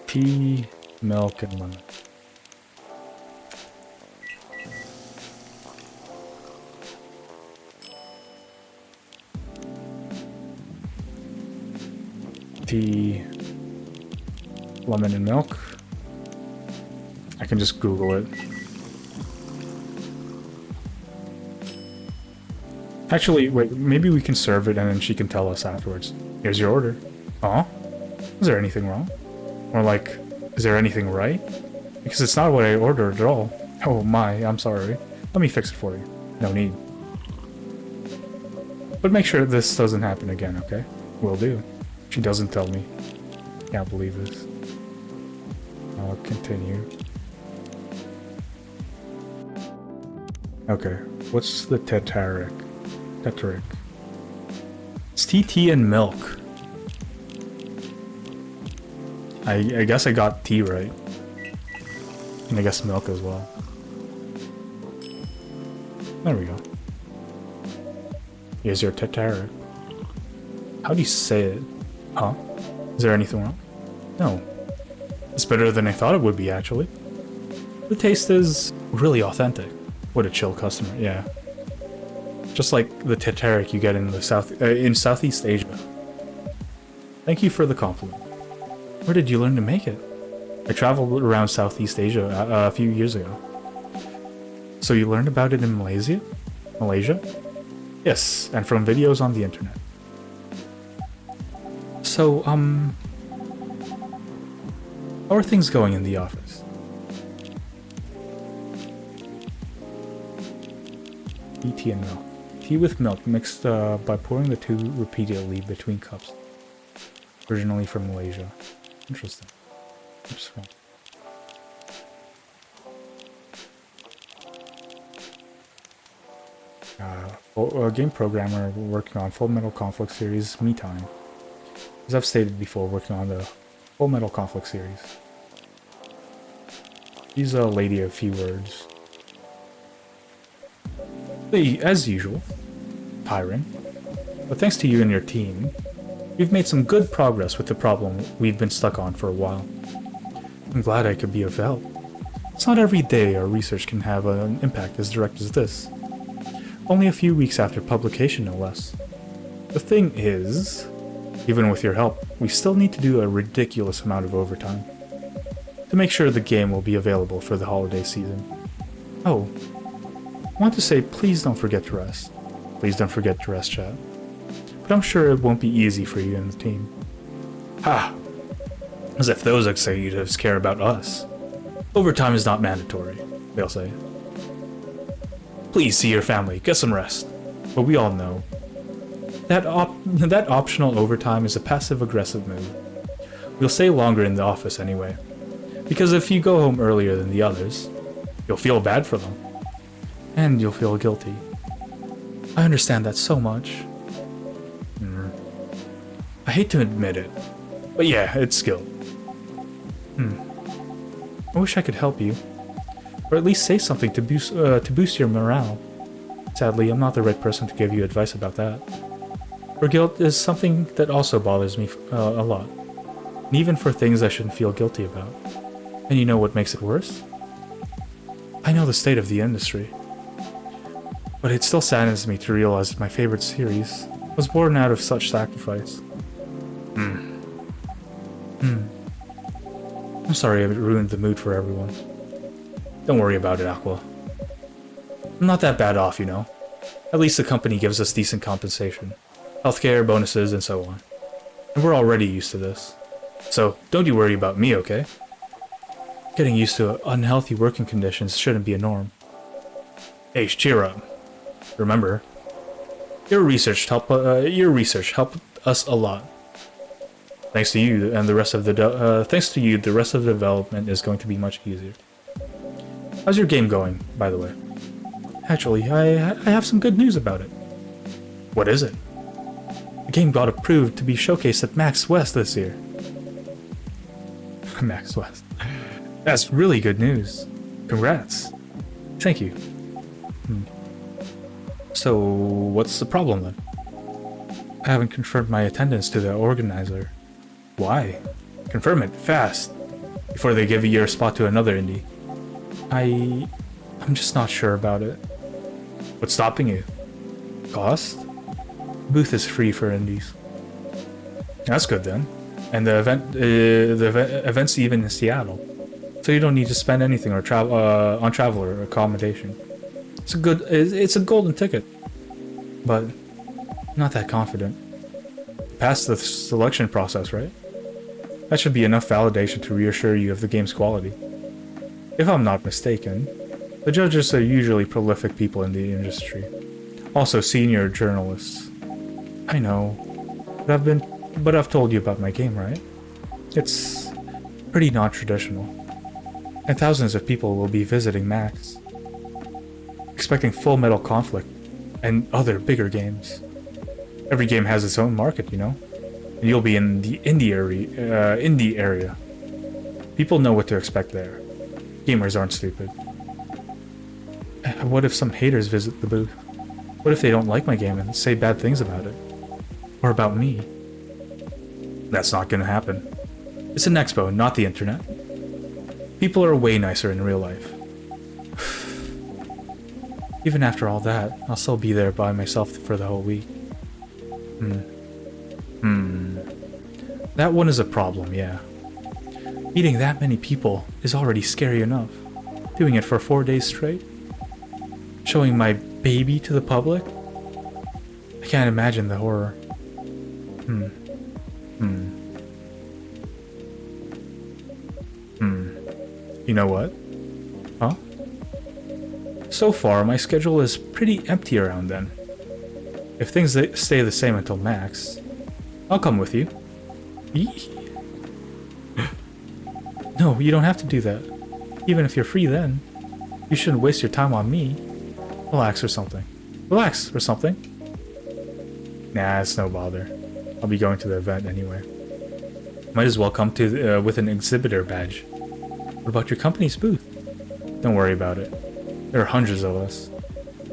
Tea, milk, and lemon. Tea, lemon, and milk. I can just Google it. Actually, wait, maybe we can serve it and then she can tell us afterwards. Here's your order. Oh? Is there anything wrong? Or like, is there anything right? Because it's not what I ordered at all. Oh my, I'm sorry. Let me fix it for you. No need. But make sure this doesn't happen again, okay? Will do. She doesn't tell me. Can't believe this. I'll continue. Okay, what's the Tetrick? Tetrick. It's tea and milk. I guess I got tea right. And I guess milk as well. There we go. Here's your Tetrick. How do you say it? Huh? Is there anything wrong? No. It's better than I thought it would be, actually. The taste is really authentic. What a chill customer, yeah. Just like the Tetrick you get in the Southeast Asia. Thank you for the compliment. Where did you learn to make it? I traveled around Southeast Asia a few years ago. So you learned about it in Malaysia? Malaysia? Yes, and from videos on the internet. So, how are things going in the office? Tea and milk. Tea with milk mixed by pouring the two repeatedly between cups. Originally from Malaysia. Interesting. Interesting. A game programmer working on Full Metal Conflict series, me time. As I've stated before, working on the Full Metal Conflict series. She's a lady of few words. As usual, tiring. But thanks to you and your team, we've made some good progress with the problem we've been stuck on for a while. I'm glad I could be of help. It's not every day our research can have an impact as direct as this. Only a few weeks after publication, no less. The thing is, even with your help, we still need to do a ridiculous amount of overtime to make sure the game will be available for the holiday season. Oh, I want to say please don't forget to rest. Please don't forget to rest, chat. But I'm sure it won't be easy for you and the team. Ha! As if those executives care about us. Overtime is not mandatory, they'll say. Please see your family, get some rest. But we all know that optional overtime is a passive-aggressive move. We'll stay longer in the office anyway. Because if you go home earlier than the others, you'll feel bad for them. And you'll feel guilty. I understand that so much. I hate to admit it, but yeah, it's guilt. I wish I could help you, or at least say something to boost your morale. Sadly, I'm not the right person to give you advice about that. For guilt is something that also bothers me a lot, and even for things I shouldn't feel guilty about. And you know what makes it worse? I know the state of the industry, but it still saddens me to realize that my favorite series was born out of such sacrifice. I'm sorry I ruined the mood for everyone. Don't worry about it, Aqua. I'm not that bad off, you know. At least the company gives us decent compensation. Healthcare, bonuses, and so on. And we're already used to this. So don't you worry about me, okay? Getting used to unhealthy working conditions shouldn't be a norm. Hey, cheer up. Remember, your research helped us a lot. Thanks to you, and the rest of the the rest of the development is going to be much easier. How's your game going, by the way? Actually, I have some good news about it. What is it? The game got approved to be showcased at Max West this year. Max West. That's really good news. Congrats. Thank you. So, what's the problem then? I haven't confirmed my attendance to the organizer. Why? Confirm it, fast, before they give you your spot to another indie. I'm just not sure about it. What's stopping you? Cost? The booth is free for indies. That's good then. And the event's even in Seattle, so you don't need to spend anything or on travel or accommodation. It's a golden ticket, but not that confident. Passed the selection process, right? That should be enough validation to reassure you of the game's quality. If I'm not mistaken, the judges are usually prolific people in the industry, also senior journalists. I know, but I've told you about my game, right? It's pretty non-traditional, and thousands of people will be visiting Max, expecting Full Metal Conflict and other bigger games. Every game has its own market, you know, and you'll be in the indie area. People know what to expect there. Gamers aren't stupid. What if some haters visit the booth? What if they don't like my game and say bad things about it? Or about me? That's not gonna happen. It's an expo, not the internet. People are way nicer in real life. Even after all that, I'll still be there by myself for the whole week. That one is a problem, yeah. Meeting that many people is already scary enough. Doing it for 4 days straight? Showing my baby to the public? I can't imagine the horror. You know what? Huh? So far, my schedule is pretty empty around then. If things stay the same until Max, I'll come with you. No, you don't have to do that. Even if you're free then, you shouldn't waste your time on me. Relax or something. Relax or something. Nah, it's no bother. I'll be going to the event anyway. Might as well come to with an exhibitor badge. What about your company's booth? Don't worry about it. There are hundreds of us.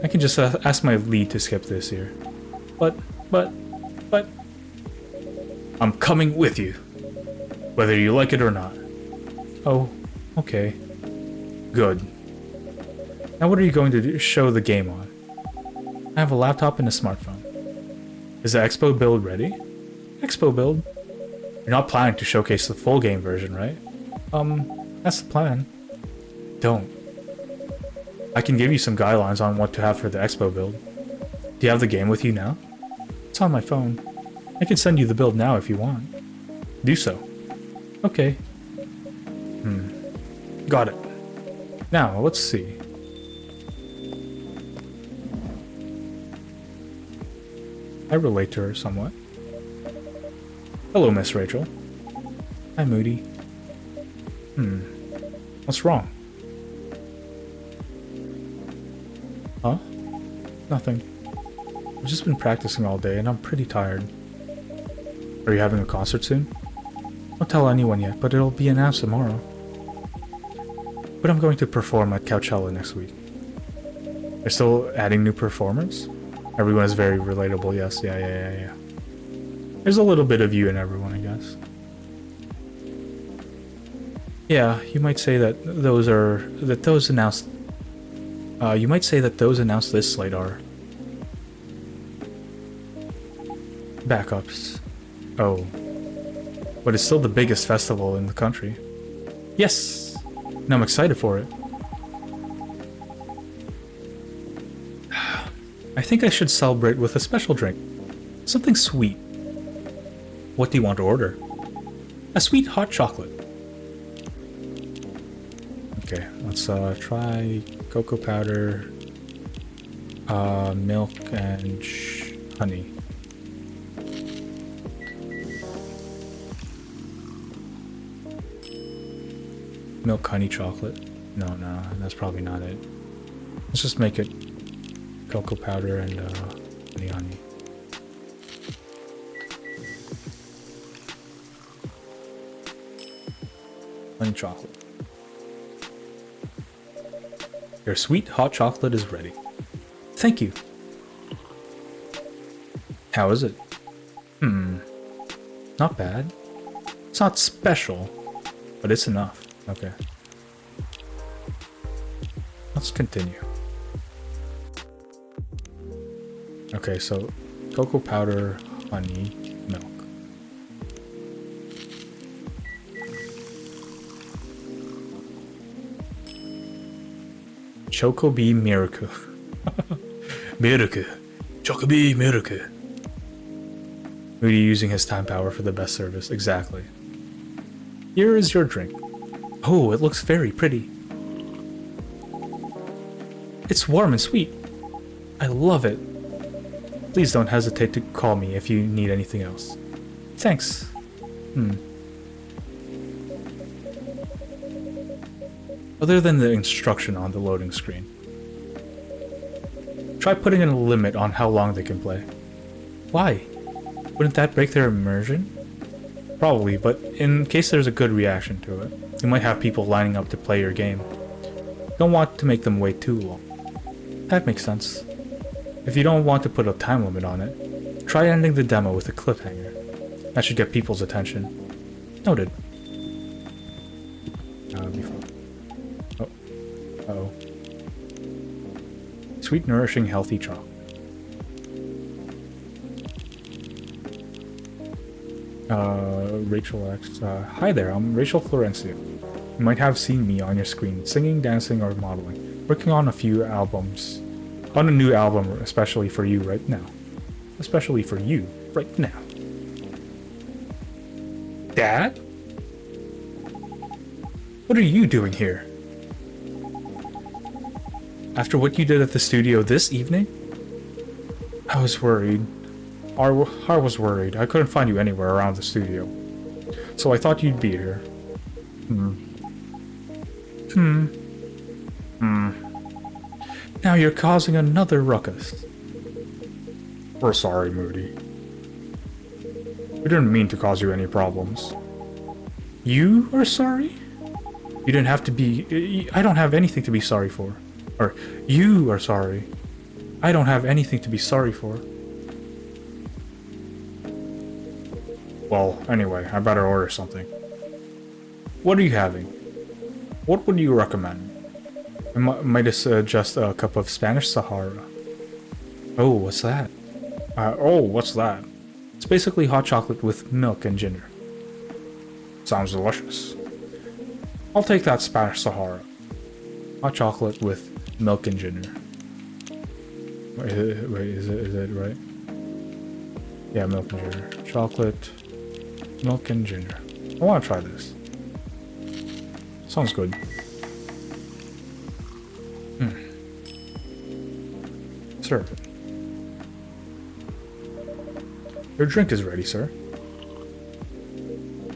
I can just ask my lead to skip this year. But... I'm coming with you. Whether you like it or not. Oh, okay. Good. Now what are you going to show the game on? I have a laptop and a smartphone. Is the Expo build ready? Expo build? You're not planning to showcase the full game version, right? That's the plan. Don't. I can give you some guidelines on what to have for the Expo build. Do you have the game with you now? It's on my phone. I can send you the build now if you want. Do so. Okay. Got it. Now, let's see. I relate to her somewhat. Hello, Miss Rachel. Hi, Moody. What's wrong? Huh? Nothing. I've just been practicing all day and I'm pretty tired. Are you having a concert soon? Don't tell anyone yet, but it'll be announced tomorrow. But I'm going to perform at Coachella next week. They're still adding new performers? Everyone is very relatable, yes. Yeah. There's a little bit of you in everyone, I guess. Yeah, you might say that those announced this slate are backups. Oh. But it's still the biggest festival in the country. Yes! And I'm excited for it. I think I should celebrate with a special drink. Something sweet. What do you want to order? A sweet hot chocolate. Okay, let's try cocoa powder, milk, and honey. Milk, honey, chocolate. No, that's probably not it. Let's just make it cocoa powder and honey. Honey chocolate. Your sweet hot chocolate is ready. Thank you. How is it? Not bad. It's not special, but it's enough. Okay. Let's continue. Okay, so cocoa powder, honey, milk. Chocobee Miracle. Miracle. Chocobee Miracle. Moody using his time power for the best service. Exactly. Here is your drink. Oh, it looks very pretty. It's warm and sweet. I love it. Please don't hesitate to call me if you need anything else. Thanks. Other than the instruction on the loading screen, try putting in a limit on how long they can play. Why? Wouldn't that break their immersion? Probably, but in case there's a good reaction to it, you might have people lining up to play your game. Don't want to make them wait too long. That makes sense. If you don't want to put a time limit on it, try ending the demo with a cliffhanger. That should get people's attention. Noted. Before. Uh-oh. Sweet, nourishing, healthy chocolate. Rachel X. Hi there, I'm Rachel Florencio. You might have seen me on your screen, singing, dancing, or modeling. Working on a new album, especially for you right now. Especially for you right now. Dad? What are you doing here? After what you did at the studio this evening? I was worried. I was worried. I couldn't find you anywhere around the studio. So I thought you'd be here. Now you're causing another ruckus. We're sorry, Moody. We didn't mean to cause you any problems. You are sorry? You didn't have to be... I don't have anything to be sorry for. Or, you are sorry. I don't have anything to be sorry for. Well, anyway, I better order something. What are you having? What would you recommend? I might suggest a cup of Spanish Sahara. Oh, what's that? What's that? It's basically hot chocolate with milk and ginger. Sounds delicious. I'll take that Spanish Sahara. Hot chocolate with milk and ginger. Wait, is it right? Yeah, milk and ginger. Chocolate, milk and ginger. I want to try this. Sounds good. Serve it. Your drink is ready, sir.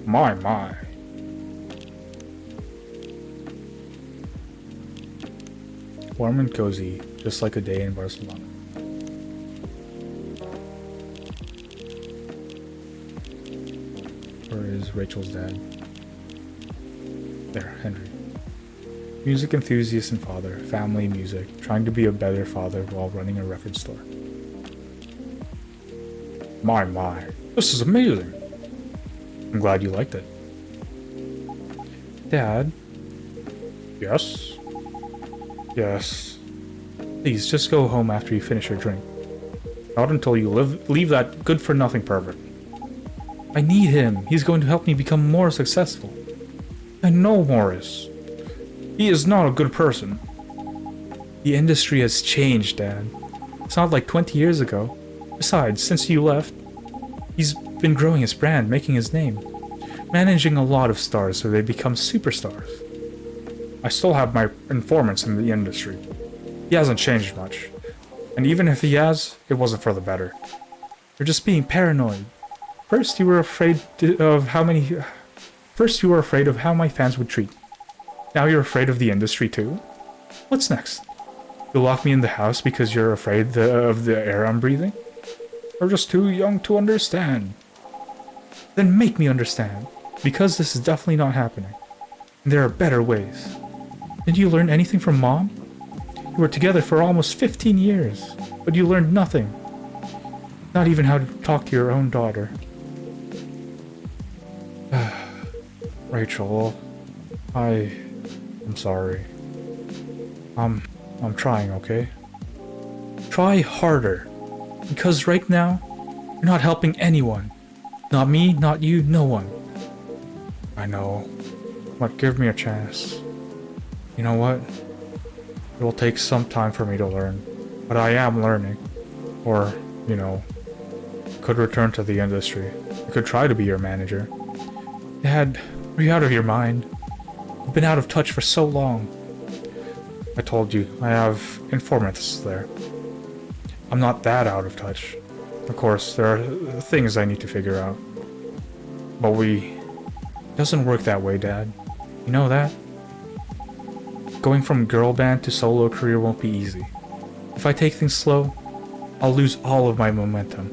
My. Warm and cozy, just like a day in Barcelona. Where is Rachel's dad? There, Henry. Music enthusiast and father, family music, trying to be a better father while running a record store. My, this is amazing. I'm glad you liked it. Dad? Yes? Yes. Please, just go home after you finish your drink. Not until you leave that good-for-nothing pervert. I need him. He's going to help me become more successful. I know Morris. He is not a good person. The industry has changed, Dad. It's not like 20 years ago. Besides, since you left, he's been growing his brand, making his name, managing a lot of stars so they become superstars. I still have my informants in the industry. He hasn't changed much. And even if he has, it wasn't for the better. You're just being paranoid. First you were afraid of how my fans would treat. Now you're afraid of the industry too? What's next? You'll lock me in the house because you're afraid of the air I'm breathing? You're just too young to understand. Then make me understand, because this is definitely not happening. And there are better ways. Did you learn anything from Mom? You were together for almost 15 years, but you learned nothing. Not even how to talk to your own daughter. Rachel, I'm sorry. I'm trying, okay? Try harder. Because right now, you're not helping anyone. Not me, not you, no one. I know. But give me a chance. You know what? It will take some time for me to learn. But I am learning. Or, you know, could return to the industry. I could try to be your manager. Dad, are you out of your mind? You've been out of touch for so long. I told you, I have informants there. I'm not that out of touch. Of course, there are things I need to figure out. But it doesn't work that way, Dad. You know that? Going from girl band to solo career won't be easy. If I take things slow, I'll lose all of my momentum.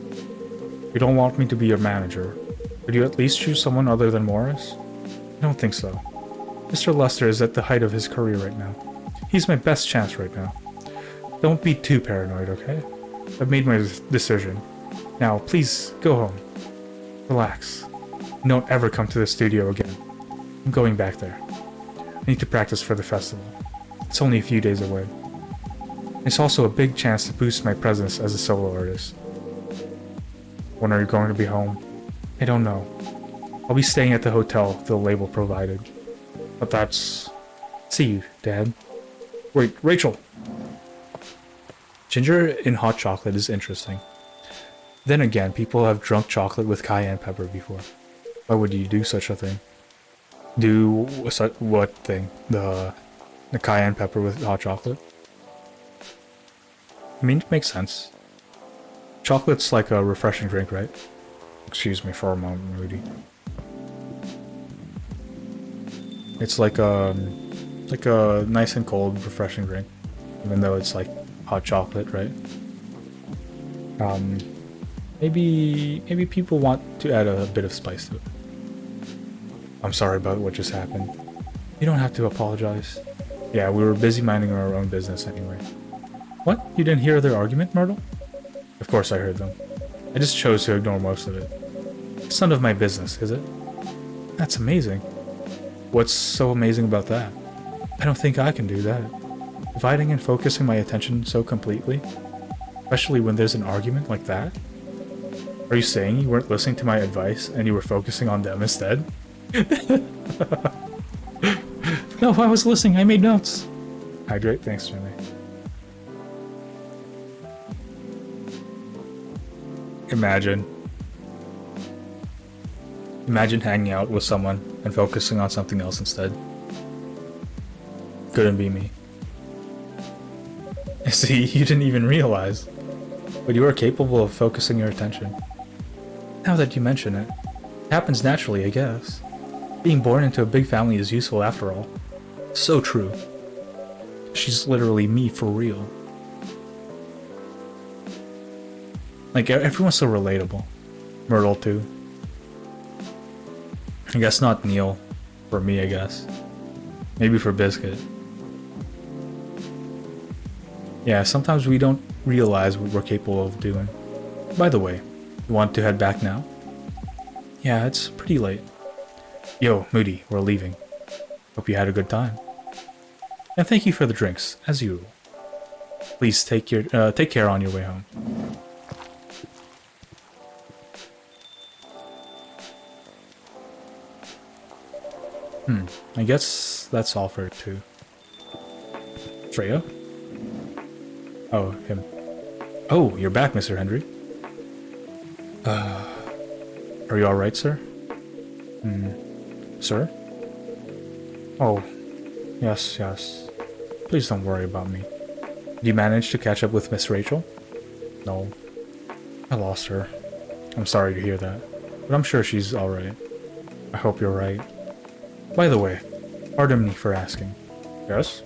You don't want me to be your manager. Would you at least choose someone other than Morris? I don't think so. Mr. Lester is at the height of his career right now. He's my best chance right now. Don't be too paranoid, okay? I've made my decision. Now, please, go home. Relax. And don't ever come to the studio again. I'm going back there. I need to practice for the festival. It's only a few days away. It's also a big chance to boost my presence as a solo artist. When are you going to be home? I don't know. I'll be staying at the hotel the label provided. But that's... See you, Dad. Wait, Rachel! Ginger in hot chocolate is interesting. Then again, people have drunk chocolate with cayenne pepper before. Why would you do such a thing? Do what thing? The cayenne pepper with hot chocolate? I mean, it makes sense. Chocolate's like a refreshing drink, right? Excuse me for a moment, Moody. It's like a nice and cold, refreshing drink, even though it's like hot chocolate, right? Maybe people want to add a bit of spice to it. I'm sorry about what just happened. You don't have to apologize. Yeah, we were busy minding our own business anyway. What? You didn't hear their argument, Myrtle? Of course I heard them. I just chose to ignore most of it. It's none of my business, is it? That's amazing. What's so amazing about that? I don't think I can do that. Dividing and focusing my attention so completely? Especially when there's an argument like that? Are you saying you weren't listening to my advice and you were focusing on them instead? No, I was listening. I made notes. Hydrate. Thanks, Jimmy. Imagine hanging out with someone and focusing on something else instead. Couldn't be me. See, you didn't even realize. But you are capable of focusing your attention. Now that you mention it, it happens naturally, I guess. Being born into a big family is useful after all. So true. She's literally me for real. Like, everyone's so relatable. Myrtle, too. I guess not Neil. For me, I guess. Maybe for Biscuit. Yeah, sometimes we don't realize what we're capable of doing. By the way, you want to head back now? Yeah, it's pretty late. Yo, Moody, we're leaving. Hope you had a good time. And thank you for the drinks, as usual. Please take care on your way home. I guess that's all for it too. Freya? Oh, him. Oh, you're back, Mr. Henry. Are you alright, sir? Sir? Oh, yes, yes. Please don't worry about me. Did you manage to catch up with Miss Rachel? No. I lost her. I'm sorry to hear that, but I'm sure she's alright. I hope you're right. By the way, pardon me for asking. Yes?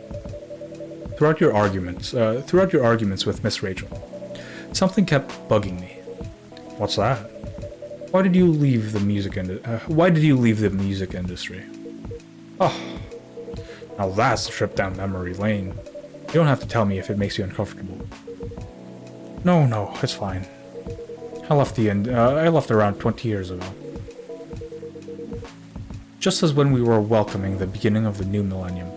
Throughout your arguments with Miss Rachel, something kept bugging me. What's that? Why did you leave the music industry? Oh, now that's a trip down memory lane. You don't have to tell me if it makes you uncomfortable. No, it's fine. I left around 20 years ago. Just as when we were welcoming the beginning of the new millennium.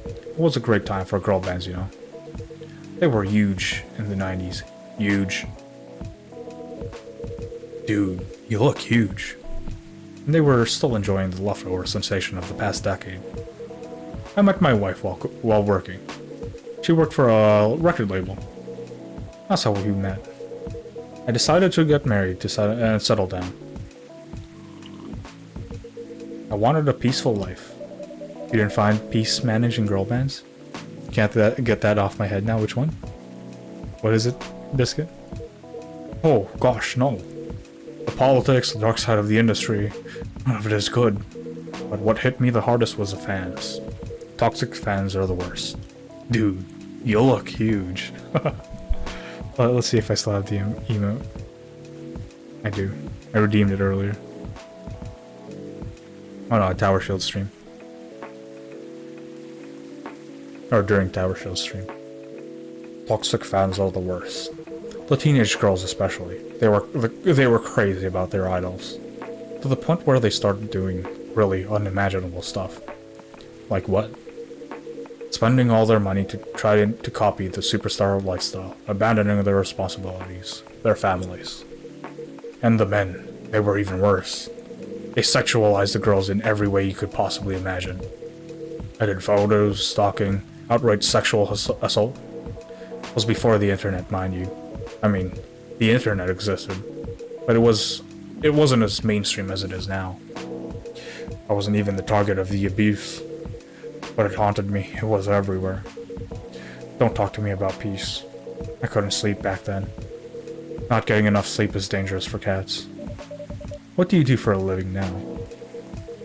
It was a great time for girl bands, you know. They were huge in the 90s. Huge. Dude, you look huge. And they were still enjoying the leftover sensation of the past decade. I met my wife while working. She worked for a record label. That's how we met. I decided to get married and settle down. I wanted a peaceful life. You didn't find peace managing girl bands? Can't get that off my head now. Which one? What is it, Biscuit? Oh, gosh, no. The politics, the dark side of the industry, none of it is good. But what hit me the hardest was the fans. Toxic fans are the worst. Dude, you look huge. Let's see if I still have the emote. I do. I redeemed it earlier. Oh no, a Tower Shield stream. Or during Tower Shield stream. Toxic fans are the worst. The teenage girls especially. They were crazy about their idols. To the point where they started doing really unimaginable stuff. Like what? Spending all their money to try to copy the superstar lifestyle, abandoning their responsibilities, their families. And the men, they were even worse. They sexualized the girls in every way you could possibly imagine. Edited photos, stalking, outright sexual assault. It was before the internet, mind you. I mean, the internet existed, but it wasn't as mainstream as it is now. I wasn't even the target of the abuse, but it haunted me. It was everywhere. Don't talk to me about peace. I couldn't sleep back then. Not getting enough sleep is dangerous for cats. What do you do for a living now?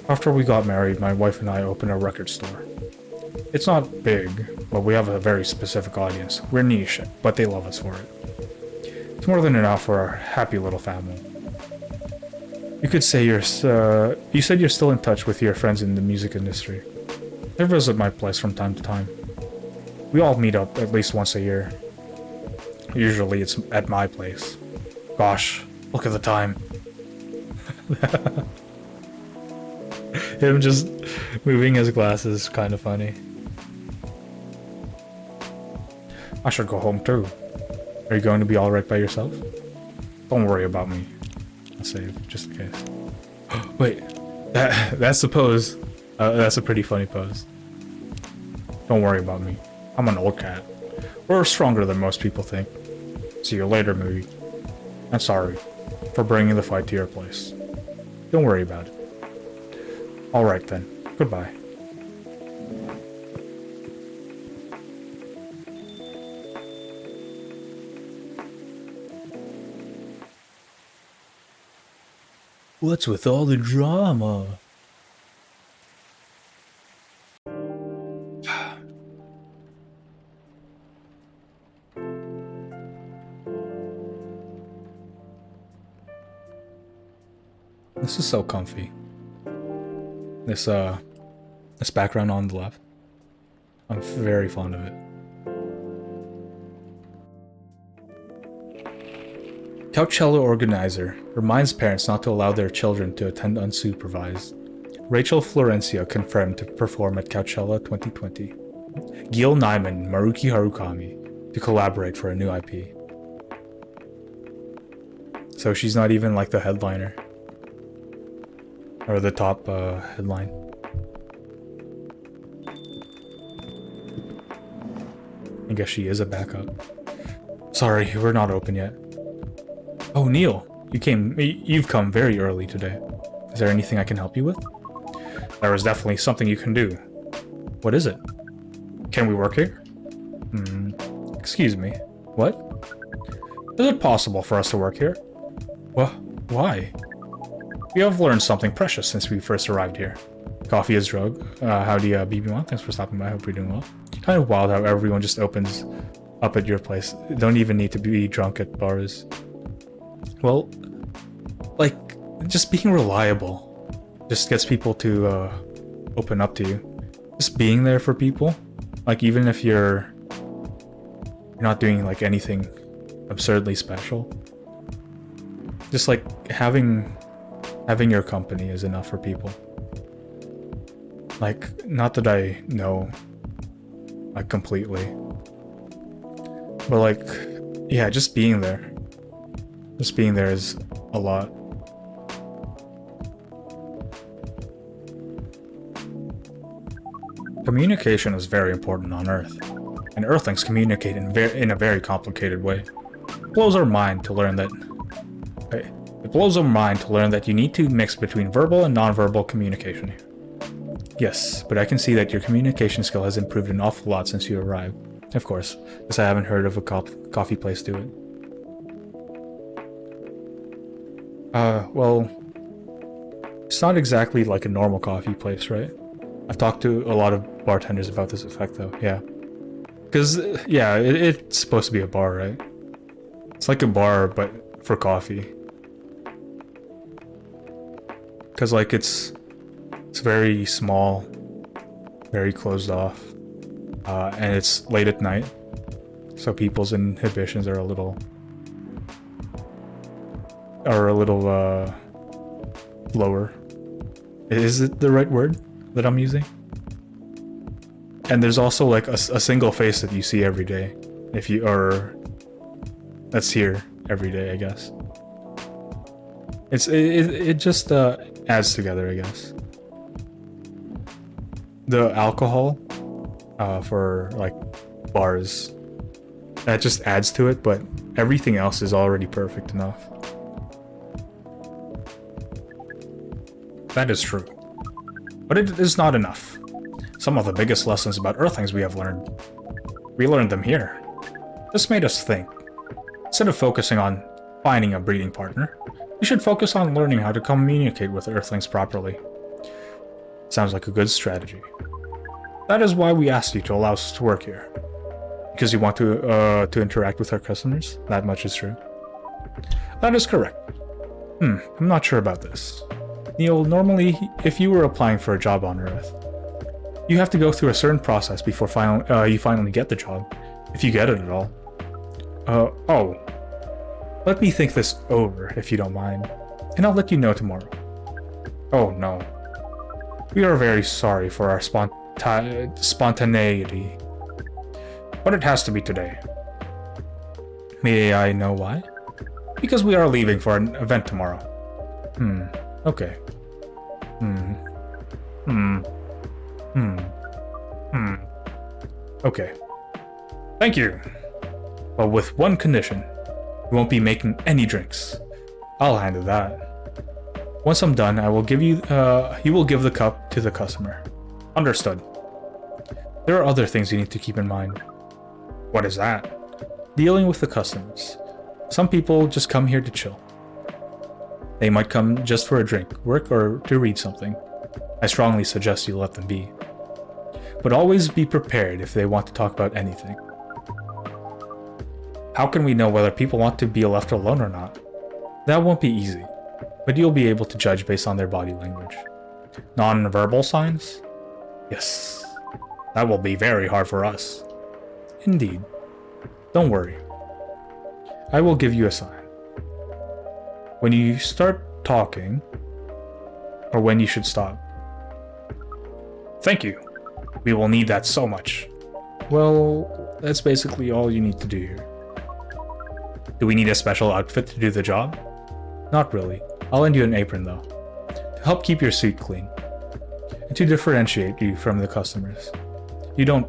After we got married, my wife and I opened a record store. It's not big, but we have a very specific audience. We're niche, but they love us for it. It's more than enough for our happy little family. You could say you said you're still in touch with your friends in the music industry. They visit my place from time to time. We all meet up at least once a year. Usually it's at my place. Gosh, look at the time. Him just moving his glasses is kind of funny. I should go home too. Are you going to be alright by yourself? Don't worry about me. I'll save, just in case. Wait, that's the pose. That's a pretty funny pose. Don't worry about me. I'm an old cat. We're stronger than most people think. See you later, movie. I'm sorry for bringing the fight to your place. Don't worry about it. Alright then. Goodbye. What's with all the drama? This is so comfy. This background on the left. I'm very fond of it. Coachella organizer reminds parents not to allow their children to attend unsupervised. Rachel Florencia confirmed to perform at Coachella 2020. Gil Nyman and Maruki Harukami to collaborate for a new IP. So she's not even like the headliner. Or the top headline. I guess she is a backup. Sorry, we're not open yet. Oh, Neil, You've come very early today. Is there anything I can help you with? There is definitely something you can do. What is it? Can we work here? Excuse me. What? Is it possible for us to work here? Why? We have learned something precious since we first arrived here. Coffee is drug. Howdy, BB1. Thanks for stopping by. I hope you're doing well. Kind of wild how everyone just opens up at your place. Don't even need to be drunk at bars. Well, like, just being reliable just gets people to open up to you. Just being there for people, like even if you're not doing like anything absurdly special, just like having your company is enough for people. Like, not that I know like completely, but like, yeah, just being there is a lot. Communication is very important on Earth, and Earthlings communicate in a very complicated way. It blows our mind to learn that you need to mix between verbal and non-verbal communication here. Yes, but I can see that your communication skill has improved an awful lot since you arrived. Of course, because I haven't heard of a coffee place do it. Well, it's not exactly like a normal coffee place, right? I've talked to a lot of bartenders about this effect, though, yeah. Because, yeah, it's supposed to be a bar, right? It's like a bar, but for coffee. Because, like, it's very small, very closed off, and it's late at night, so people's inhibitions are a little lower. Is it the right word that I'm using? And there's also like a single face that you see every day, that's here every day, I guess. It just adds together, I guess. The alcohol for like bars, that just adds to it, but everything else is already perfect enough. That is true. But it is not enough. Some of the biggest lessons about Earthlings we learned them here. This made us think. Instead of focusing on finding a breeding partner, we should focus on learning how to communicate with Earthlings properly. Sounds like a good strategy. That is why we asked you to allow us to work here. Because you want to interact with our customers? That much is true. That is correct. I'm not sure about this. Neil, normally, if you were applying for a job on Earth, you have to go through a certain process before you finally get the job, if you get it at all. Oh. Let me think this over, if you don't mind, and I'll let you know tomorrow. Oh no. We are very sorry for our spontaneity, but it has to be today. May I know why? Because we are leaving for an event tomorrow. Okay. Okay. Thank you. But with one condition. You won't be making any drinks. I'll handle that. Once I'm done, I will give you will give the cup to the customer. Understood. There are other things you need to keep in mind. What is that? Dealing with the customers. Some people just come here to chill. They might come just for a drink, work, or to read something. I strongly suggest you let them be. But always be prepared if they want to talk about anything. How can we know whether people want to be left alone or not? That won't be easy, but you'll be able to judge based on their body language. Non-verbal signs? Yes. That will be very hard for us. Indeed. Don't worry. I will give you a sign. When you start talking, or when you should stop. Thank you. We will need that so much. Well, that's basically all you need to do here. Do we need a special outfit to do the job? Not really. I'll lend you an apron though, to help keep your suit clean, and to differentiate you from the customers. You don't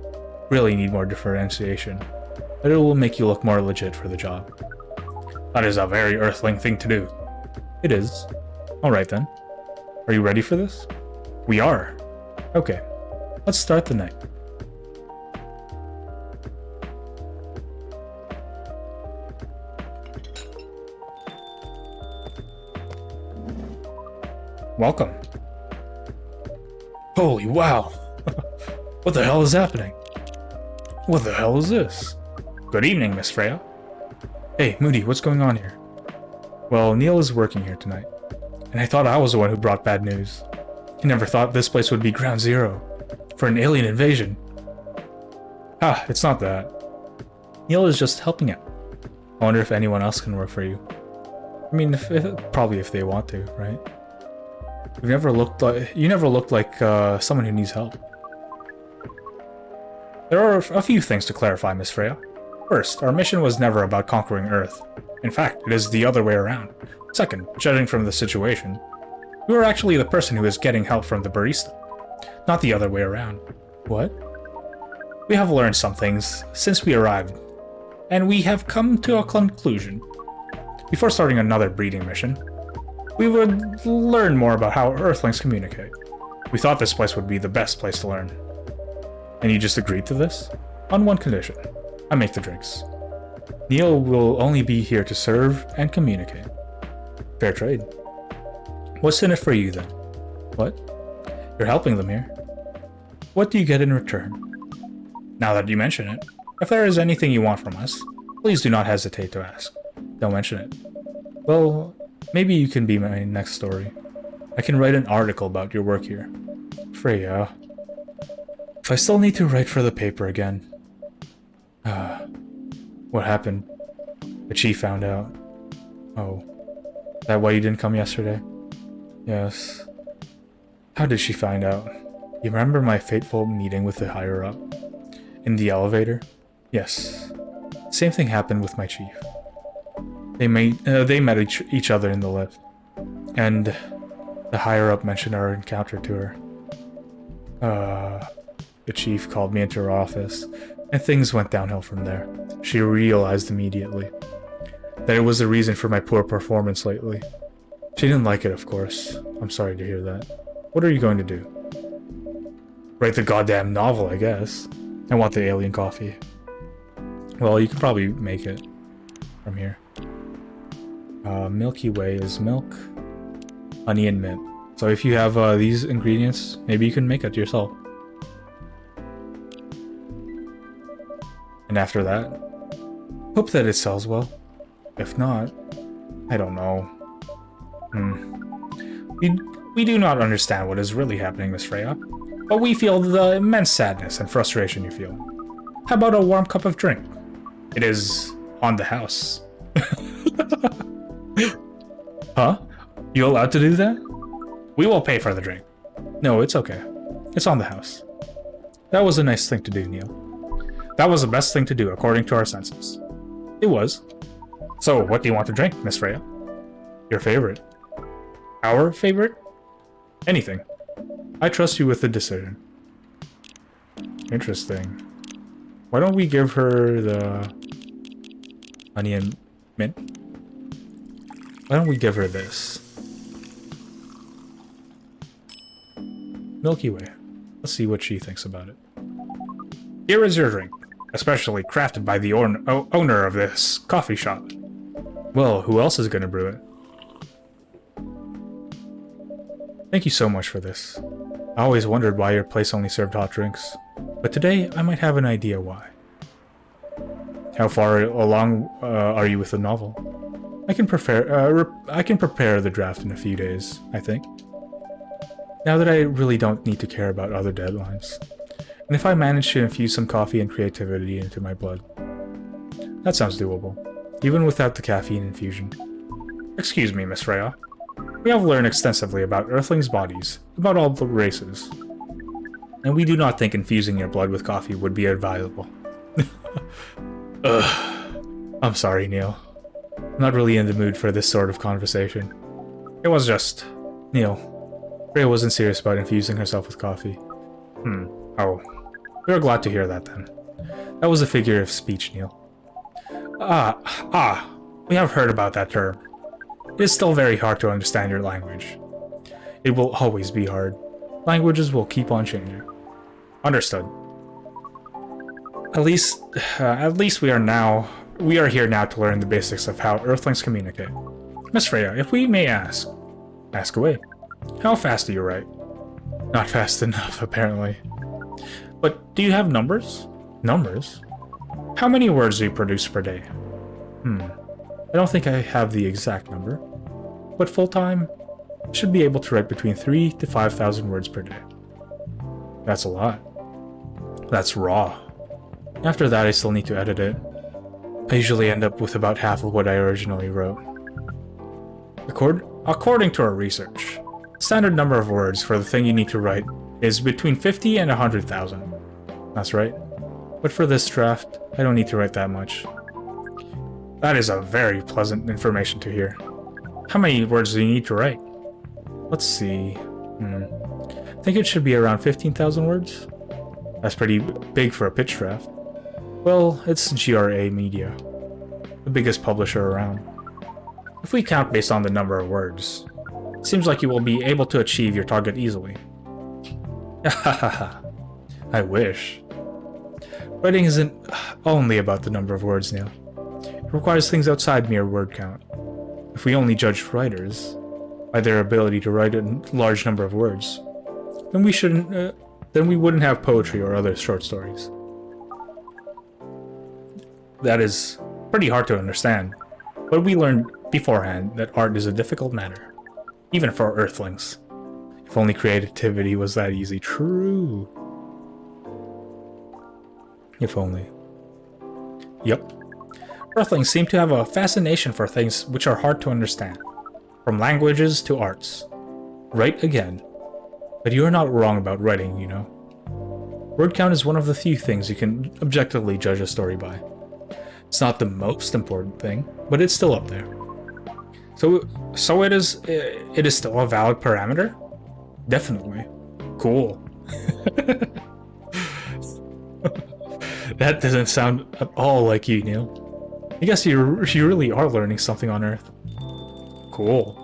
really need more differentiation, but it will make you look more legit for the job. That is a very Earthling thing to do. It is. Alright then. Are you ready for this? We are. Okay. Let's start the night. Welcome. Holy wow! What the hell is happening? What the hell is this? Good evening, Miss Freya. Hey, Moody, what's going on here? Well, Neil is working here tonight, and I thought I was the one who brought bad news. I never thought this place would be ground zero for an alien invasion. Ah, it's not that. Neil is just helping out. I wonder if anyone else can work for you. I mean, probably if they want to, right? You never looked like someone who needs help. There are a few things to clarify, Miss Freya. First, our mission was never about conquering Earth. In fact, it is the other way around. Second, judging from the situation, you are actually the person who is getting help from the barista, not the other way around. What? We have learned some things since we arrived, and we have come to a conclusion. Before starting another breeding mission, we would learn more about how Earthlings communicate. We thought this place would be the best place to learn. And you just agreed to this? On one condition. I make the drinks. Neil will only be here to serve and communicate. Fair trade. What's in it for you then? What? You're helping them here. What do you get in return? Now that you mention it, if there is anything you want from us, please do not hesitate to ask. Don't mention it. Well, maybe you can be my next story. I can write an article about your work here. Freya. If I still need to write for the paper again. What happened? The chief found out. Oh. Is that why you didn't come yesterday? Yes. How did she find out? You remember my fateful meeting with the higher-up? In the elevator? Yes. Same thing happened with my chief. They met each other in the lift. And the higher-up mentioned our encounter to her. The chief called me into her office, and things went downhill from there. She realized immediately that it was the reason for my poor performance lately. She didn't like it, of course. I'm sorry to hear that. What are you going to do? Write the goddamn novel, I guess. I want the alien coffee. Well, you can probably make it from here. Milky Way is milk, honey, and mint. So if you have these ingredients, maybe you can make it yourself. And after that, hope that it sells well. If not, I don't know. We do not understand what is really happening, Miss Freya, but we feel the immense sadness and frustration you feel. How about a warm cup of drink? It is on the house. Huh? You allowed to do that? We will pay for the drink. No, it's okay. It's on the house. That was a nice thing to do, Neil. That was the best thing to do, according to our census. It was. So, what do you want to drink, Miss Freya? Your favorite. Our favorite? Anything. I trust you with the decision. Interesting. Why don't we give her the honey and mint? Why don't we give her this? Milky Way. Let's see what she thinks about it. Here is your drink, especially crafted by the owner of this coffee shop. Well, who else is gonna brew it? Thank you so much for this. I always wondered why your place only served hot drinks, but today I might have an idea why. How far along are you with the novel? I can prepare the draft in a few days, I think. Now that I really don't need to care about other deadlines. And if I manage to infuse some coffee and creativity into my blood. That sounds doable, even without the caffeine infusion. Excuse me, Miss Freya. We have learned extensively about Earthlings' bodies, about all the races. And we do not think infusing your blood with coffee would be advisable. I'm sorry, Neil. I'm not really in the mood for this sort of conversation. It was just... Neil. Freya wasn't serious about infusing herself with coffee. Oh. We are glad to hear that then. That was a figure of speech, Neil. We have heard about that term. It is still very hard to understand your language. It will always be hard. Languages will keep on changing. Understood. At least we are here now to learn the basics of how Earthlings communicate. Miss Freya, if we may ask away. How fast do you write? Not fast enough, apparently. But do you have numbers? Numbers? How many words do you produce per day? I don't think I have the exact number, but full-time, I should be able to write between 3,000 to 5,000 words per day. That's a lot. That's raw. After that, I still need to edit it. I usually end up with about half of what I originally wrote. According to our research, standard number of words for the thing you need to write is between 50 and 100,000. That's right. But for this draft, I don't need to write that much. That is a very pleasant information to hear. How many words do you need to write? Let's see. I think it should be around 15,000 words. That's pretty big for a pitch draft. Well, it's GRA Media, the biggest publisher around. If we count based on the number of words, it seems like you will be able to achieve your target easily. I wish. Writing isn't only about the number of words, Neil. It requires things outside mere word count. If we only judged writers by their ability to write a large number of words, then we wouldn't have poetry or other short stories. That is pretty hard to understand, but we learned beforehand that art is a difficult matter, even for Earthlings. If only creativity was that easy. True. If only. Yep. Earthlings seem to have a fascination for things which are hard to understand, from languages to arts. Right again. But you are not wrong about writing, you know. Word count is one of the few things you can objectively judge a story by. It's not the most important thing, but it's still up there. So it is still a valid parameter? Definitely. Cool. That doesn't sound at all like you, Neil. I guess you really are learning something on Earth. Cool.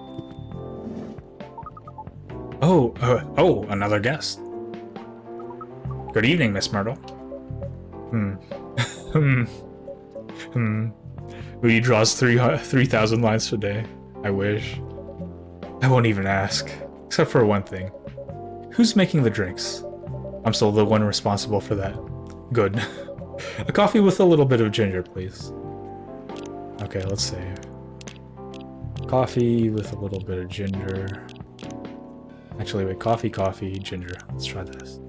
Oh, another guest. Good evening, Miss Myrtle. He draws 3,000 lines today. I wish. I won't even ask. Except for one thing. Who's making the drinks? I'm still the one responsible for that. Good. A coffee with a little bit of ginger, please. Okay, let's see. Coffee with a little bit of ginger. Actually, wait, coffee, ginger. Let's try this.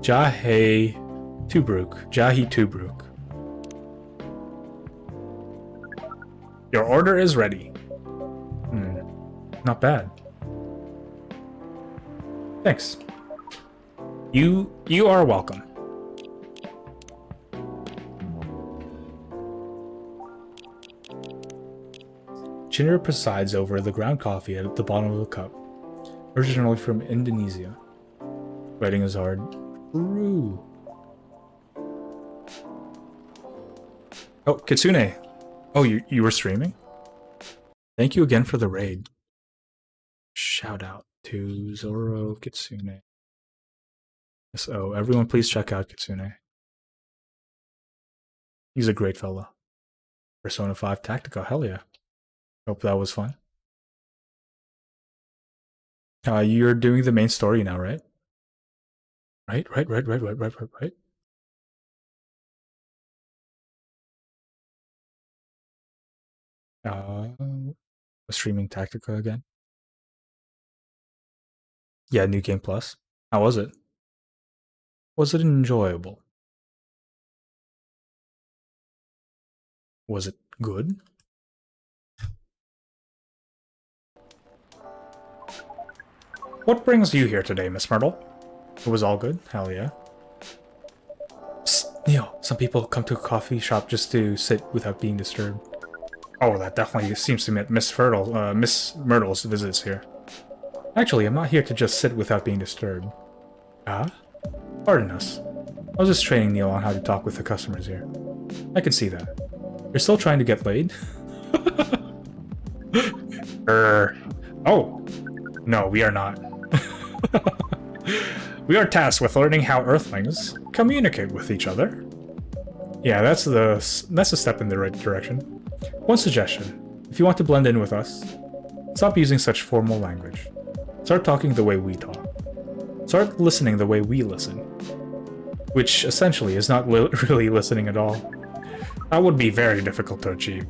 Jahi Tubruk. Your order is ready. Not bad. Thanks. You are welcome. Ginger presides over the ground coffee at the bottom of the cup. Originally from Indonesia. Writing is hard. True. Oh, Kitsune. Oh, you were streaming? Thank you again for the raid. Shout out to Zoro Kitsune. So everyone please check out Kitsune. He's a great fella. Persona 5 Tactica, hell yeah. Hope that was fun. You're doing the main story now, right? Right. Streaming Tactica again. Yeah, New Game Plus. How was it? Was it enjoyable? Was it good? What brings you here today, Miss Myrtle? It was all good? Hell yeah. Psst, Neil, some people come to a coffee shop just to sit without being disturbed. Oh, that definitely seems to mean Miss Myrtle's visits here. Actually, I'm not here to just sit without being disturbed. Ah? Pardon us. I was just training Neil on how to talk with the customers here. I can see that. You're still trying to get laid? Oh. No, we are not. We are tasked with learning how Earthlings communicate with each other. Yeah, that's a step in the right direction. One suggestion. If you want to blend in with us, stop using such formal language. Start talking the way we talk. Start listening the way we listen. Which, essentially, is not really listening at all. That would be very difficult to achieve.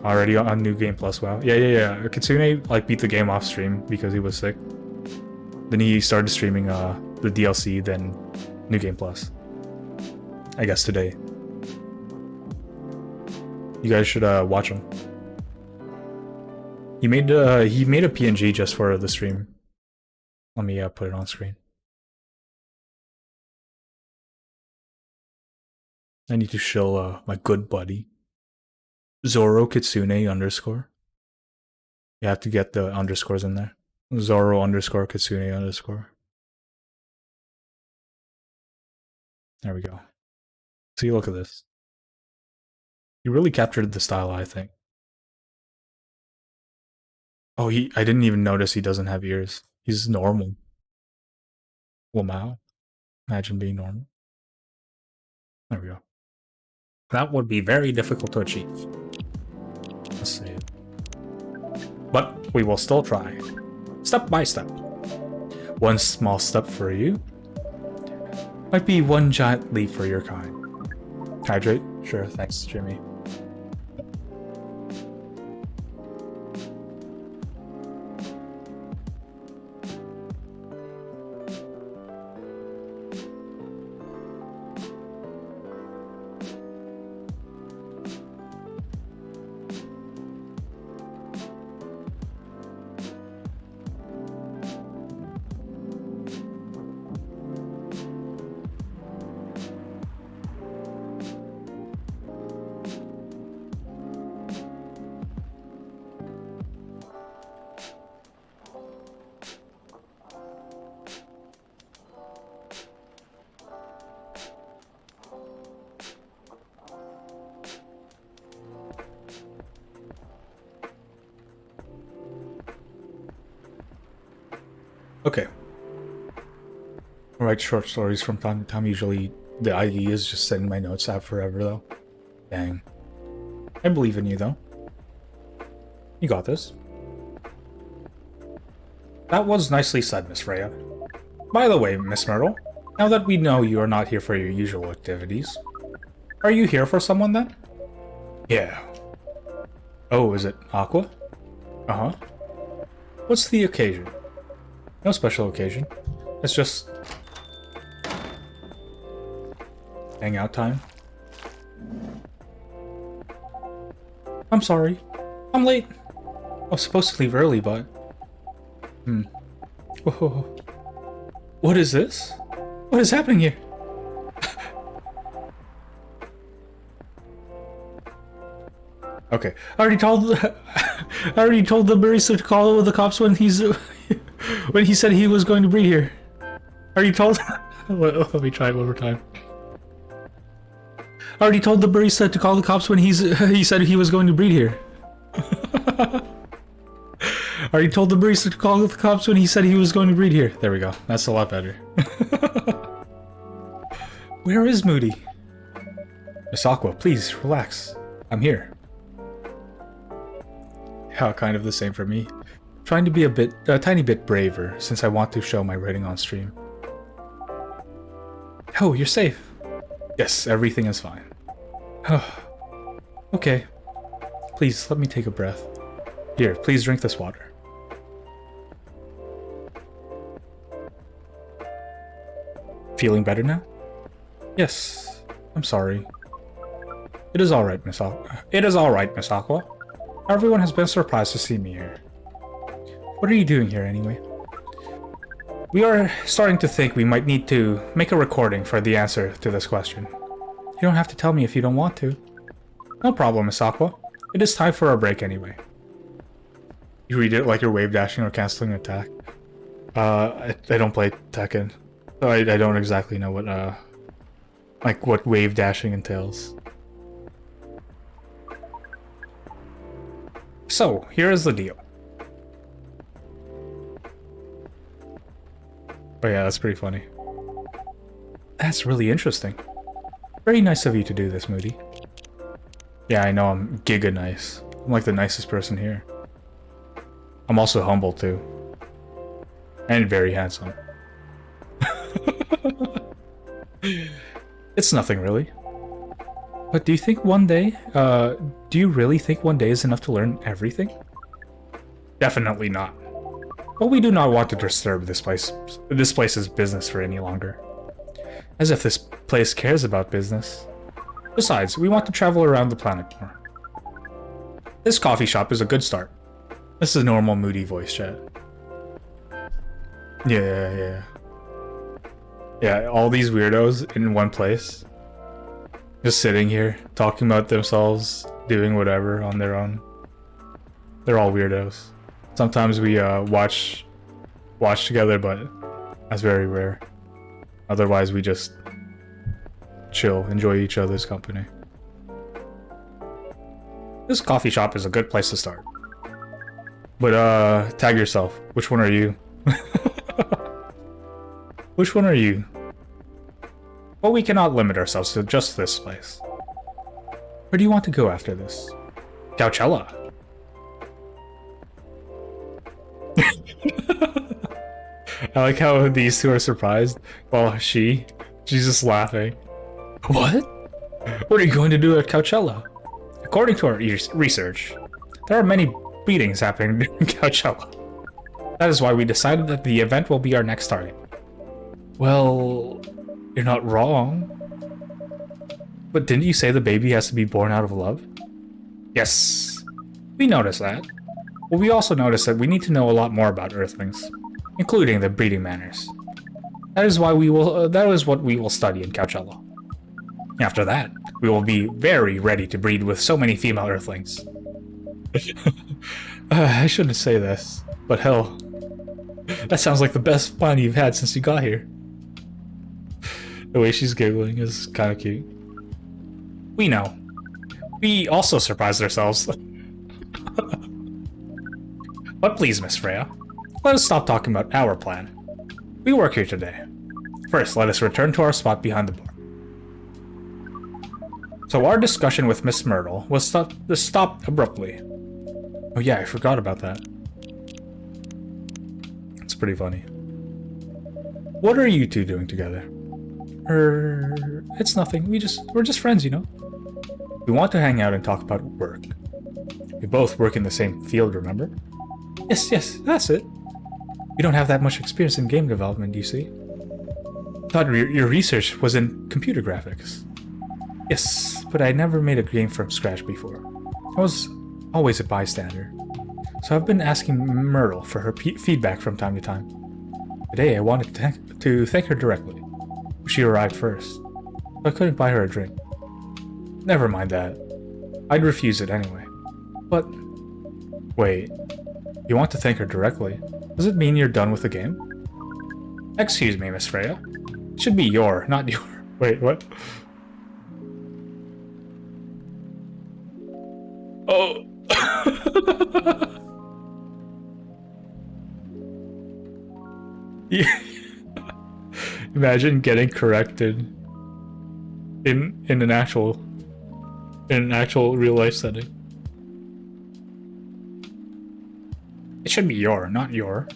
Already on New Game Plus, wow. Yeah. Kitsune, like, beat the game off stream because he was sick. Then he started streaming the DLC, then New Game Plus. I guess today. You guys should watch him. He made a PNG just for the stream. Let me put it on screen. I need to show my good buddy Zoro Kitsune _ You have to get the underscores in there. Zoro _ Kitsune _. There we go. See, look at this. He really captured the style, I think. Oh, I didn't even notice he doesn't have ears. He's normal. Wow. Imagine being normal. There we go. That would be very difficult to achieve. Let's see it. But we will still try. Step by step. One small step for you might be one giant leap for your kind. Hydrate? Sure, thanks, Jimmy. Okay. I write short stories from time to time. Usually the IE is just sending my notes out forever, though. Dang. I believe in you, though. You got this. That was nicely said, Miss Freya. By the way, Miss Myrtle, now that we know you are not here for your usual activities, are you here for someone then? Yeah. Oh, is it Aqua? Uh-huh. What's the occasion? No special occasion. It's just hangout time. I'm sorry. I'm late. I was supposed to leave early, but... Whoa. What is this? What is happening here? Okay. I already told the barista to call the cops when he's when he said he was going to breed here. I already told let me try it one more time. I already told the barista to call the cops when he said he was going to breed here. I already told the barista to call the cops when he said he was going to breed here. There we go. That's a lot better. Where is Moody? Miss Aqua, please relax. I'm here. Yeah, kind of the same for me. Trying to be a tiny bit braver since I want to show my writing on stream. Oh, you're safe. Yes, everything is fine. Okay. Please, let me take a breath. Here, please drink this water. Feeling better now? Yes. I'm sorry. It is alright, Miss Aqua. It is alright, Miss Aqua. Everyone has been surprised to see me here. What are you doing here anyway? We are starting to think we might need to make a recording for the answer to this question. You don't have to tell me if you don't want to. No problem, Miss Aqua. It is time for a break anyway. You read it like you're wave dashing or canceling an attack. I don't play Tekken, so I don't exactly know what Like what wave dashing entails. So, here is the deal. Oh yeah, that's pretty funny. That's really interesting. Very nice of you to do this, Moody. Yeah, I know, I'm giga nice. I'm like the nicest person here. I'm also humble too. And very handsome. It's nothing really. But do you think one day, do you really think one day is enough to learn everything? Definitely not. But we do not want to disturb this place's business for any longer. As if this place cares about business. Besides, we want to travel around the planet more. This coffee shop is a good start. This is normal Moody voice chat. Yeah. Yeah, all these weirdos in one place. Just sitting here, talking about themselves, doing whatever on their own. They're all weirdos. Sometimes we watch together, but that's very rare. Otherwise, we just chill, enjoy each other's company. This coffee shop is a good place to start. But tag yourself. Which one are you? Which one are you? But we cannot limit ourselves to just this place. Where do you want to go after this? Coachella. I like how these two are surprised, while she's just laughing. What? What are you going to do at Coachella? According to our research, there are many beatings happening during Coachella. That is why we decided that the event will be our next target. Well, you're not wrong. But didn't you say the baby has to be born out of love? Yes, we noticed that. But we also noticed that we need to know a lot more about Earthlings, including the breeding manners. That is why we will. That is what we will study in Coachella. After that, we will be very ready to breed with so many female Earthlings. I shouldn't say this, but hell, that sounds like the best fun you've had since you got here. The way she's giggling is kind of cute. We know. We also surprised ourselves. But please, Miss Freya, let us stop talking about our plan. We work here today. First, let us return to our spot behind the bar. So our discussion with Miss Myrtle was stopped abruptly. Oh yeah, I forgot about that. It's pretty funny. What are you two doing together? It's nothing. We're just friends, you know. We want to hang out and talk about work. We both work in the same field, remember? Yes, that's it. We don't have that much experience in game development, you see. Thought your research was in computer graphics. Yes, but I never made a game from scratch before. I was always a bystander. So I've been asking Myrtle for her feedback from time to time. Today I wanted to thank her directly. She arrived first, but I couldn't buy her a drink. Never mind that. I'd refuse it anyway. But wait, you want to thank her directly? Does it mean you're done with the game? Excuse me, Miss Freya. It should be your, not your. Wait, what? Oh. Yeah. Imagine getting corrected in an actual real life setting. It should be your, not your.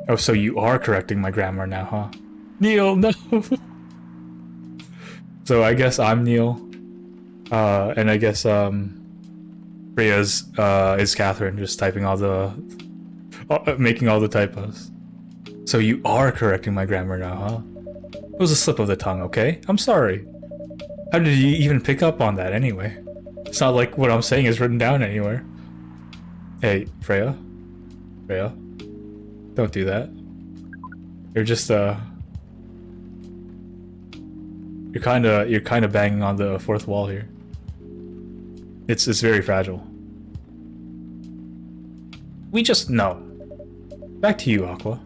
Oh, so you are correcting my grammar now, huh? Neil, no. So I guess I'm Neil, and I guess Priya's is Catherine, just typing all the, making all the typos. So you are correcting my grammar now, huh? It was a slip of the tongue, okay? I'm sorry. How did you even pick up on that anyway? It's not like what I'm saying is written down anywhere. Hey, Freya? Freya? Don't do that. You're just, you're kinda banging on the fourth wall here. It's very fragile. We just know. Back to you, Aqua.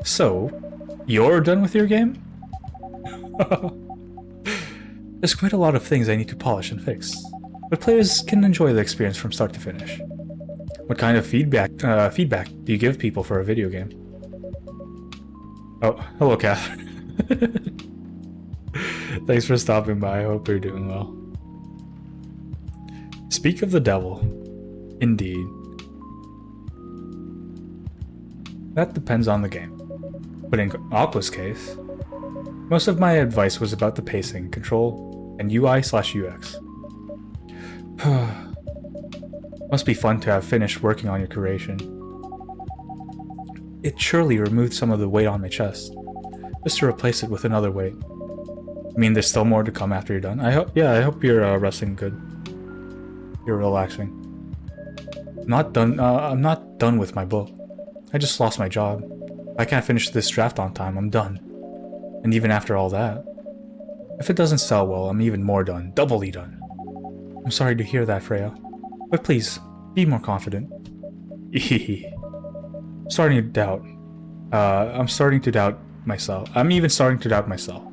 So, you're done with your game? There's quite a lot of things I need to polish and fix, but players can enjoy the experience from start to finish. What kind of feedback do you give people for a video game? Oh, hello, Catherine. Thanks for stopping by. I hope you're doing well. Speak of the devil. Indeed. That depends on the game. But in Aqua's case, most of my advice was about the pacing, control, and UI/UX. Must be fun to have finished working on your creation. It surely removed some of the weight on my chest, just to replace it with another weight. I mean, there's still more to come after you're done. I hope you're resting good. You're relaxing. I'm not done with my book. I just lost my job. If I can't finish this draft on time, I'm done. And even after all that, if it doesn't sell well, I'm even more done. Doubly done. I'm sorry to hear that, Freya. But please, be more confident. Starting to doubt. I'm starting to doubt myself. I'm even starting to doubt myself.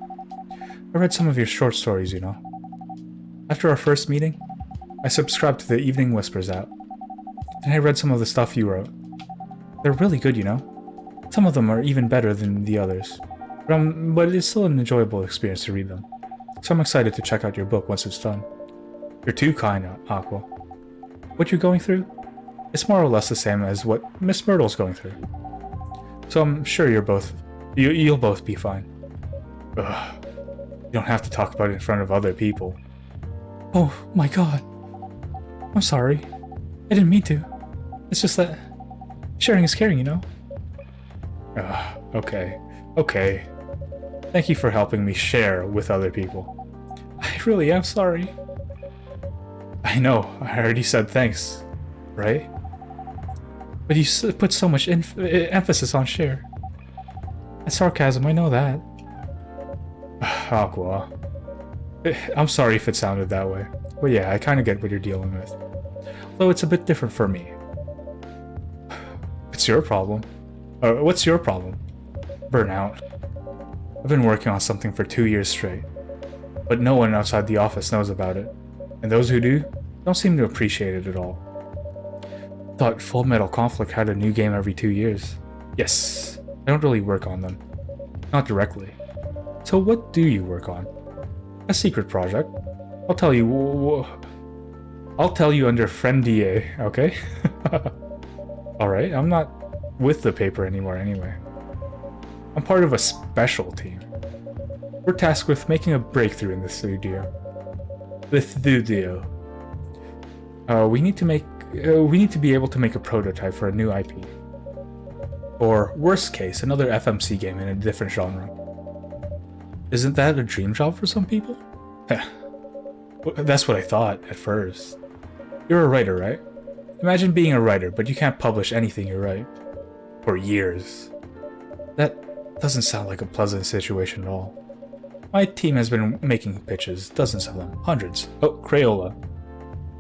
I read some of your short stories, you know. After our first meeting, I subscribed to the Evening Whispers app. And I read some of the stuff you wrote. They're really good, you know. Some of them are even better than the others. But it's still an enjoyable experience to read them. So I'm excited to check out your book once it's done. You're too kind, Aqua. What you're going through? It's more or less the same as what Miss Myrtle's going through. So I'm sure you'll both be fine. Ugh. You don't have to talk about it in front of other people. Oh my god. I'm sorry. I didn't mean to. It's just that sharing is caring, you know? Okay. Okay. Thank you for helping me share with other people. I really am sorry. I know, I already said thanks, right? But you put so much emphasis on share. That's sarcasm, I know that. Aqua. I'm sorry if it sounded that way. But yeah, I kind of get what you're dealing with. Though it's a bit different for me. It's your problem. What's your problem? Burnout. I've been working on something for 2 years straight. But no one outside the office knows about it. And those who do, don't seem to appreciate it at all. Thought Full Metal Conflict had a new game every 2 years. Yes, I don't really work on them. Not directly. So what do you work on? A secret project. I'll tell you under FriendDA, okay? Alright, I'm not with the paper anymore anyway. I'm part of a special team. We're tasked with making a breakthrough in the studio. We need to be able to make a prototype for a new IP. Or, worst case, another FMC game in a different genre. Isn't that a dream job for some people? That's what I thought at first. You're a writer, right? Imagine being a writer, but you can't publish anything you write. For years. That doesn't sound like a pleasant situation at all. My team has been making pitches, dozens of them, hundreds. Oh, Crayola.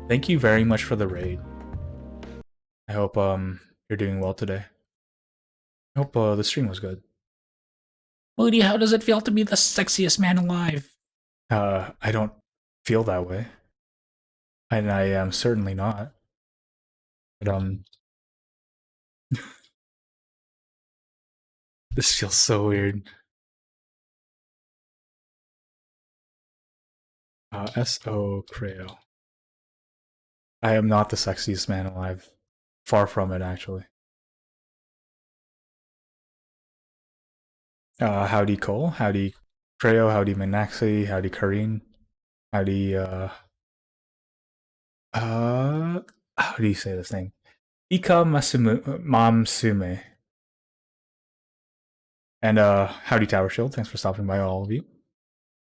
Thank you very much for the raid. I hope you're doing well today. I hope the stream was good. Moody, how does it feel to be the sexiest man alive? I don't feel that way. And I am certainly not. But this feels so weird. S.O. Crayo. I am not the sexiest man alive. Far from it, actually. Howdy Cole, howdy Crayo, howdy Minaxi, howdy Kareen, howdy, how do you say this name? Ika Mamsume. And, howdy Tower Shield, thanks for stopping by, all of you.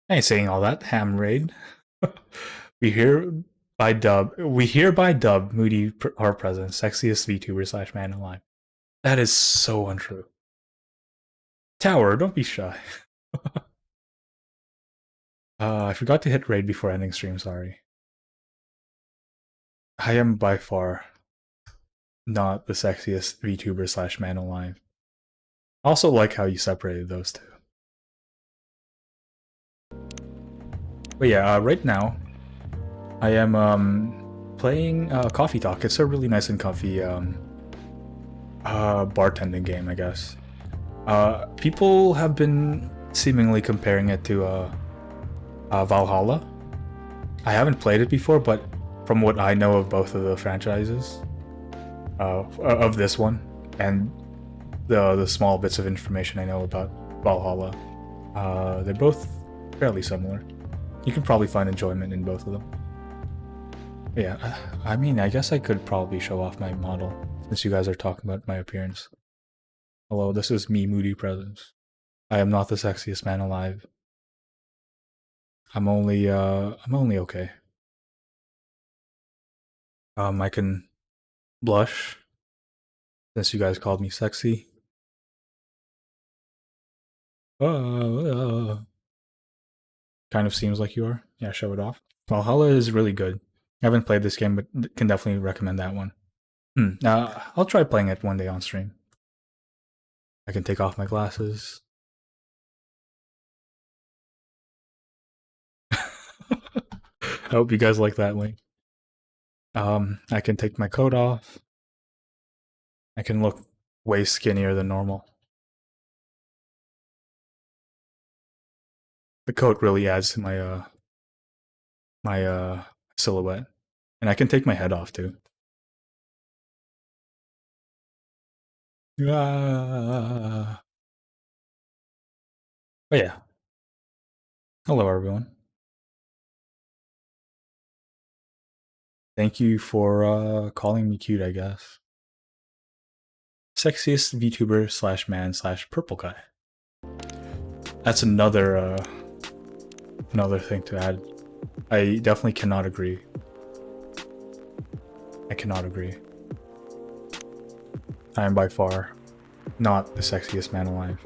I ain't saying all that, ham raid. we hereby dub Moody our president, sexiest VTuber / man alive. That is so untrue. Tower, don't be shy. I forgot to hit raid before ending stream, sorry. I am by far not the sexiest VTuber / man alive. I also like how you separated those two. But yeah, right now I am playing Coffee Talk. It's a really nice and comfy bartending game, I guess. People have been seemingly comparing it to Valhalla. I haven't played it before, but from what I know of both of the franchises, of this one, and the small bits of information I know about Valhalla, they're both fairly similar. You can probably find enjoyment in both of them. Yeah, I mean, I guess I could probably show off my model since you guys are talking about my appearance. Hello, this is me, Moody Presence. I am not the sexiest man alive. I'm only okay. I can blush since you guys called me sexy. Uh, kind of seems like you are. Yeah, show it off. Valhalla is really good. I haven't played this game, but can definitely recommend that one. I'll try playing it one day on stream. I can take off my glasses. I hope you guys like that link. I can take my coat off. I can look way skinnier than normal. The coat really adds to my silhouette, and I can take my head off too. Ah. But yeah, hello everyone. Thank you for calling me cute, I guess. Sexiest VTuber slash man slash purple guy. That's another thing to add. I definitely cannot agree. I cannot agree. I am by far not the sexiest man alive.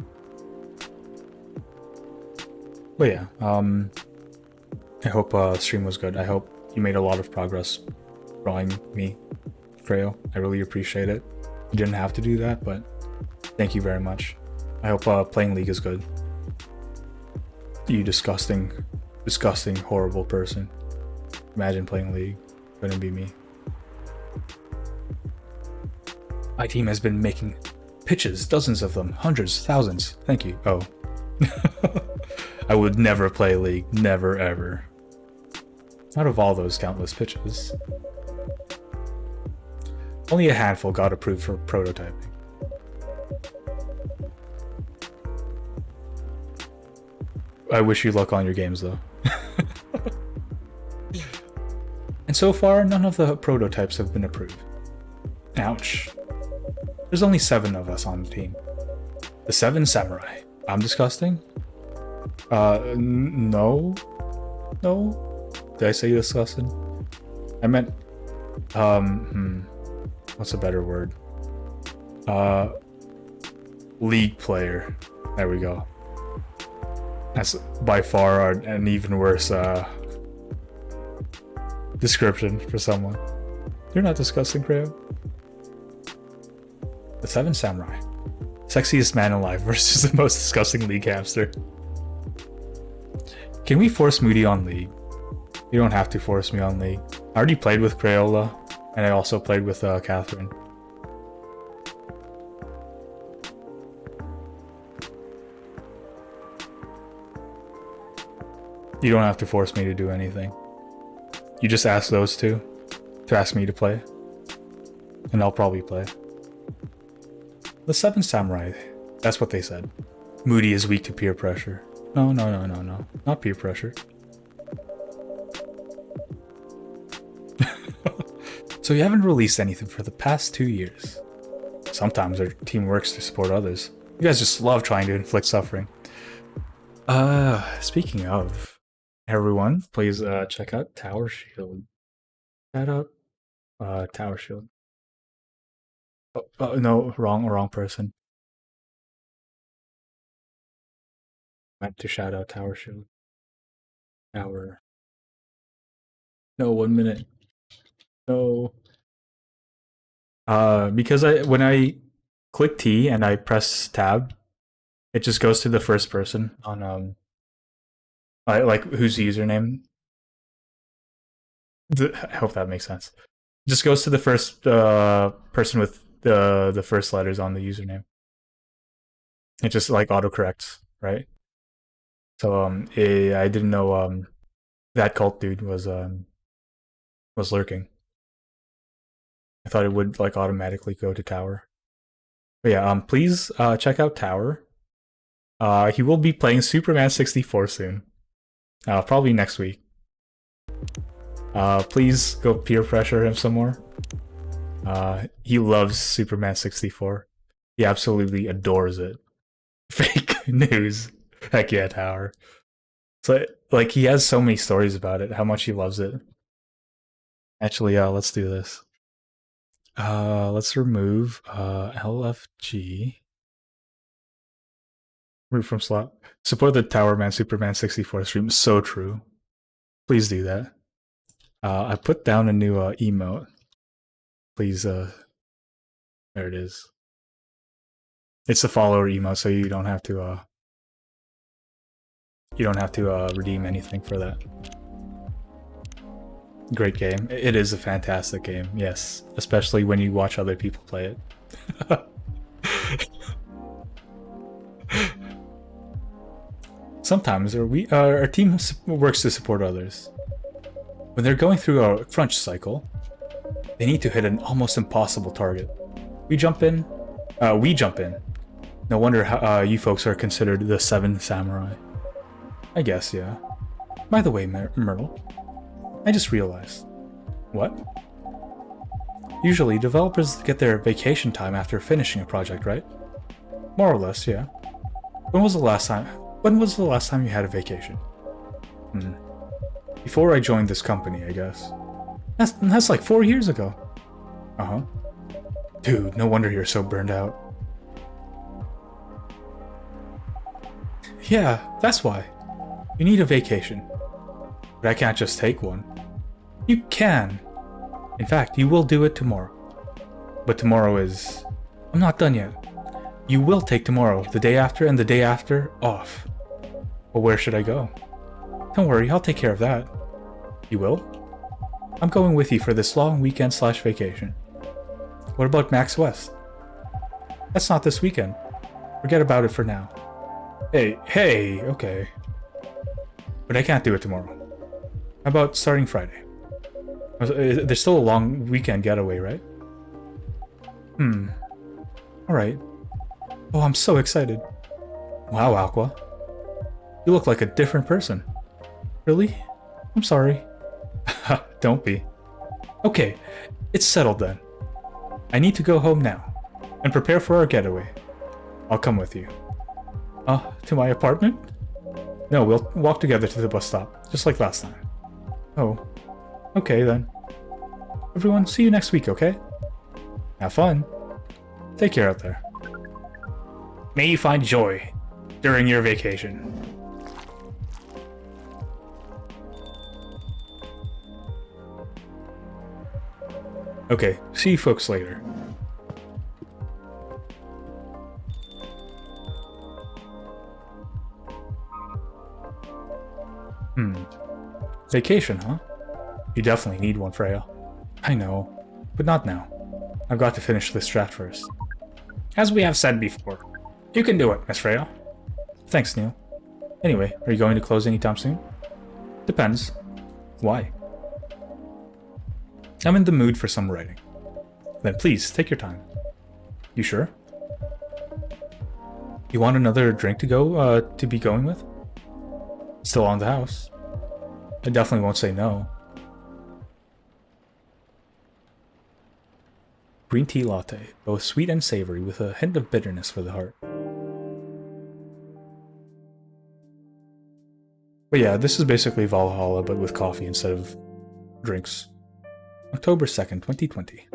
But yeah, I hope stream was good. I hope you made a lot of progress drawing me, Freyo. I really appreciate it. You didn't have to do that, but thank you very much. I hope playing League is good. You disgusting, disgusting, horrible person. Imagine playing League. Couldn't be me. My team has been making pitches, dozens of them, hundreds, thousands. Thank you. Oh. I would never play League. Never, ever. Out of all those countless pitches, only a handful got approved for prototyping. I wish you luck on your games, though. And so far, none of the prototypes have been approved. Ouch. There's only 7 of us on the team. The 7 samurai. I'm disgusting? No. No? Did I say disgusting? I meant, what's a better word? League player. There we go. That's by far an even worse, description for someone. You're not disgusting, Creo. The 7 samurai. Sexiest man alive versus the most disgusting League hamster. Can we force Moody on League? You don't have to force me on League. I already played with Crayola, and I also played with Catherine. You don't have to force me to do anything. You just ask those two to ask me to play, and I'll probably play. The 7 samurai. That's what they said. Moody is weak to peer pressure. No. Not peer pressure. So you haven't released anything for the past 2 years. Sometimes our team works to support others. You guys just love trying to inflict suffering. Speaking of, everyone, please check out Tower Shield. Shout out Tower Shield. Oh, no, wrong person. Meant to shout out Tower Shield. Tower. No, 1 minute. No. Because when I click T and I press tab, it just goes to the first person on Like whose username? I hope that makes sense. Just goes to the first person with the first letters on the username. It just like autocorrects, right? So I didn't know that cult dude was lurking. I thought it would like automatically go to Tower. But yeah, please check out Tower. He will be playing Superman 64 soon. Probably next week. Please go peer pressure him some more. He loves Superman 64. He absolutely adores it. Fake news. Heck yeah, Tower. So like he has so many stories about it, how much he loves it. Actually, let's do this. Let's remove LFG. Root from slot. Support the Tower Man Superman 64 stream. So true. Please do that. I put down a new emote. Please, there it is. It's a follower emote, so you don't have to redeem anything for that. Great game. It is a fantastic game, yes. Especially when you watch other people play it. Sometimes our team works to support others. When they're going through a crunch cycle, they need to hit an almost impossible target. We jump in. No wonder how, you folks are considered the 7 samurai. I guess, yeah. By the way, Myrtle, I just realized. What? Usually, developers get their vacation time after finishing a project, right? More or less, yeah. When was the last time you had a vacation? Before I joined this company, I guess. That's like 4 years ago. Uh-huh. Dude, no wonder you're so burned out. Yeah, that's why. You need a vacation. But I can't just take one. You can. In fact, you will do it tomorrow. But tomorrow is... I'm not done yet. You will take tomorrow, the day after, and the day after off. Well, where should I go? Don't worry, I'll take care of that. You will? I'm going with you for this long weekend/vacation. What about Max West? That's not this weekend. Forget about it for now. Hey, okay. But I can't do it tomorrow. How about starting Friday? There's still a long weekend getaway, right? Alright. Oh, I'm so excited. Wow, Aqua. You look like a different person. Really? I'm sorry. Don't be. Okay, it's settled then. I need to go home now and prepare for our getaway. I'll come with you. To my apartment? No, we'll walk together to the bus stop, just like last time. Oh, okay then. Everyone, see you next week, okay? Have fun. Take care out there. May you find joy during your vacation. Okay, see you folks later. Vacation, huh? You definitely need one, Freya. I know, but not now. I've got to finish this draft first. As we have said before, you can do it, Miss Freya. Thanks, Neil. Anyway, are you going to close anytime soon? Depends. Why? I'm in the mood for some writing. Then please, take your time. You sure? You want another drink to be going with? Still on the house. I definitely won't say no. Green tea latte, both sweet and savory with a hint of bitterness for the heart. But yeah, this is basically Valhalla, but with coffee instead of drinks. October 2nd, 2020.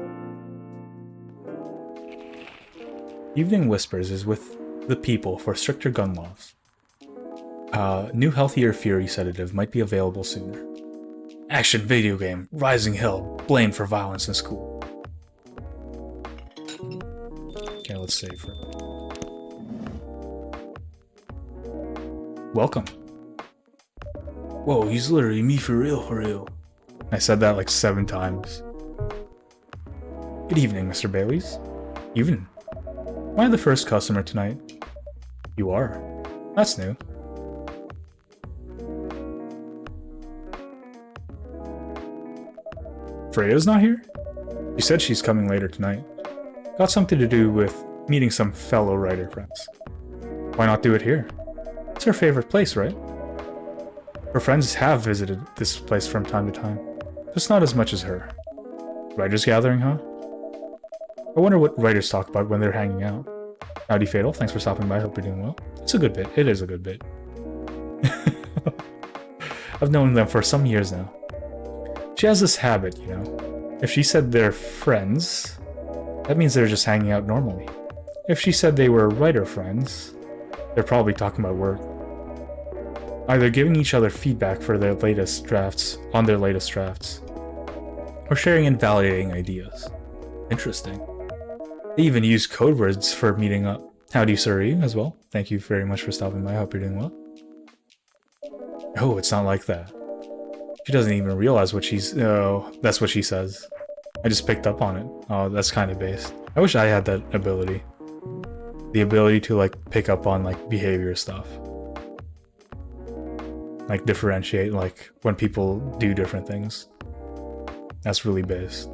Evening Whispers is with the people for stricter gun laws. New healthier fury sedative might be available sooner. Action video game, Rising Hill, blamed for violence in school. Okay, let's save for it. Welcome. Whoa, he's literally me for real, for real. I said that like 7 times. Good evening, Mr. Baileys. Evening. Am I the first customer tonight? You are. That's new. Freya's not here? She said she's coming later tonight. Got something to do with meeting some fellow writer friends. Why not do it here? It's her favorite place, right? Her friends have visited this place from time to time, just not as much as her. Writers gathering, huh? I wonder what writers talk about when they're hanging out. Howdy Fatal, thanks for stopping by, hope you're doing well. It's a good bit, it is a good bit. I've known them for some years now. She has this habit, you know. If she said they're friends, that means they're just hanging out normally. If she said they were writer friends, they're probably talking about work. Either giving each other feedback for their latest drafts, or sharing and validating ideas. Interesting. They even use code words for meeting up. Howdy, sir, as well. Thank you very much for stopping by. I hope you're doing well. Oh, it's not like that. She doesn't even realize what she's... Oh, that's what she says. I just picked up on it. Oh, that's kind of based. I wish I had that ability. The ability to, like, pick up on, like, behavior stuff. Like, differentiate, like, when people do different things. That's really based.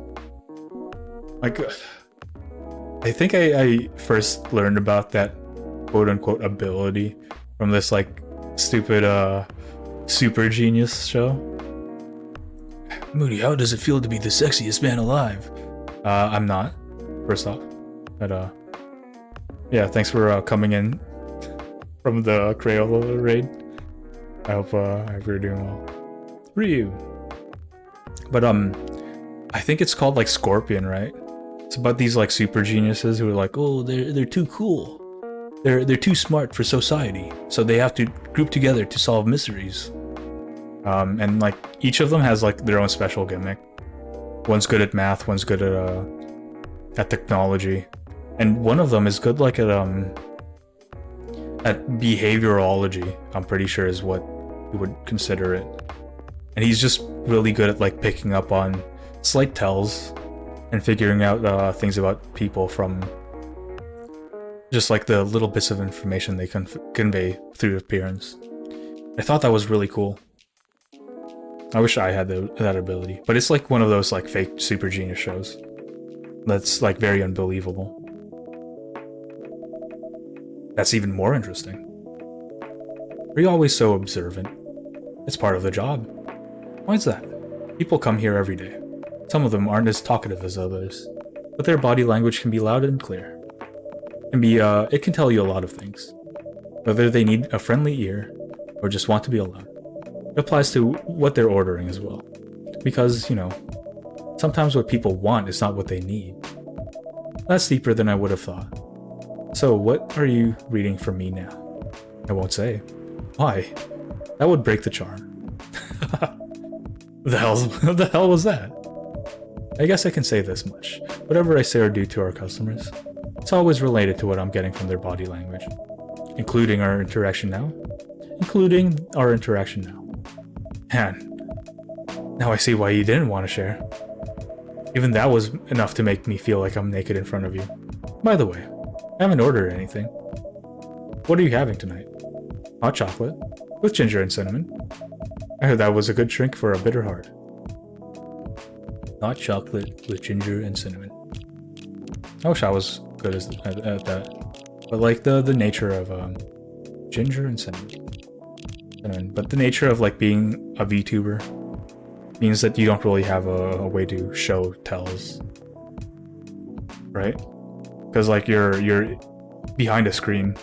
Like, I think I first learned about that quote-unquote ability from this, like, stupid, Super Genius show. Moody, how does it feel to be the sexiest man alive? I'm not, first off. But, yeah, thanks for coming in from the Crayola raid. I hope you're doing well. Ryu. But, I think it's called, like, Scorpion, right? It's about these, like, super geniuses who are like, oh, they're too cool. They're too smart for society, so they have to group together to solve mysteries. And like each of them has like their own special gimmick. One's good at math, one's good at technology, and one of them is good like at behaviorology. I'm pretty sure is what you would consider it. And he's just really good at like picking up on slight tells and figuring out things about people from just like the little bits of information they can convey through appearance. I thought that was really cool. I wish I had that ability, but it's like one of those like fake super genius shows that's like very unbelievable. That's even more interesting. Are you always so observant? It's part of the job. Why is that? People come here every day. Some of them aren't as talkative as others, but their body language can be loud and clear. It can tell you a lot of things, whether they need a friendly ear or just want to be alone. It applies to what they're ordering as well, because, you know, sometimes what people want is not what they need. That's deeper than I would have thought. So what are you reading for me now? I won't say. Why? That would break the charm. The hell was that? I guess I can say this much. Whatever I say or do to our customers, it's always related to what I'm getting from their body language. Including our interaction now. Man, now I see why you didn't want to share. Even that was enough to make me feel like I'm naked in front of you. By the way, I haven't ordered anything. What are you having tonight? Hot chocolate, with ginger and cinnamon. I heard that was a good drink for a bitter heart. Hot chocolate with ginger and cinnamon. I wish I was good at that. But like the nature of ginger and cinnamon. But the nature of like being a VTuber means that you don't really have a way to show tells, right? Because like you're behind a screen,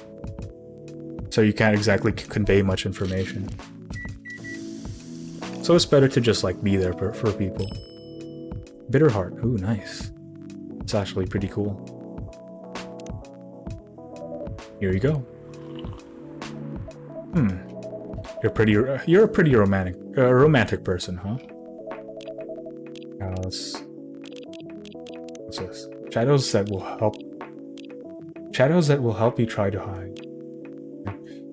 so you can't exactly convey much information. So it's better to just like be there for people. Bitter heart, ooh, nice. It's actually pretty cool. Here you go. You're a pretty romantic person, huh? What's this? Shadows that will help you try to hide.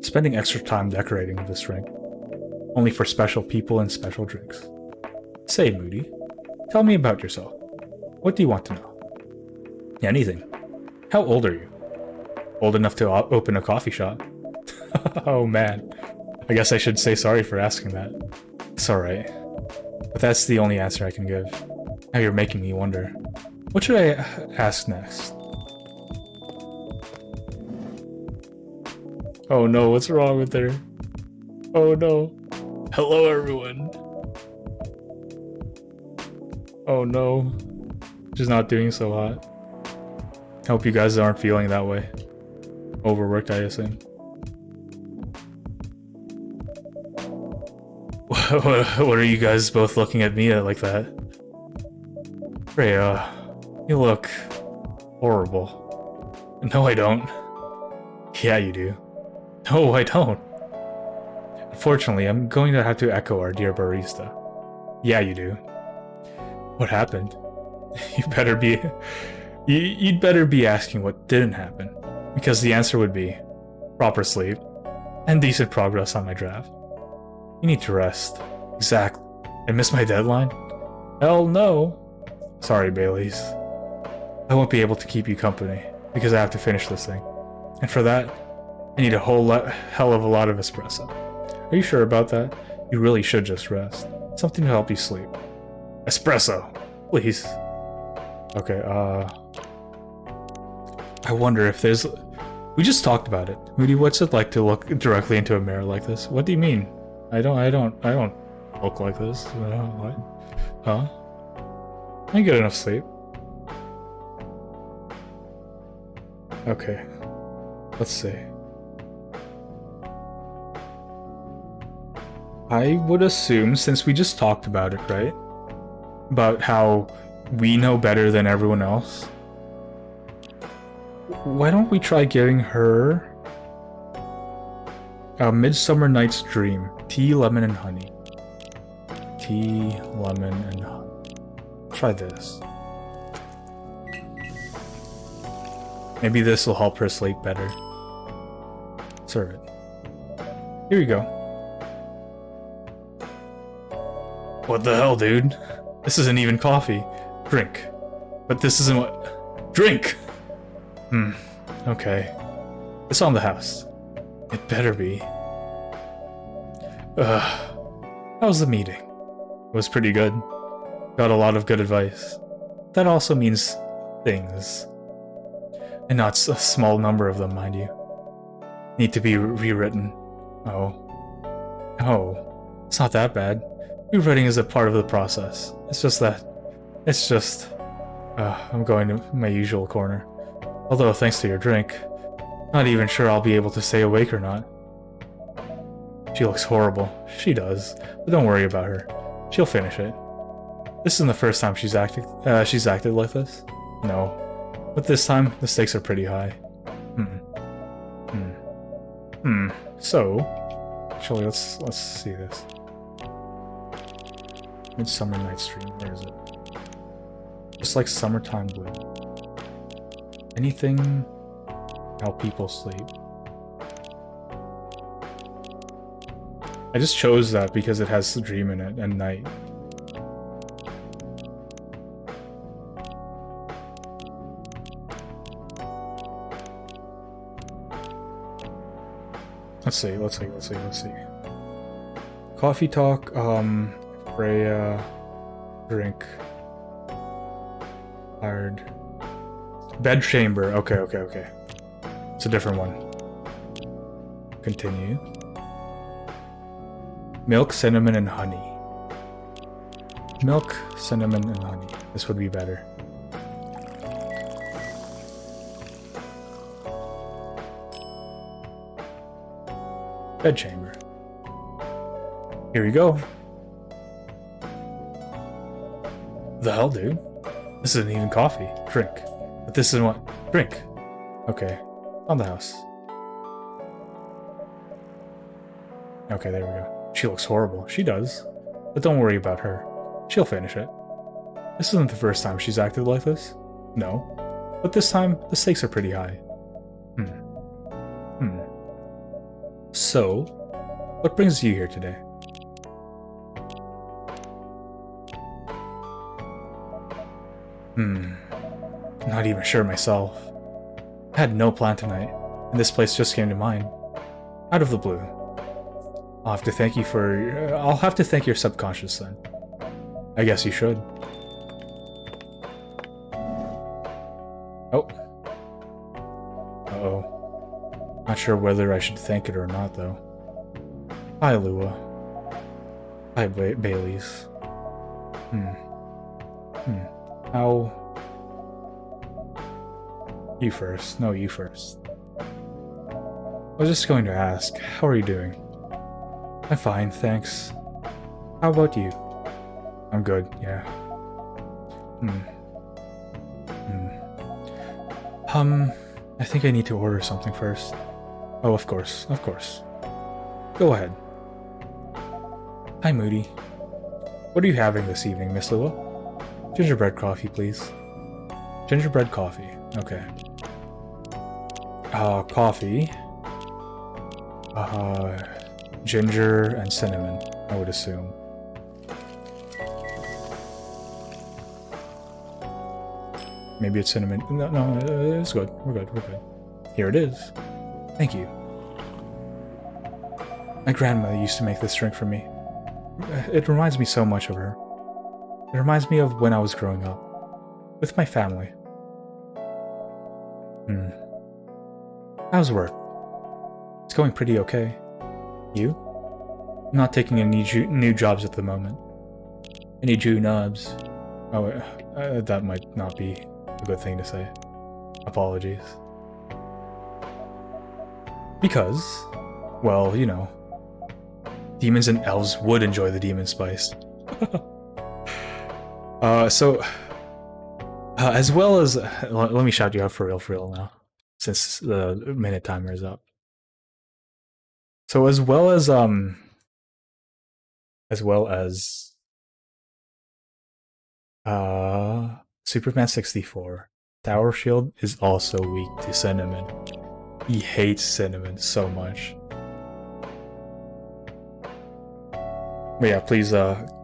Spending extra time decorating this ring. only for special people and special drinks. Say, Moody, tell me about yourself. What do you want to know? Anything. How old are you? Old enough to open a coffee shop. Oh man. I guess I should say sorry for asking that. It's alright. But that's the only answer I can give. Now you're making me wonder. What should I ask next? Oh no, what's wrong with her? Oh no. Hello everyone. Oh no. She's not doing so hot. Hope you guys aren't feeling that way. Overworked, I assume. What are you guys both looking at me like that? Freya, you look horrible. No, I don't. Yeah, you do. No, I don't. Unfortunately, I'm going to have to echo our dear barista. Yeah, you do. What happened? You'd better be asking what didn't happen, because the answer would be proper sleep and decent progress on my draft. You need to rest. Exactly. I missed my deadline? Hell no. Sorry, Baileys. I won't be able to keep you company, because I have to finish this thing. And for that, I need a hell of a lot of espresso. Are you sure about that? You really should just rest. Something to help you sleep. Espresso, please. Okay, I wonder if there's... We just talked about it. Moody, what's it like to look directly into a mirror like this? What do you mean? I don't look like this. What? Huh? I get enough sleep. Okay. Let's see. I would assume, since we just talked about it, right? About how we know better than everyone else. Why don't we try giving her a Midsummer Night's Dream. Tea, lemon, and honey. Tea, lemon, and honey. Try this. Maybe this will help her sleep better. Serve it. Here you go. What the hell, dude? This isn't even coffee. Drink. But this isn't what... Drink! Okay. It's on the house. It better be. How was the meeting? It was pretty good. Got a lot of good advice. That also means things. And not a small number of them, mind you. Need to be rewritten. Oh. It's not that bad. Rewriting is a part of the process. It's just that... I'm going to my usual corner. Although, thanks to your drink, not even sure I'll be able to stay awake or not. She looks horrible. She does. But don't worry about her. She'll finish it. This isn't the first time she's acted like this. No. But this time, the stakes are pretty high. So, actually, let's see this. Midsummer Night's Dream. Where is it? Just like summertime blue. Anything help people sleep. I just chose that because it has dream in it and night. Let's see. Coffee talk, Freya, drink, tired. Bed chamber, okay. It's a different one. Continue. Milk, cinnamon, and honey. Milk, cinnamon, and honey. This would be better. Bed chamber. Here we go. The hell, dude? This isn't even coffee. Drink. But this isn't what? Drink. Okay. On the house. Okay, there we go. She looks horrible. She does. But don't worry about her. She'll finish it. This isn't the first time she's acted like this. No. But this time, the stakes are pretty high. So, what brings you here today? Not even sure myself. I had no plan tonight, and this place just came to mind. Out of the blue. I'll have to thank your subconscious then. I guess you should. Oh. Uh-oh. Not sure whether I should thank it or not, though. Hi, Lua. Hi, Baileys. How... You first. No, you first. I was just going to ask, how are you doing? I'm fine, thanks. How about you? I'm good, yeah. I think I need to order something first. Oh, of course, of course. Go ahead. Hi, Moody. What are you having this evening, Miss Lua? Gingerbread coffee, please. Gingerbread coffee, okay. Coffee. Ginger and cinnamon, I would assume. Maybe it's cinnamon. No, it's good. We're good. Here it is. Thank you. My grandmother used to make this drink for me. It reminds me so much of her. It reminds me of when I was growing up. With my family. How's work? It's going pretty okay. You? I'm not taking any new jobs at the moment. Any Jew nubs? Oh, that might not be a good thing to say. Apologies. Because, well, you know, demons and elves would enjoy the demon spice. As well as... let me shout you out for real now, since the minute timer is up. So as well as Superman 64, Tower Shield is also weak to cinnamon. He hates cinnamon so much. But yeah, please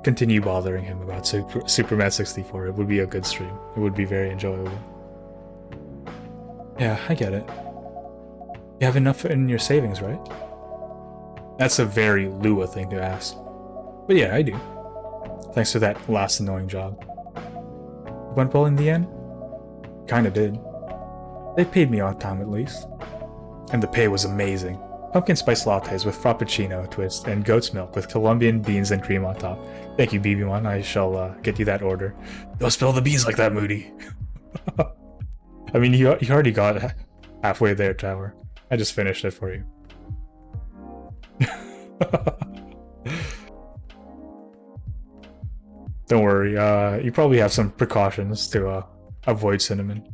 continue bothering him about Superman 64. It would be a good stream. It would be very enjoyable. Yeah, I get it. You have enough in your savings, right? That's a very Lua thing to ask. But yeah, I do. Thanks to that last annoying job. It went well in the end? Kinda did. They paid me on time at least. And the pay was amazing. Pumpkin spice lattes with frappuccino twist and goat's milk with Colombian beans and cream on top. Thank you, BB1. I shall get you that order. Don't spill the beans like that, Moody. I mean, you already got halfway there, Tower. I just finished it for you. Don't worry, you probably have some precautions to avoid cinnamon.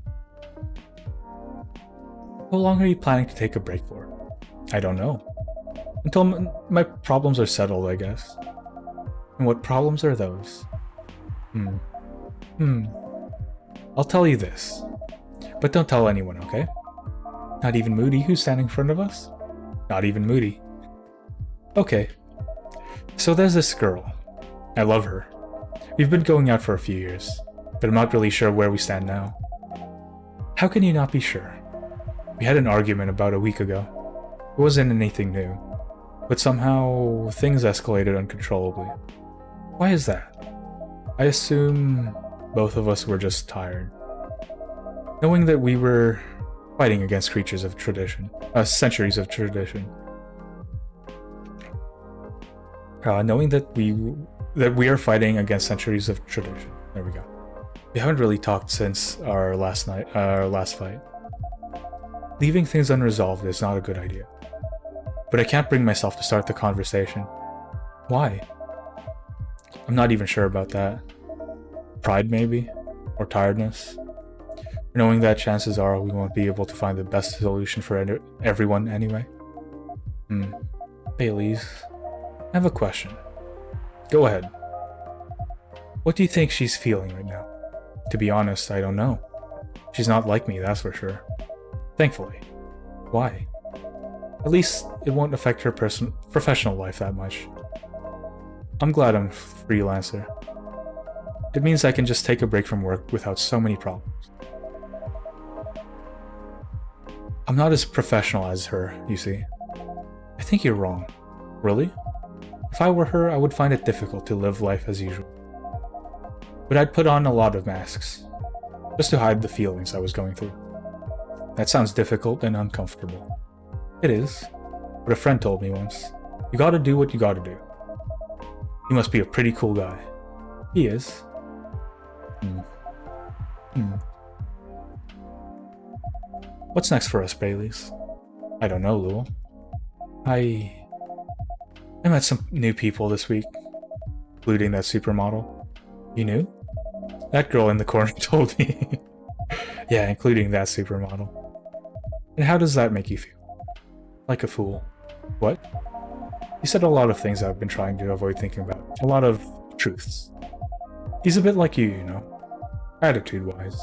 How long are you planning to take a break for? I don't know. Until my problems are settled, I guess. And what problems are those? I'll tell you this. But don't tell anyone, okay? Not even Moody, who's standing in front of us? Not even Moody. Okay. So there's this girl. I love her. We've been going out for a few years, but I'm not really sure where we stand now. How can you not be sure? We had an argument about a week ago. It wasn't anything new, but somehow things escalated uncontrollably. Why is that? I assume both of us were just tired. Knowing that we were fighting against creatures of tradition, centuries of tradition. Knowing that we are fighting against centuries of tradition. There we go. We haven't really talked since our last fight. Leaving things unresolved is not a good idea. But I can't bring myself to start the conversation. Why? I'm not even sure about that. Pride, maybe? Or tiredness? Knowing that chances are we won't be able to find the best solution for everyone anyway. Baileys, I have a question. Go ahead. What do you think she's feeling right now? To be honest, I don't know. She's not like me, that's for sure. Thankfully. Why? At least it won't affect her professional life that much. I'm glad I'm a freelancer. It means I can just take a break from work without so many problems. I'm not as professional as her, you see. I think you're wrong. Really? If I were her, I would find it difficult to live life as usual. But I'd put on a lot of masks, just to hide the feelings I was going through. That sounds difficult and uncomfortable. It is, but a friend told me once, you gotta do what you gotta do. He must be a pretty cool guy. He is. What's next for us, Baileys? I don't know, Lowell. I met some new people this week, including that supermodel. You knew? That girl in the corner told me. Yeah, including that supermodel. And how does that make you feel? Like a fool. What? He said a lot of things I've been trying to avoid thinking about. A lot of truths. He's a bit like you know. Attitude-wise.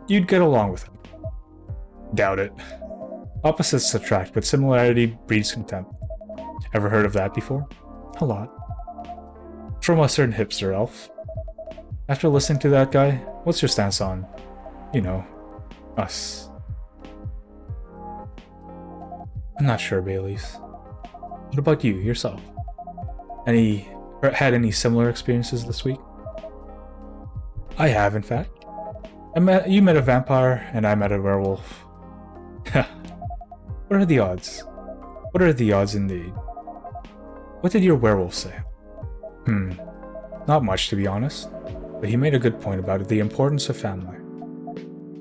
You'd get along with him. Doubt it. Opposites attract, but similarity breeds contempt. Ever heard of that before? A lot. From a certain hipster elf. After listening to that guy, what's your stance on, you know, us? I'm not sure, Baileys. What about you, yourself? Had any similar experiences this week? I have, in fact. You met a vampire, and I met a werewolf. What are the odds? What are the odds indeed? What did your werewolf say? Not much, to be honest. But he made a good point about the importance of family.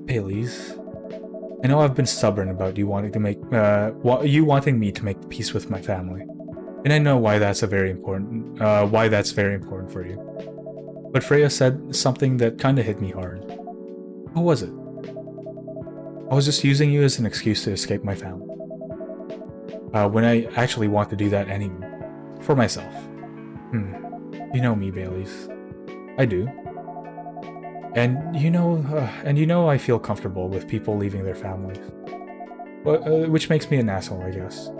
Baileys, I know I've been stubborn about you wanting me to make peace with my family, and I know why that's very important for you. But Freya said something that kinda hit me hard. What was it? I was just using you as an excuse to escape my family. When I actually want to do that anyway. For myself. You know me, Baileys. I do. And you know I feel comfortable with people leaving their families. Which makes me an asshole, I guess.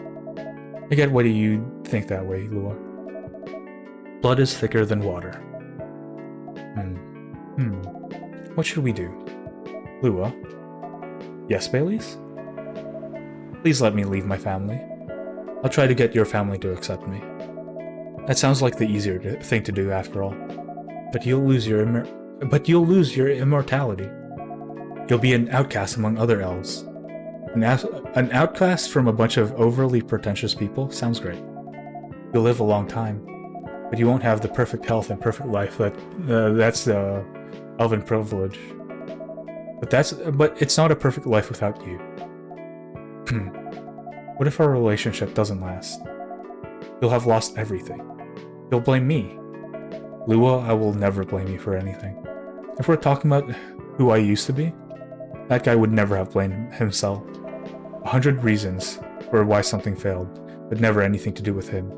I get why you think that way, Lua. Blood is thicker than water. What should we do? Lua? Yes, Baileys? Please let me leave my family. I'll try to get your family to accept me. That sounds like the easier thing to do after all. But you'll lose your immortality. You'll be an outcast among other elves. An outcast from a bunch of overly pretentious people sounds great. You'll live a long time, but you won't have the perfect health and perfect life that's the elven privilege. But it's not a perfect life without you. What if our relationship doesn't last? You'll have lost everything. You'll blame me. Lua, I will never blame you for anything. If we're talking about who I used to be, that guy would never have blamed himself. 100 reasons for why something failed, but never anything to do with him.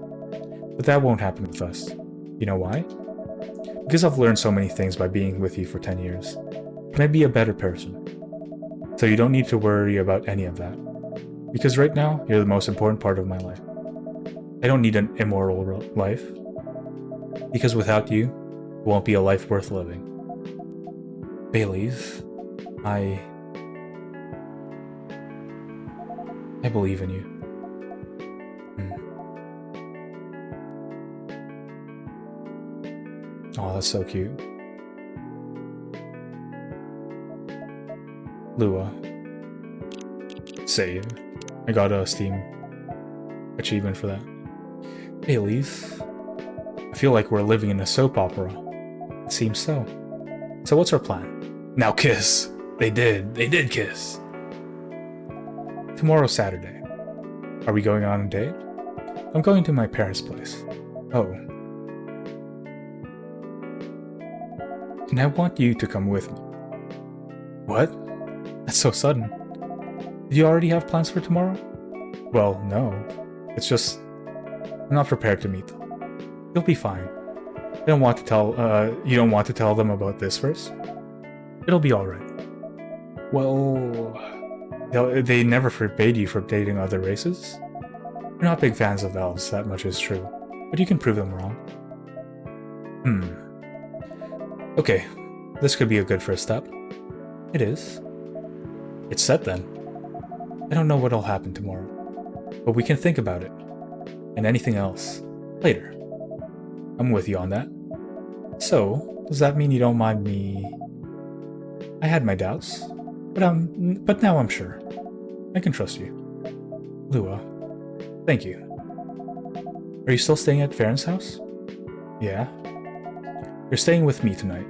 But that won't happen with us. You know why? Because I've learned so many things by being with you for 10 years. Can I be a better person? So you don't need to worry about any of that. Because right now, you're the most important part of my life. I don't need an immoral life. Because without you, it won't be a life worth living. Baileys, I believe in you. Oh, that's so cute. Lua. Save. I got a Steam achievement for that. Baileys. I feel like we're living in a soap opera. It seems so. So what's our plan? Now kiss! They did kiss! Tomorrow's Saturday. Are we going on a date? I'm going to my parents' place. Oh. And I want you to come with me. What? That's so sudden. Do you already have plans for tomorrow? Well, no. It's just... I'm not prepared to meet them. You'll be fine. You don't want to tell them about this first? It'll be alright. Well... They never forbade you from dating other races? You're not big fans of elves, that much is true. But you can prove them wrong. Okay, this could be a good first step. It is. It's set then. I don't know what'll happen tomorrow, but we can think about it. And anything else. Later. I'm with you on that. So, does that mean you don't mind me... I had my doubts, but now I'm sure. I can trust you. Lua, thank you. Are you still staying at Farron's house? Yeah. You're staying with me tonight.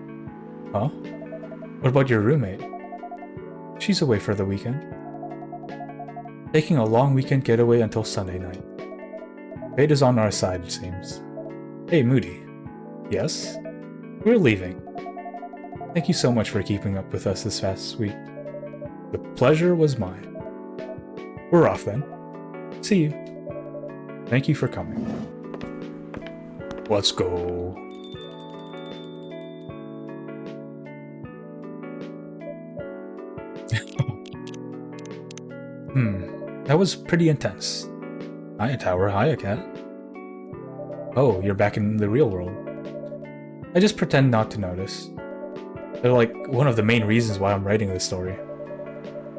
Huh? What about your roommate? She's away for the weekend. Taking a long weekend getaway until Sunday night. Fate is on our side, it seems. Hey, Moody. Yes? We're leaving. Thank you so much for keeping up with us this past week. The pleasure was mine. We're off then. See you. Thank you for coming. Let's go. That was pretty intense. Hiya, Tower. Hiya, Cat. Oh, you're back in the real world. I just pretend not to notice. They're like one of the main reasons why I'm writing this story.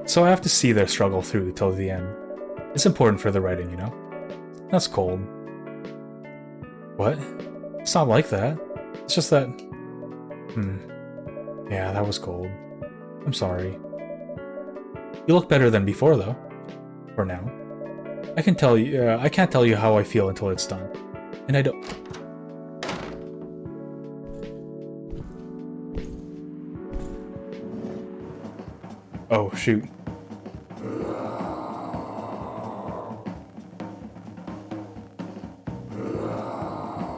So I have to see their struggle through till the end. It's important for the writing, you know? That's cold. What? It's not like that. It's just that... Yeah, that was cold. I'm sorry. You look better than before, though. For now. I can't tell you how I feel until it's done. And I don't... Oh, shoot.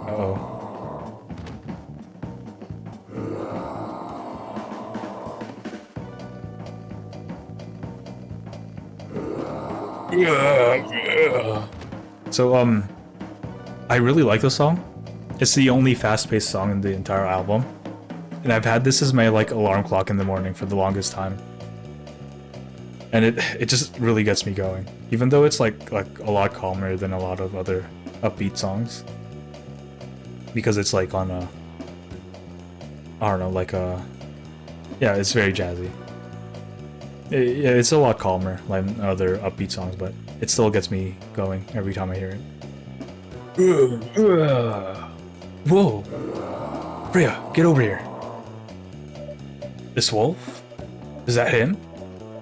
Uh-oh. So, I really like this song. It's the only fast-paced song in the entire album. And I've had this as my, like, alarm clock in the morning for the longest time. And it just really gets me going. Even though it's, like a lot calmer than a lot of other upbeat songs. Because it's, like, on a... I don't know, like a... Yeah, it's very jazzy. Yeah, it's a lot calmer than other upbeat songs, but it still gets me going every time I hear it. Whoa! Freya, get over here! This wolf? Is that him?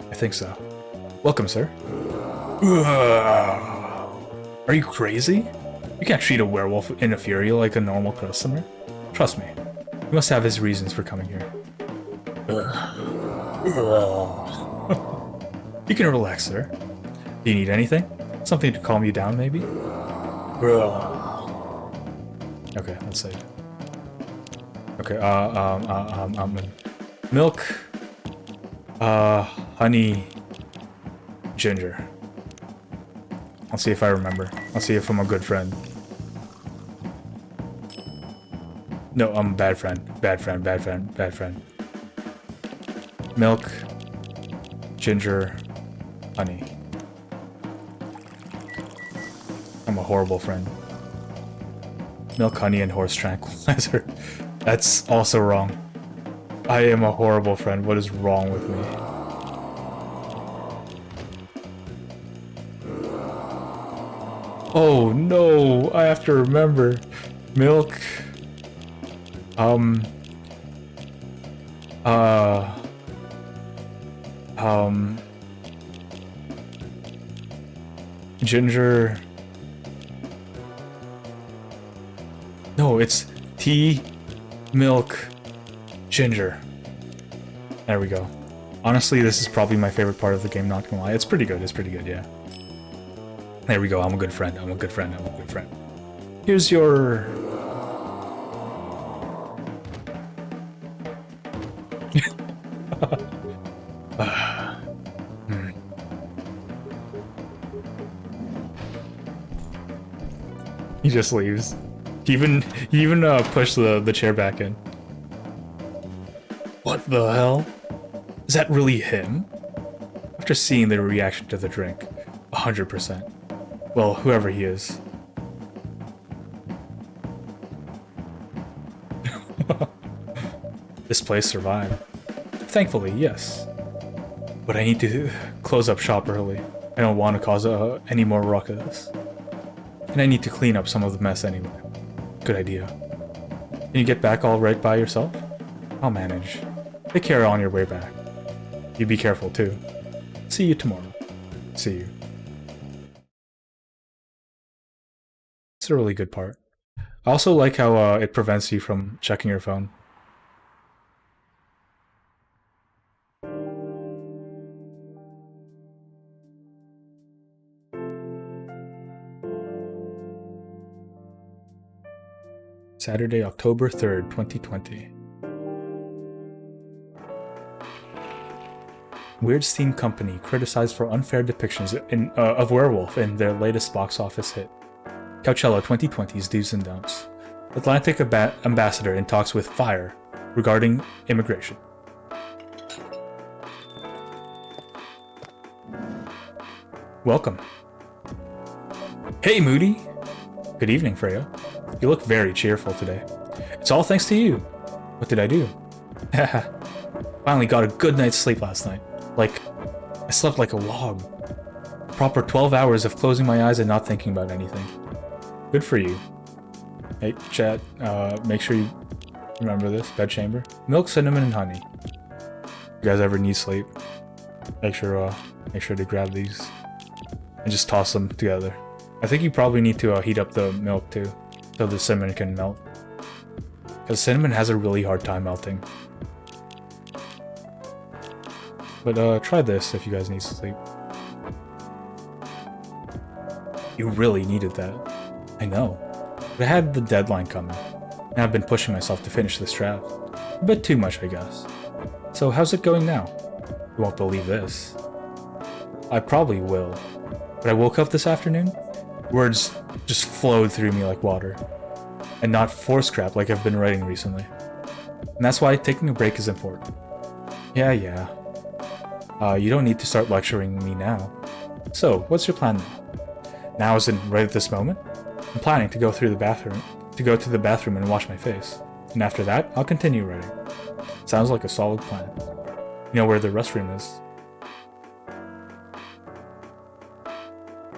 I think so. Welcome, sir. Are you crazy? You can't treat a werewolf in a fury like a normal customer. Trust me. He must have his reasons for coming here. You can relax, sir. Do you need anything? Something to calm you down, maybe? Okay, let's see. Okay, milk, honey, ginger. I'll see if I remember. I'll see if I'm a good friend. No, I'm a bad friend. Bad friend, bad friend, bad friend. Milk, ginger, honey. I'm a horrible friend. Milk, honey, and horse tranquilizer. That's also wrong. I am a horrible friend. What is wrong with me? Oh no! I have to remember. Milk. Ginger. No, it's tea, milk, ginger. There we go. Honestly, this is probably my favorite part of the game, not gonna lie. It's pretty good, yeah. There we go, I'm a good friend, I'm a good friend, I'm a good friend. Here's your... He just leaves. He even pushed the chair back in. What the hell? Is that really him? After seeing the reaction to the drink, 100%. Well, whoever he is. This place survived. Thankfully, yes. But I need to close up shop early. I don't want to cause any more ruckus. And I need to clean up some of the mess anyway. Good idea. Can you get back all right by yourself? I'll manage. Take care on your way back. You be careful too. See you tomorrow. See you. It's a really good part. I also like how it prevents you from checking your phone. Saturday, October 3rd, 2020. Weirdstein Company criticized for unfair depictions of werewolf in their latest box office hit. Coachella 2020's Do's and Don'ts. Atlantic ambassador in talks with Fire regarding immigration. Welcome. Hey, Moody! Good evening, Freya. You look very cheerful today. It's all thanks to you. What did I do? Haha. Finally got a good night's sleep last night. Like, I slept like a log. A proper 12 hours of closing my eyes and not thinking about anything. Good for you. Hey, chat, make sure you remember this. Bed chamber. Milk, cinnamon, and honey. You guys ever need sleep? Make sure to grab these. And just toss them together. I think you probably need to heat up the milk too, so the cinnamon can melt. Because cinnamon has a really hard time melting. But try this if you guys need sleep. You really needed that. I know. But I had the deadline coming, and I've been pushing myself to finish this draft. A bit too much, I guess. So how's it going now? You won't believe this. I probably will. But I woke up this afternoon, words just flowed through me like water. And not force crap like I've been writing recently. And that's why taking a break is important. Yeah. You don't need to start lecturing me now. So, what's your plan now? Now as in right at this moment? I'm planning to go to the bathroom and wash my face. And after that, I'll continue writing. Sounds like a solid plan. You know where the restroom is?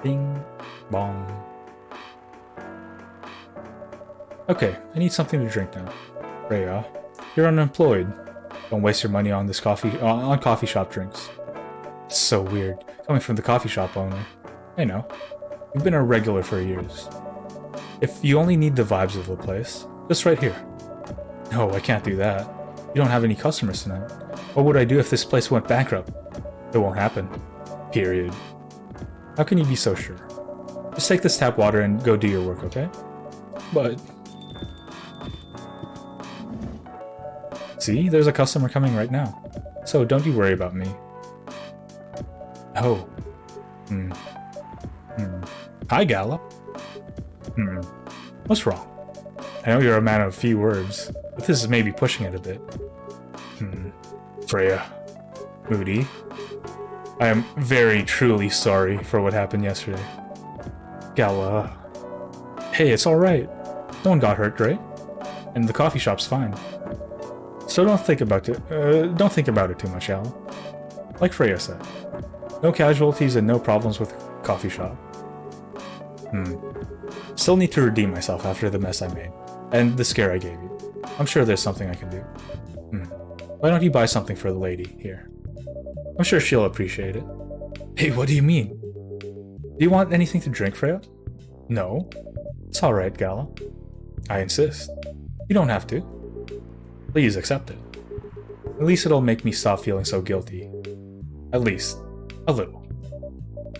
Bing, bong. Okay, I need something to drink now. Freya, you're unemployed. Don't waste your money on this on coffee shop drinks. It's so weird, coming from the coffee shop owner. I know. You've been a regular for years. If you only need the vibes of the place, just right here. No, I can't do that. You don't have any customers tonight. What would I do if this place went bankrupt? It won't happen. Period. How can you be so sure? Just take this tap water and go do your work, okay? But... See, there's a customer coming right now. So don't you worry about me. Oh. Hi, Gala. What's wrong? I know you're a man of few words, but this is maybe pushing it a bit. Freya. Moody. I am very truly sorry for what happened yesterday. Gala. Hey, it's alright. No one got hurt, right? And the coffee shop's fine. So don't think about it too much, Al. Like Freya said. No casualties and no problems with coffee shop. Still need to redeem myself after the mess I made. And the scare I gave you. I'm sure there's something I can do. Why don't you buy something for the lady here? I'm sure she'll appreciate it. Hey, what do you mean? Do you want anything to drink, Freya? No. It's alright, Gala. I insist. You don't have to. Please accept it. At least it'll make me stop feeling so guilty. At least, a little.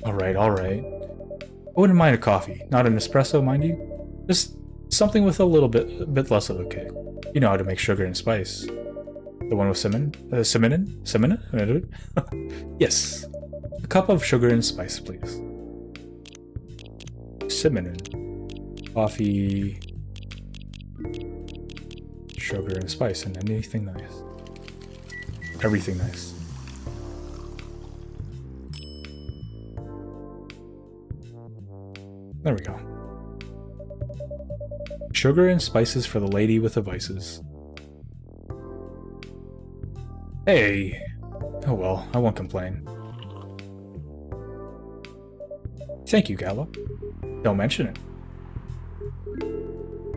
Alright. I wouldn't mind a coffee. Not an espresso, mind you. Just something with a bit less of a kick. You know how to make sugar and spice. The one with cinnamon? Cinnamon? Yes. A cup of sugar and spice, please. Cinnamon. Coffee. Sugar and spice, and anything nice. Everything nice. There we go. Sugar and spices for the lady with the vices. Hey! Oh well, I won't complain. Thank you, Gala. Don't mention it.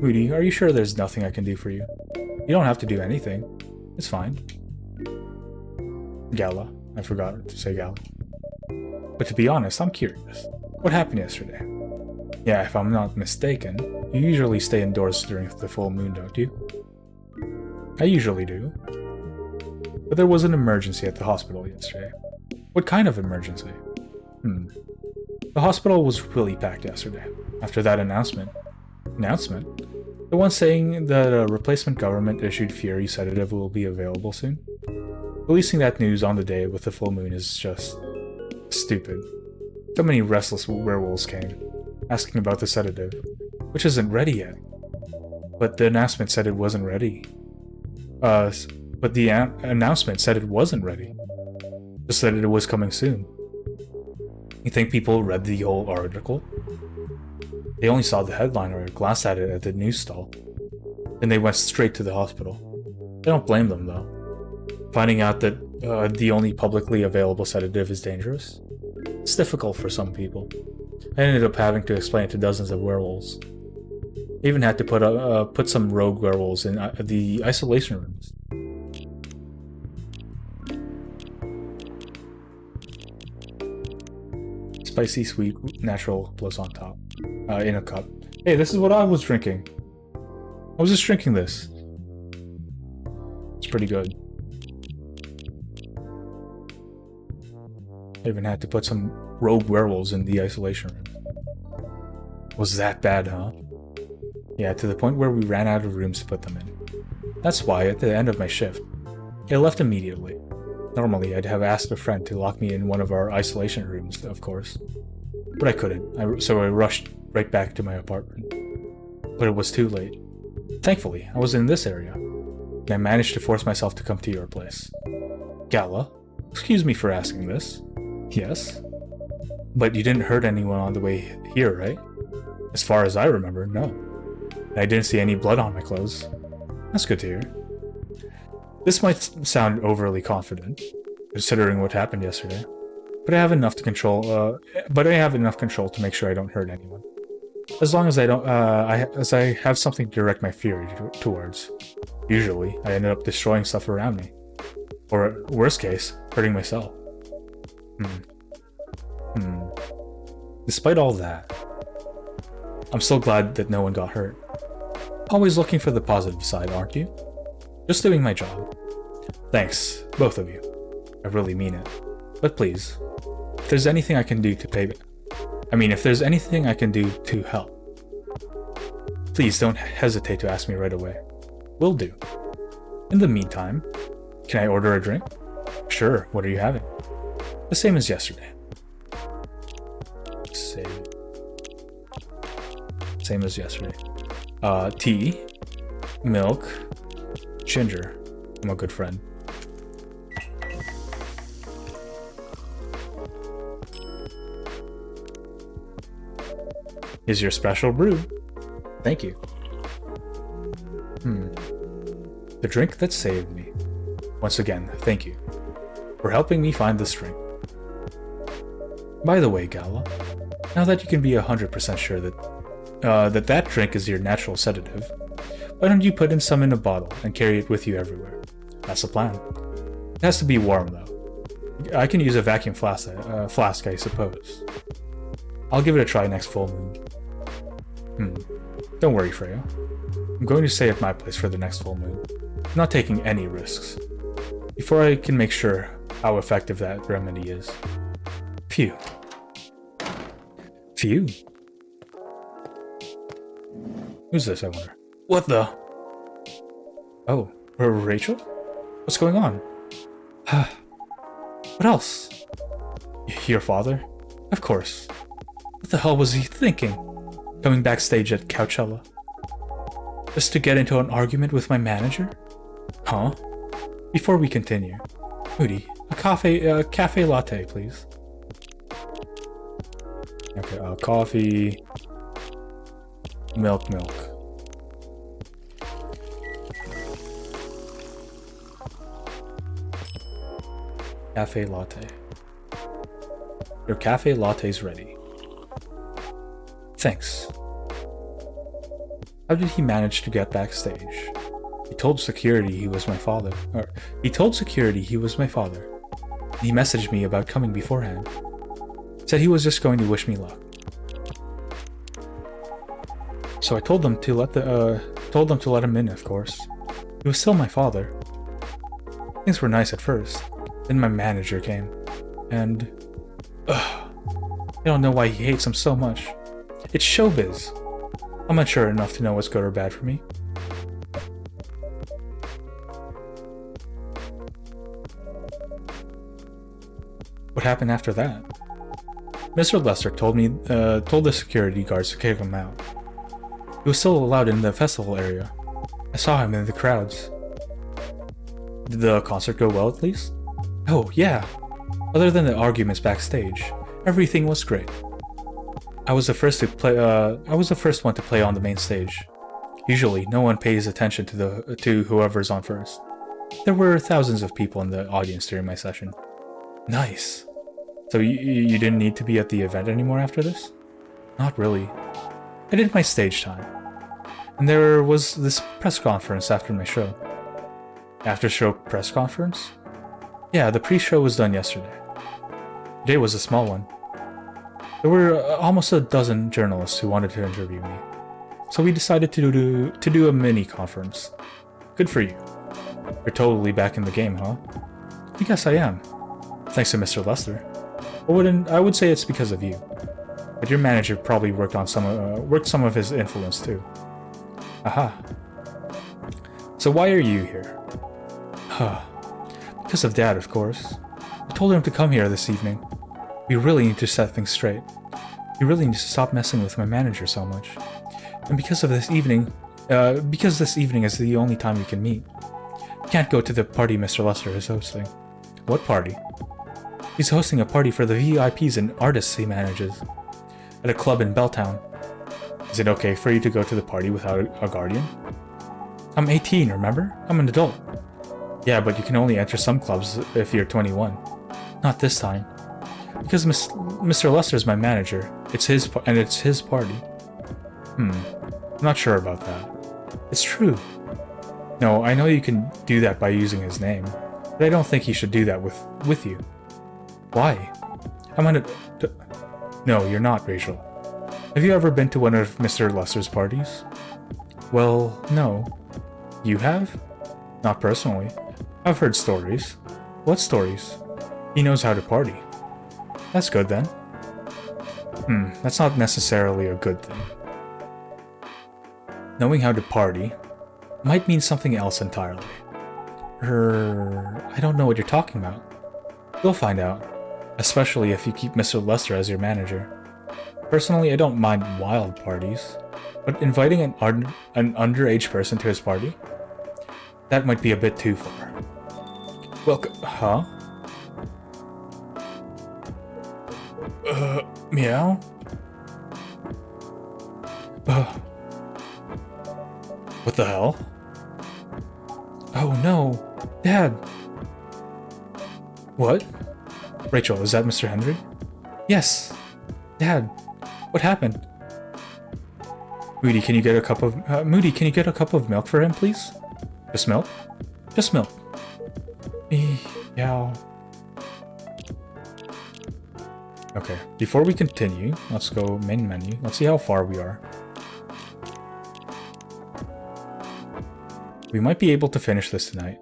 Moody, are you sure there's nothing I can do for you? You don't have to do anything. It's fine. Gala. I forgot to say Gala. But to be honest, I'm curious. What happened yesterday? Yeah, if I'm not mistaken, you usually stay indoors during the full moon, don't you? I usually do. But there was an emergency at the hospital yesterday. What kind of emergency? The hospital was really packed yesterday, after that announcement. Announcement? The one saying that a replacement government-issued Fury sedative will be available soon? Releasing that news on the day with the full moon is just... stupid. So many restless werewolves came, asking about the sedative, which isn't ready yet. But the announcement said it wasn't ready. But the announcement said it wasn't ready. Just that it was coming soon. You think people read the whole article? They only saw the headline or glanced at it at the news stall. Then they went straight to the hospital. I don't blame them, though. Finding out that the only publicly available sedative is dangerous? It's difficult for some people. I ended up having to explain it to dozens of werewolves. I even had to put some rogue werewolves in the isolation rooms. Spicy, sweet, natural bliss on top. In a cup. Hey, this is what I was drinking. I was just drinking this. It's pretty good. I even had to put some rogue werewolves in the isolation room. Was that bad, huh? Yeah, to the point where we ran out of rooms to put them in. That's why, at the end of my shift, I left immediately. Normally, I'd have asked a friend to lock me in one of our isolation rooms, of course. But I couldn't, so I rushed right back to my apartment. But it was too late. Thankfully, I was in this area, and I managed to force myself to come to your place. Gala, excuse me for asking this. Yes? But you didn't hurt anyone on the way here, right? As far as I remember, no. And I didn't see any blood on my clothes. That's good to hear. This might sound overly confident, considering what happened yesterday, but I have enough control to make sure I don't hurt anyone. As long as I don't, as I have something to direct my fury towards. Usually, I ended up destroying stuff around me, or worst case, hurting myself. Despite all that, I'm still glad that no one got hurt. Always looking for the positive side, aren't you? Just doing my job. Thanks, both of you. I really mean it. But please, if there's anything I can do to if there's anything I can do to help, please don't hesitate to ask me right away. Will do. In the meantime, can I order a drink? Sure, what are you having? The same as yesterday. Same as yesterday. Tea, milk, ginger. I'm a good friend. Here's your special brew. Thank you. The drink that saved me. Once again, thank you for helping me find this drink. By the way, Gala, now that you can be 100% sure that that drink is your natural sedative, why don't you put in some in a bottle and carry it with you everywhere? That's the plan. It has to be warm, though. I can use a vacuum flask, I suppose. I'll give it a try next full moon. Don't worry, Freya. I'm going to stay at my place for the next full moon. I'm not taking any risks. Before I can make sure how effective that remedy is. Phew. Phew. Who's this, I wonder? What the? Oh, Rachel? What's going on? What else? Your father? Of course. What the hell was he thinking? Coming backstage at Coachella? Just to get into an argument with my manager? Huh? Before we continue, Moody, a cafe latte, please. Okay, coffee, milk. Cafe latte. Your cafe latte's ready. Thanks. How did he manage to get backstage? He told security he was my father. He messaged me about coming beforehand. Said he was just going to wish me luck. So I told them to let him in, of course. He was still my father. Things were nice at first. Then my manager came. And... I don't know why he hates him so much. It's showbiz. I'm unsure enough to know what's good or bad for me. What happened after that? Mr. Lester told the security guards to kick him out. He was still allowed in the festival area. I saw him in the crowds. Did the concert go well at least? Oh, yeah. Other than the arguments backstage, everything was great. I was the first one to play on the main stage. Usually, no one pays attention to whoever's on first. There were thousands of people in the audience during my session. Nice. So you didn't need to be at the event anymore after this? Not really. I did my stage time. And there was this press conference after my show. After-show press conference? Yeah, the pre-show was done yesterday. Today was a small one. There were almost a dozen journalists who wanted to interview me. So we decided to do a mini conference. Good for you. You're totally back in the game, huh? I guess I am. Thanks to Mr. Lester. I would say it's because of you. But your manager probably worked some of his influence too. Aha. So why are you here? Because of Dad, of course. I told him to come here this evening. We really need to set things straight. You really need to stop messing with my manager so much. And because this evening is the only time we can meet. You can't go to the party Mr. Lester is hosting. What party? He's hosting a party for the VIPs and artists he manages. At a club in Belltown. Is it okay for you to go to the party without a guardian? I'm 18, remember? I'm an adult. Yeah, but you can only enter some clubs if you're 21. Not this time. Because Mr. Lester's my manager. It's his party. I'm not sure about that. It's true. No, I know you can do that by using his name, but I don't think he should do that with you. Why? No, you're not, Rachel. Have you ever been to one of Mr. Lester's parties? Well, no. You have? Not personally. I've heard stories. What stories? He knows how to party. That's good then. That's not necessarily a good thing. Knowing how to party might mean something else entirely. I don't know what you're talking about. You'll find out. Especially if you keep Mr. Lester as your manager. Personally, I don't mind wild parties, but inviting an underage person to his party? That might be a bit too far. Welcome, huh? Meow? What the hell? Oh no, Dad! What? Rachel, is that Mr. Henry? Yes! Dad, what happened? Moody, can you get a cup of milk for him, please? Just milk? Just milk. Yeah. Okay, before we continue, let's go main menu. Let's see how far we are. We might be able to finish this tonight.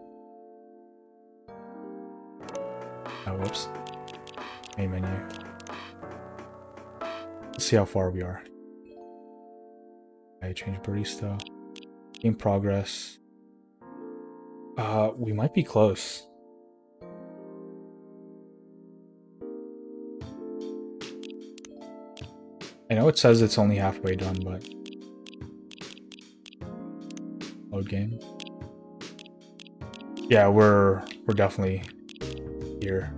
Oh, whoops. Main menu. Let's see how far we are. I change barista. Game progress. We might be close. I know it says it's only halfway done, but... Load game. Yeah, we're definitely here.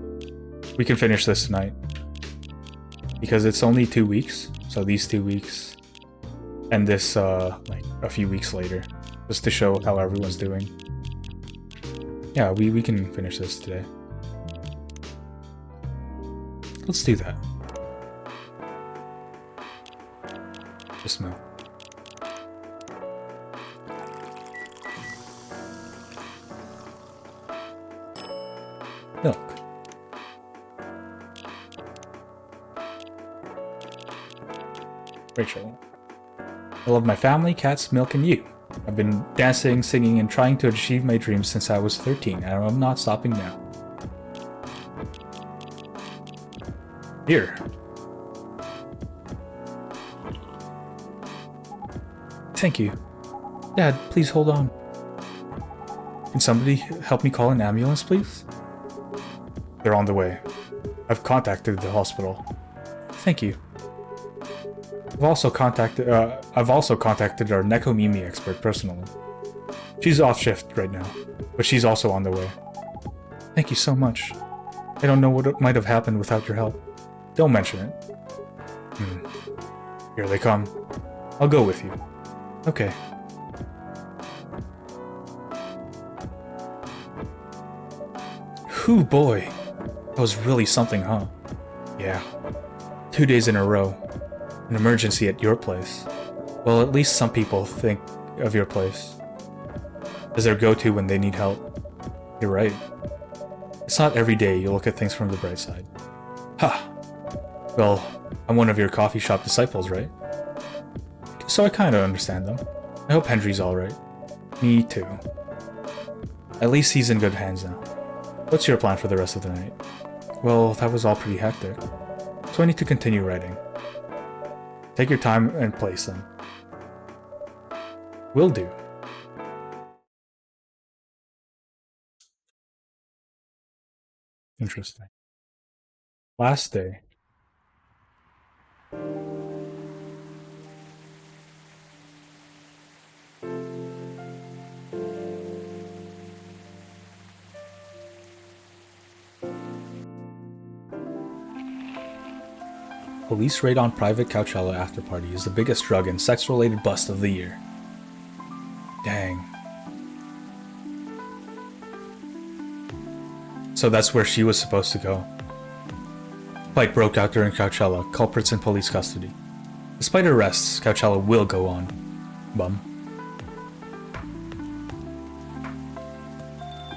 We can finish this tonight. Because it's only 2 weeks, so these 2 weeks, and this, like, a few weeks later, just to show how everyone's doing. Yeah, we can finish this today. Let's do that. Just milk. Milk. Rachel. I love my family, cats, milk, and you. I've been dancing, singing, and trying to achieve my dreams since I was 13, and I'm not stopping now. Here. Thank you. Dad, please hold on. Can somebody help me call an ambulance, please? They're on the way. I've contacted the hospital. Thank you. I've also contacted our Nekomimi expert personally. She's off shift right now, but she's also on the way. Thank you so much. I don't know what might have happened without your help. Don't mention it. Here they come. I'll go with you. Okay. Whew, boy. That was really something, huh? Yeah. 2 days in a row. An emergency at your place. Well, at least some people think of your place as their go-to when they need help. You're right. It's not every day you look at things from the bright side. Ha! Well, I'm one of your coffee shop disciples, right? So I kinda understand them. I hope Henry's alright. Me too. At least he's in good hands now. What's your plan for the rest of the night? Well, that was all pretty hectic. So I need to continue writing. Take your time and place them. Will do. Interesting. Last day. Police raid on private Coachella after party is the biggest drug and sex-related bust of the year. Dang. So that's where she was supposed to go. Fight broke out during Coachella, culprits in police custody. Despite arrests, Coachella will go on. Bum.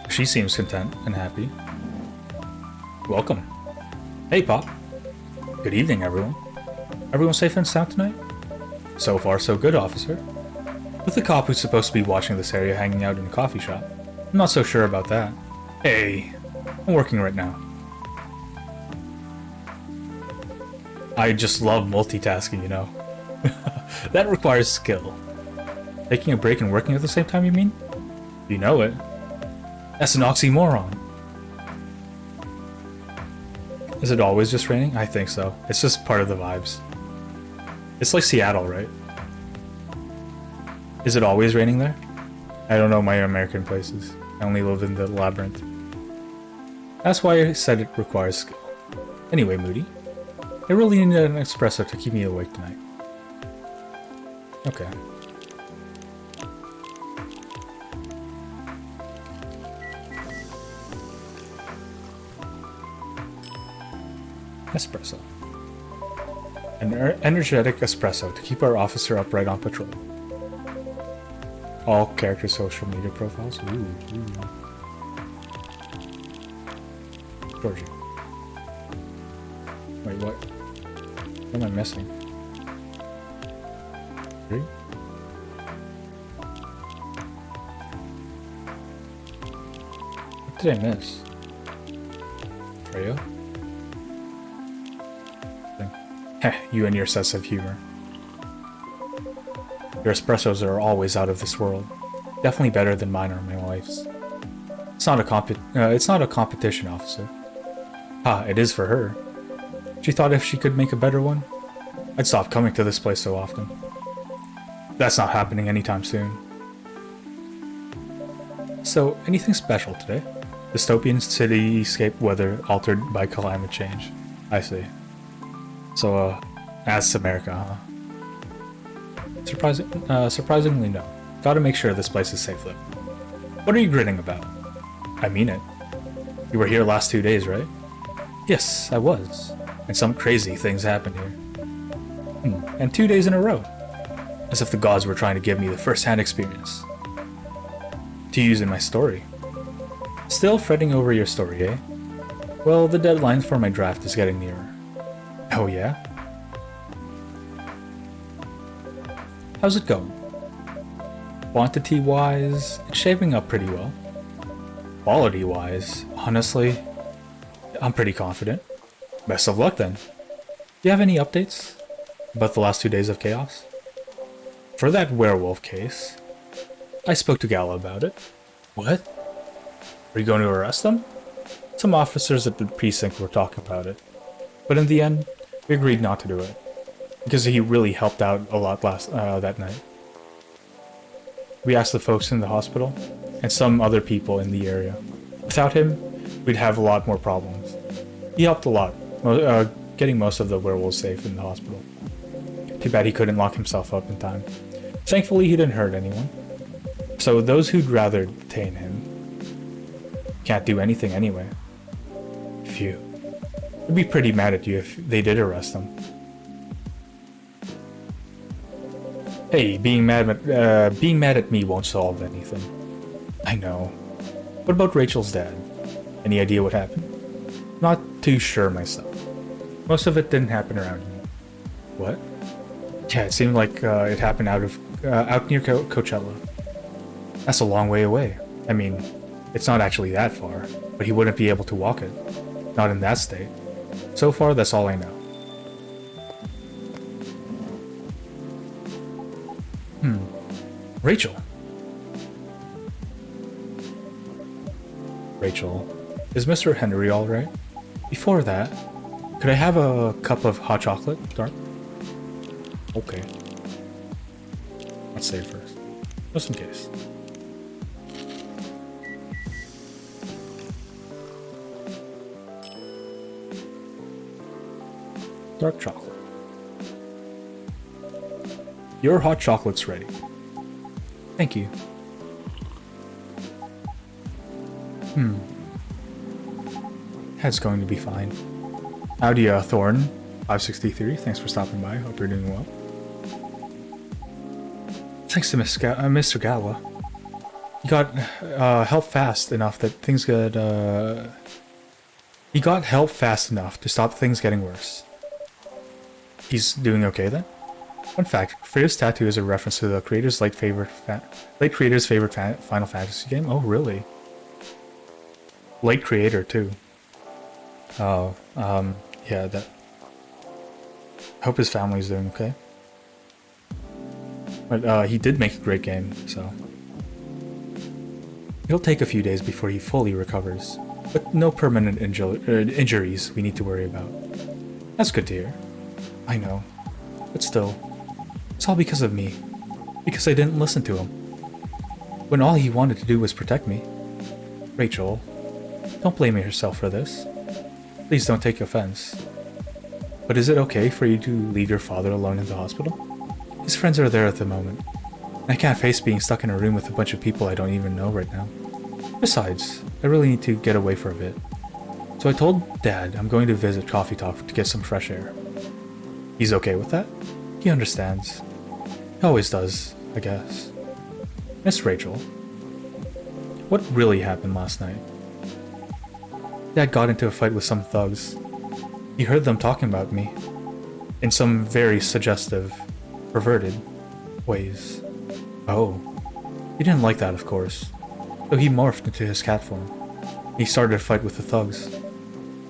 She seems content and happy. Welcome. Hey, Pop. Good evening, everyone. Everyone safe and sound tonight? So far, so good, officer. With the cop who's supposed to be watching this area hanging out in a coffee shop, I'm not so sure about that. Hey, I'm working right now. I just love multitasking, you know. That requires skill. Taking a break and working at the same time, you mean? You know it. That's an oxymoron. Is it always just raining? I think so. It's just part of the vibes. It's like Seattle, right? Is it always raining there? I don't know my American places. I only live in the labyrinth. That's why I said it requires skill. Anyway, Moody. I really need an espresso to keep me awake tonight. Okay. Espresso. An energetic espresso to keep our officer upright on patrol. All character social media profiles. Ooh. Georgie. Wait, what? What am I missing? 3? What did I miss? Freya? Heh, you and your sense of humor. Your espressos are always out of this world. Definitely better than mine or my wife's. It's not a competition, officer. Ah, it is for her. She thought if she could make a better one, I'd stop coming to this place so often. That's not happening anytime soon. So, anything special today? Dystopian cityscape weather altered by climate change. I see. So, as America, huh? Surprisingly no. Gotta make sure this place is safe though. What are you grinning about? I mean it. You were here last 2 days, right? Yes, I was. and some crazy things happened here. And 2 days in a row. As if the gods were trying to give me the first-hand experience. To use in my story. Still fretting over your story, eh? Well, the deadline for my draft is getting nearer. Oh yeah? How's it going? Quantity-wise, it's shaping up pretty well. Quality-wise, honestly, I'm pretty confident. Best of luck then. Do you have any updates about the last 2 days of chaos? For that werewolf case, I spoke to Gala about it. What? Are you going to arrest them? Some officers at the precinct were talking about it. But in the end, we agreed not to do it. Because he really helped out a lot that night. We asked the folks in the hospital, and some other people in the area. Without him, we'd have a lot more problems. He helped a lot, getting most of the werewolves safe in the hospital. Too bad he couldn't lock himself up in time. Thankfully, he didn't hurt anyone. So those who'd rather detain him can't do anything anyway. Phew. I'd be pretty mad at you if they did arrest him. Hey, being mad at me won't solve anything. I know. What about Rachel's dad? Any idea what happened? Not too sure myself. Most of it didn't happen around me. What? Yeah, it seemed like it happened out near Coachella. That's a long way away. I mean, it's not actually that far, but he wouldn't be able to walk it. Not in that state. So far, that's all I know. Rachel. Rachel, is Mr. Henry alright? Before that, could I have a cup of hot chocolate, dark? Okay. Let's save first. Just in case. Dark chocolate. Your hot chocolate's ready. Thank you. That's going to be fine. Howdy, Thorn. 563, thanks for stopping by. Hope you're doing well. Thanks to Mr. Gala. He got help fast enough that things got... He got help fast enough to stop things getting worse. He's doing okay then? Fun fact, Freya's tattoo is a reference to the creator's late creator's favorite Final Fantasy game. Oh, really? Late creator too. Oh, yeah. That. Hope his family's doing okay. But he did make a great game, so it'll take a few days before he fully recovers. But no permanent injuries we need to worry about. That's good to hear. I know, but still. It's all because of me. Because I didn't listen to him. When all he wanted to do was protect me. Rachel, don't blame yourself for this. Please don't take offense. But is it okay for you to leave your father alone in the hospital? His friends are there at the moment. And I can't face being stuck in a room with a bunch of people I don't even know right now. Besides, I really need to get away for a bit. So I told Dad I'm going to visit Coffee Talk to get some fresh air. He's okay with that? He understands. He always does, I guess. Miss Rachel, what really happened last night? Dad got into a fight with some thugs. He heard them talking about me. In some very suggestive, perverted ways. Oh. He didn't like that, of course. So he morphed into his cat form. He started a fight with the thugs.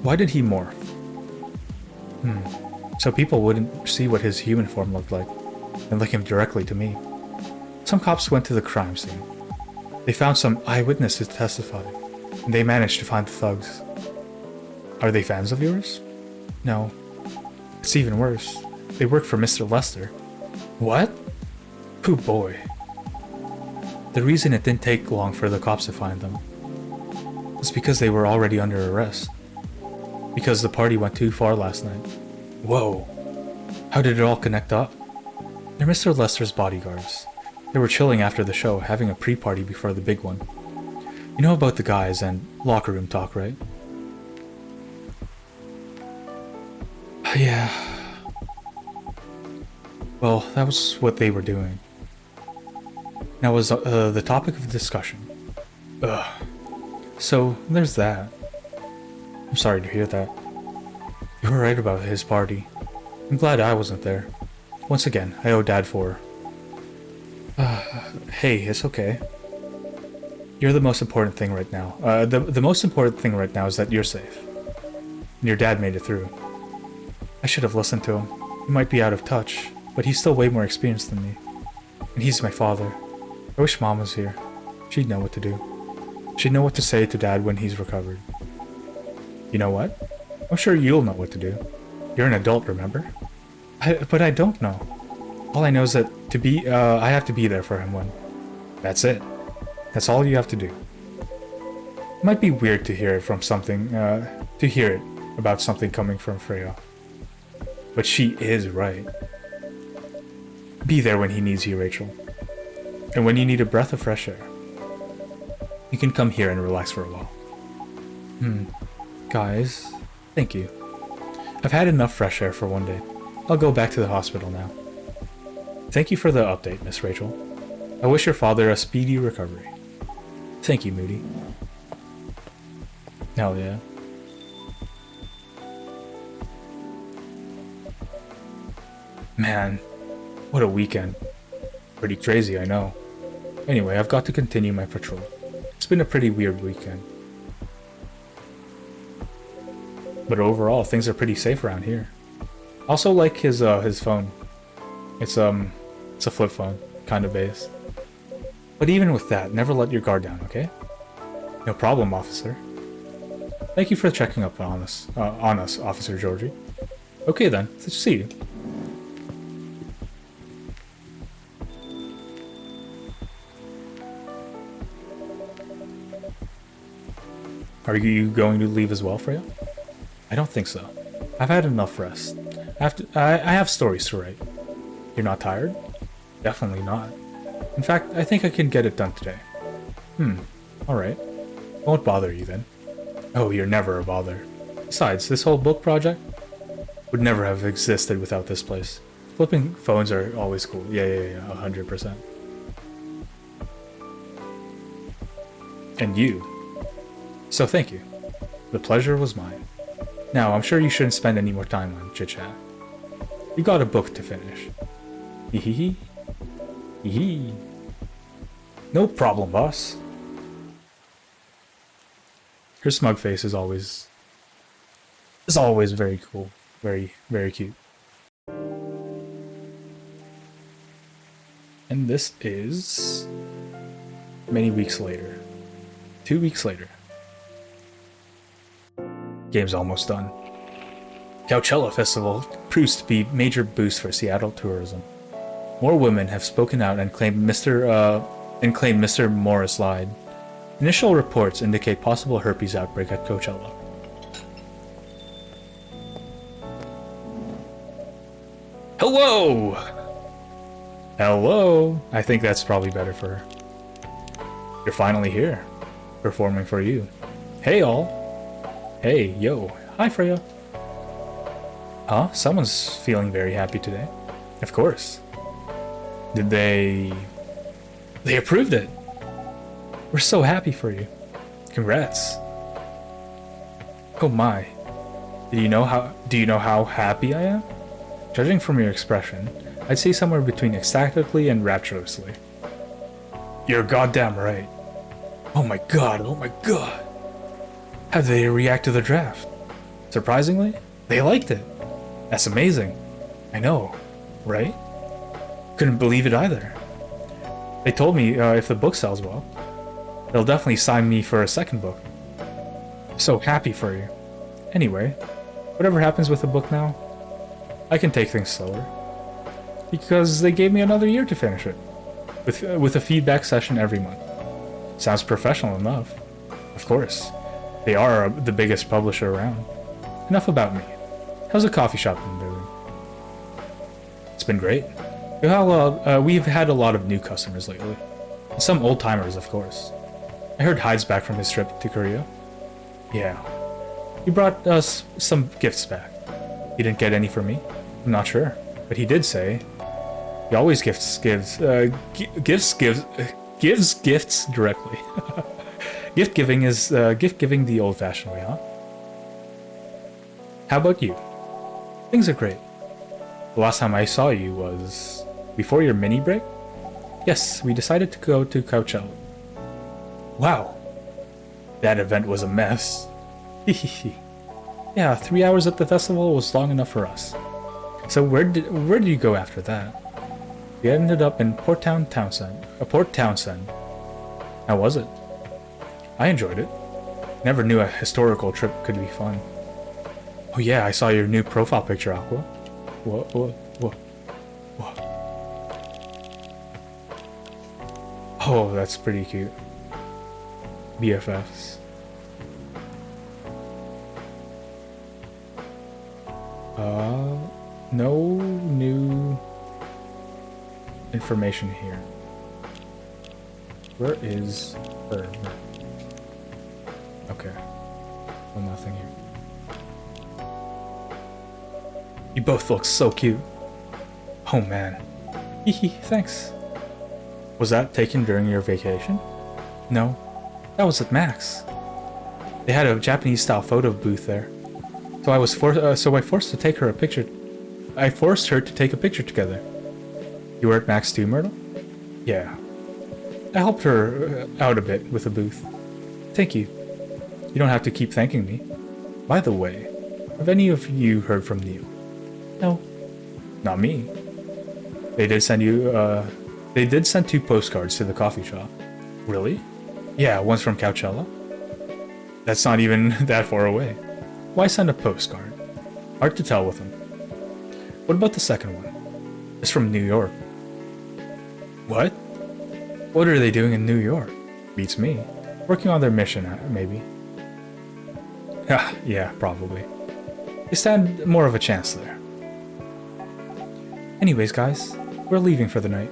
Why did he morph? So people wouldn't see what his human form looked like, and link him directly to me. Some cops went to the crime scene. They found some eyewitnesses to testify, and they managed to find the thugs. Are they fans of yours? No. It's even worse. They work for Mr. Lester. What? Oh boy. The reason it didn't take long for the cops to find them was because they were already under arrest. Because the party went too far last night. Whoa. How did it all connect up? They're Mr. Lester's bodyguards. They were chilling after the show, having a pre-party before the big one. You know about the guys and locker room talk, right? Yeah. Well, that was what they were doing. That was the topic of discussion. Ugh. So, there's that. I'm sorry to hear that. You were right about his party. I'm glad I wasn't there. Once again, I owe Dad for... hey, it's okay. You're the most important thing right now. The most important thing right now is that you're safe. And your dad made it through. I should have listened to him. He might be out of touch, but he's still way more experienced than me. And he's my father. I wish Mom was here. She'd know what to do. She'd know what to say to Dad when he's recovered. You know what? I'm sure you'll know what to do. You're an adult, remember? But I don't know. All I know is that I have to be there for him when... That's it. That's all you have to do. It might be weird to hear it from something, to hear it about something coming from Freya. But she is right. Be there when he needs you, Rachel. And when you need a breath of fresh air, you can come here and relax for a while. Guys, thank you. I've had enough fresh air for one day. I'll go back to the hospital now. Thank you for the update, Miss Rachel. I wish your father a speedy recovery. Thank you, Moody. Hell yeah. Man, what a weekend. Pretty crazy, I know. Anyway, I've got to continue my patrol. It's been a pretty weird weekend. But overall, things are pretty safe around here. Also like his phone. It's a flip phone, kind of base. But even with that, never let your guard down, okay? No problem, officer. Thank you for checking up on us, Officer Georgie. Okay then, see you. Are you going to leave as well, Freya? I don't think so. I've had enough rest. I have stories to write. You're not tired? Definitely not. In fact, I think I can get it done today. Alright. Won't bother you then. Oh, you're never a bother. Besides, this whole book project would never have existed without this place. Flipping phones are always cool. Yeah, 100%. And you. So thank you. The pleasure was mine. Now, I'm sure you shouldn't spend any more time on chit-chat. You got a book to finish. Hee. No problem, boss. Her smug face is always very cool. Very, very cute. And this is many weeks later. 2 weeks later. Game's almost done. Coachella Festival proves to be a major boost for Seattle tourism. More women have spoken out and claimed Mr. Morris lied. Initial reports indicate possible herpes outbreak at Coachella. Hello! Hello! I think that's probably better for her. You're finally here. Performing for you. Hey all! Hey, yo. Hi, Freya. Huh? Someone's feeling very happy today. Of course. Did they... They approved it! We're so happy for you. Congrats. Oh my. Do you know how happy I am? Judging from your expression, I'd say somewhere between ecstatically and rapturously. You're goddamn right. Oh my god, oh my god. How did they react to the draft? Surprisingly, they liked it. That's amazing. I know, right? Couldn't believe it either. They told me if the book sells well, they'll definitely sign me for a second book. So happy for you. Anyway, whatever happens with the book now, I can take things slower. Because they gave me another year to finish it. With a feedback session every month. Sounds professional enough. Of course. They are the biggest publisher around. Enough about me. How's the coffee shop been doing? It's been great. We've had a lot of new customers lately. And some old-timers, of course. I heard Hyde's back from his trip to Korea. Yeah. He brought us some gifts back. He didn't get any from me? I'm not sure. But he did say he always gives gifts directly. Gift giving is gift giving the old-fashioned way, huh? How about you? Things are great. The last time I saw you was before your mini break? Yes, we decided to go to Coachella. Wow. That event was a mess. Yeah, 3 hours at the festival was long enough for us. So where did you go after that? We ended up in Port Townsend. How was it? I enjoyed it. Never knew a historical trip could be fun. Oh yeah, I saw your new profile picture, Aqua. Whoa. Oh, that's pretty cute. BFFs. No new information here. Where is her? Okay. Well, nothing here. You both look so cute. Oh man. Hehe, thanks. Was that taken during your vacation? No. That was at Max. They had a Japanese-style photo booth there. So I forced to take her a picture. I forced her to take a picture together. You were at Max too, Myrtle? Yeah. I helped her out a bit with the booth. Thank you. You don't have to keep thanking me. By the way, have any of you heard from Neil? No. Not me. They did send 2 postcards to the coffee shop. Really? Yeah, one's from Coachella. That's not even that far away. Why send a postcard? Hard to tell with them. What about the second one? It's from New York. What? What are they doing in New York? Beats me. Working on their mission, maybe. Yeah, probably. They stand more of a chance there. Anyways, guys, we're leaving for the night.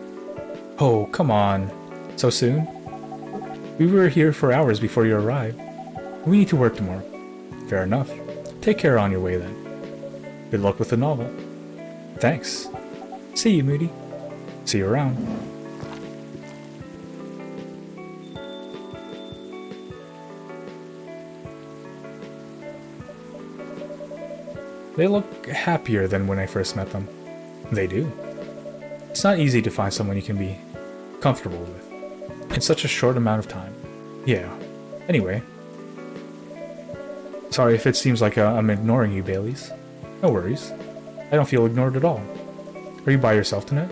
Oh, come on. So soon? We were here for hours before you arrived. We need to work tomorrow. Fair enough. Take care on your way then. Good luck with the novel. Thanks. See you, Moody. See you around. They look happier than when I first met them. They do. It's not easy to find someone you can be comfortable with in such a short amount of time. Yeah. Anyway. Sorry if it seems like I'm ignoring you, Baileys. No worries. I don't feel ignored at all. Are you by yourself tonight?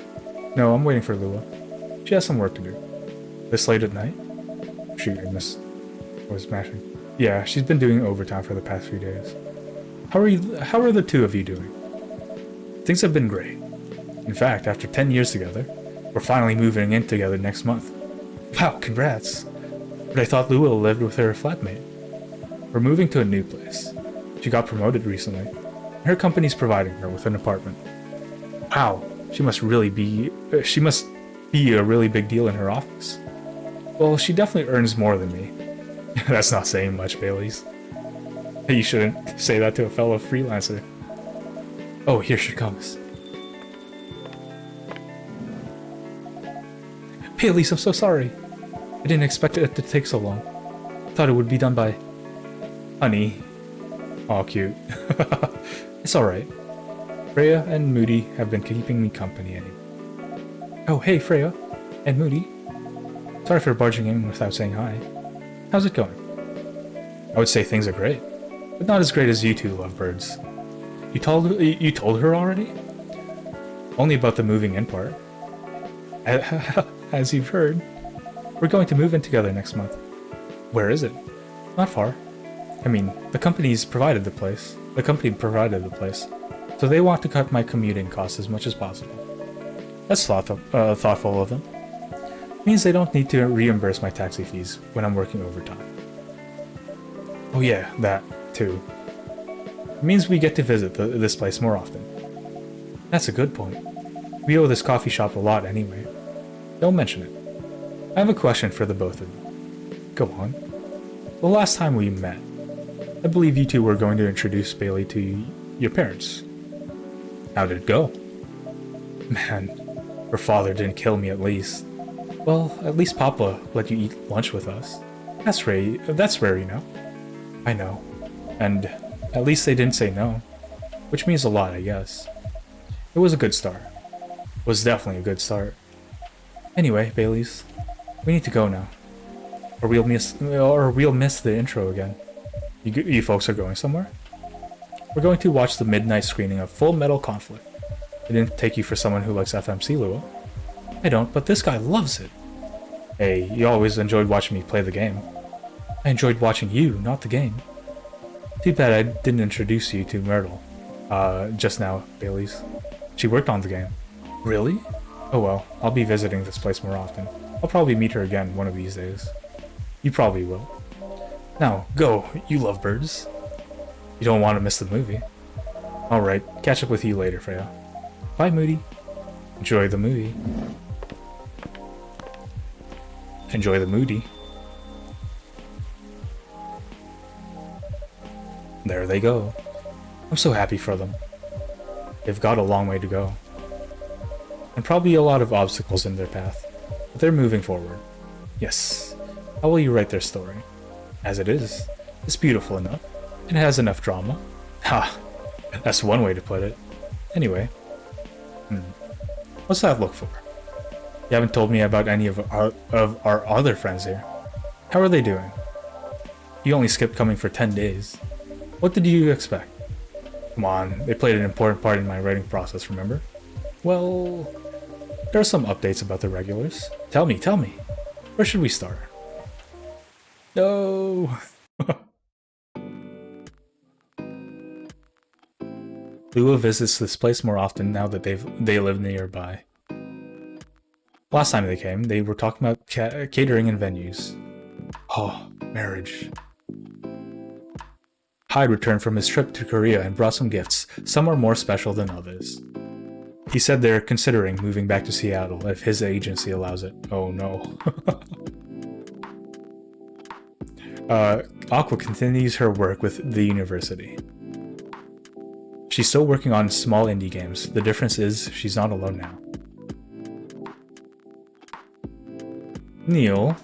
No, I'm waiting for Lua. She has some work to do. This late at night? Shoot, I was smashing. Yeah, she's been doing overtime for the past few days. How are the two of you doing? Things have been great. In fact, after 10 years together, we're finally moving in together next month. Wow, congrats. But I thought Lua lived with her flatmate. We're moving to a new place. She got promoted recently. Her company's providing her with an apartment. Wow, she must be a really big deal in her office. Well, she definitely earns more than me. That's not saying much, Baileys. You shouldn't say that to a fellow freelancer. Oh, here she comes. Baileys, I'm so sorry. I didn't expect it to take so long. Thought it would be done by... Honey. Aw, cute. It's alright. Freya and Moody have been keeping me company anyway. Oh, hey, Freya. And Moody. Sorry for barging in without saying hi. How's it going? I would say things are great, but not as great as you two lovebirds. You told her already? Only about the moving in part. As you've heard, we're going to move in together next month. Where is it? Not far. I mean, the company provided the place, so they want to cut my commuting costs as much as possible. That's thoughtful of them. Means they don't need to reimburse my taxi fees when I'm working overtime. Oh yeah, that, too. It means we get to visit this place more often. That's a good point. We owe this coffee shop a lot anyway. Don't mention it. I have a question for the both of you. Go on. The last time we met, I believe you two were going to introduce Bailey to your parents. How did it go? Man, her father didn't kill me at least. Well, at least Papa let you eat lunch with us. That's rare, you know. I know. And at least they didn't say no. Which means a lot, I guess. It was a good start. It was definitely a good start. Anyway, Baileys, we need to go now. Or we'll miss the intro again. You folks are going somewhere? We're going to watch the midnight screening of Full Metal Conflict. I didn't take you for someone who likes FMC, Lua. I don't, but this guy loves it. Hey, you always enjoyed watching me play the game. I enjoyed watching you, not the game. Too bad I didn't introduce you to Myrtle. Just now, Baileys. She worked on the game. Really? Oh well, I'll be visiting this place more often. I'll probably meet her again one of these days. You probably will. Now, go, you lovebirds. You don't want to miss the movie. Alright, catch up with you later, Freya. Bye, Moody. Enjoy the movie. Enjoy the Moody. There they go. I'm so happy for them. They've got a long way to go. And probably a lot of obstacles in their path. But they're moving forward. Yes. How will you write their story? As it is. It's beautiful enough. It has enough drama. Ha! That's one way to put it. Anyway. What's that look for? You haven't told me about any of our other friends here. How are they doing? You only skipped coming for 10 days. What did you expect? Come on, they played an important part in my writing process, remember? Well, there are some updates about the regulars. Tell me. Where should we start? No! Lua visits this place more often now that they live nearby. Last time they came, they were talking about catering and venues. Oh, marriage. Hyde returned from his trip to Korea and brought some gifts. Some are more special than others. He said they're considering moving back to Seattle if his agency allows it. Oh no. Aqua continues her work with the university. She's still working on small indie games. The difference is she's not alone now. Neil.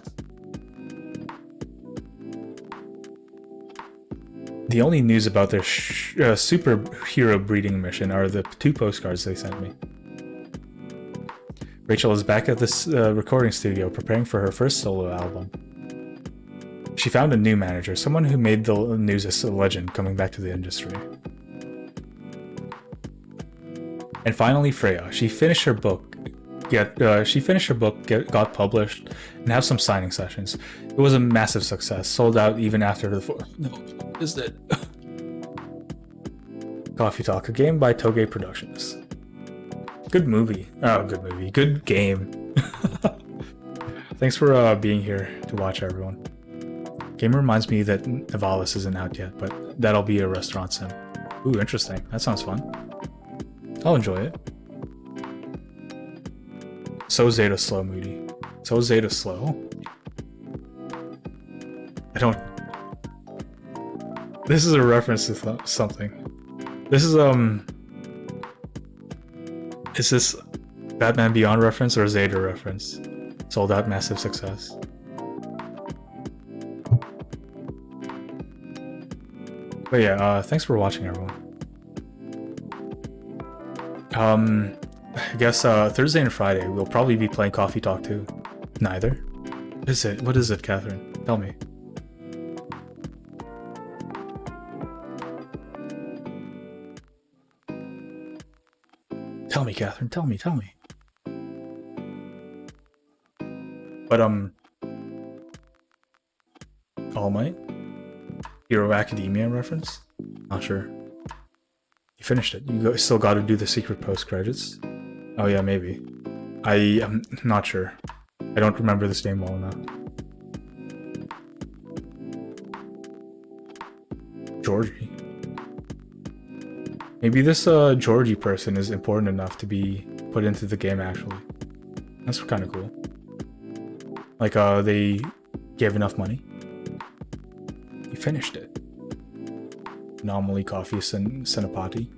The only news about their superhero breeding mission are the 2 postcards they sent me. Rachel is back at this recording studio preparing for her first solo album. She found a new manager, someone who made the news a legend coming back to the industry. And finally, Freya. She finished her book, got published, and have some signing sessions. It was a massive success, sold out even after the No, is it? Coffee Talk, a game by Toge Productions. Good movie. Oh, good movie. Good game. Thanks for being here to watch, everyone. Game reminds me that Nivalis isn't out yet, but that'll be a restaurant sim. Ooh, interesting. That sounds fun. I'll enjoy it. So Zeta slow, Moody. So Zeta slow? I don't... This is a reference to something. This is, Is this Batman Beyond reference or a Zeta reference? Sold out massive success. But yeah, thanks for watching, everyone. I guess Thursday and Friday we'll probably be playing Coffee Talk too. Neither? Is it? What is it, Catherine? Tell me. Tell me, Catherine. Tell me. But All Might? Hero Academia reference? Not sure. You finished it. You still got to do the secret post credits. Oh yeah, maybe. I am not sure. I don't remember this game well enough. Georgie. Maybe this Georgie person is important enough to be put into the game actually. That's kind of cool. Like they gave enough money. You finished it. Anomaly Coffee Senapati.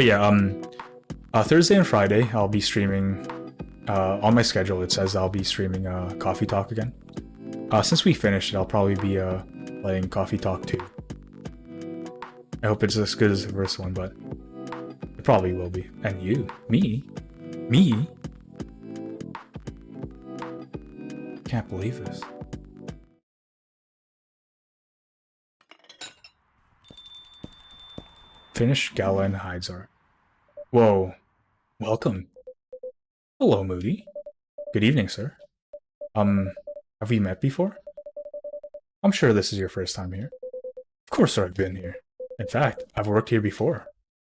But yeah, Thursday and Friday I'll be streaming. On my schedule, it says I'll be streaming Coffee Talk again. Since we finished it, I'll probably be playing Coffee Talk 2. I hope it's as good as the first one, but it probably will be. And you? Me? Me? Can't believe this. Finish Gala and Hyde's art. Whoa. Welcome. Hello, Moody. Good evening, sir. Have we met before? I'm sure this is your first time here. Of course I've been here. In fact, I've worked here before.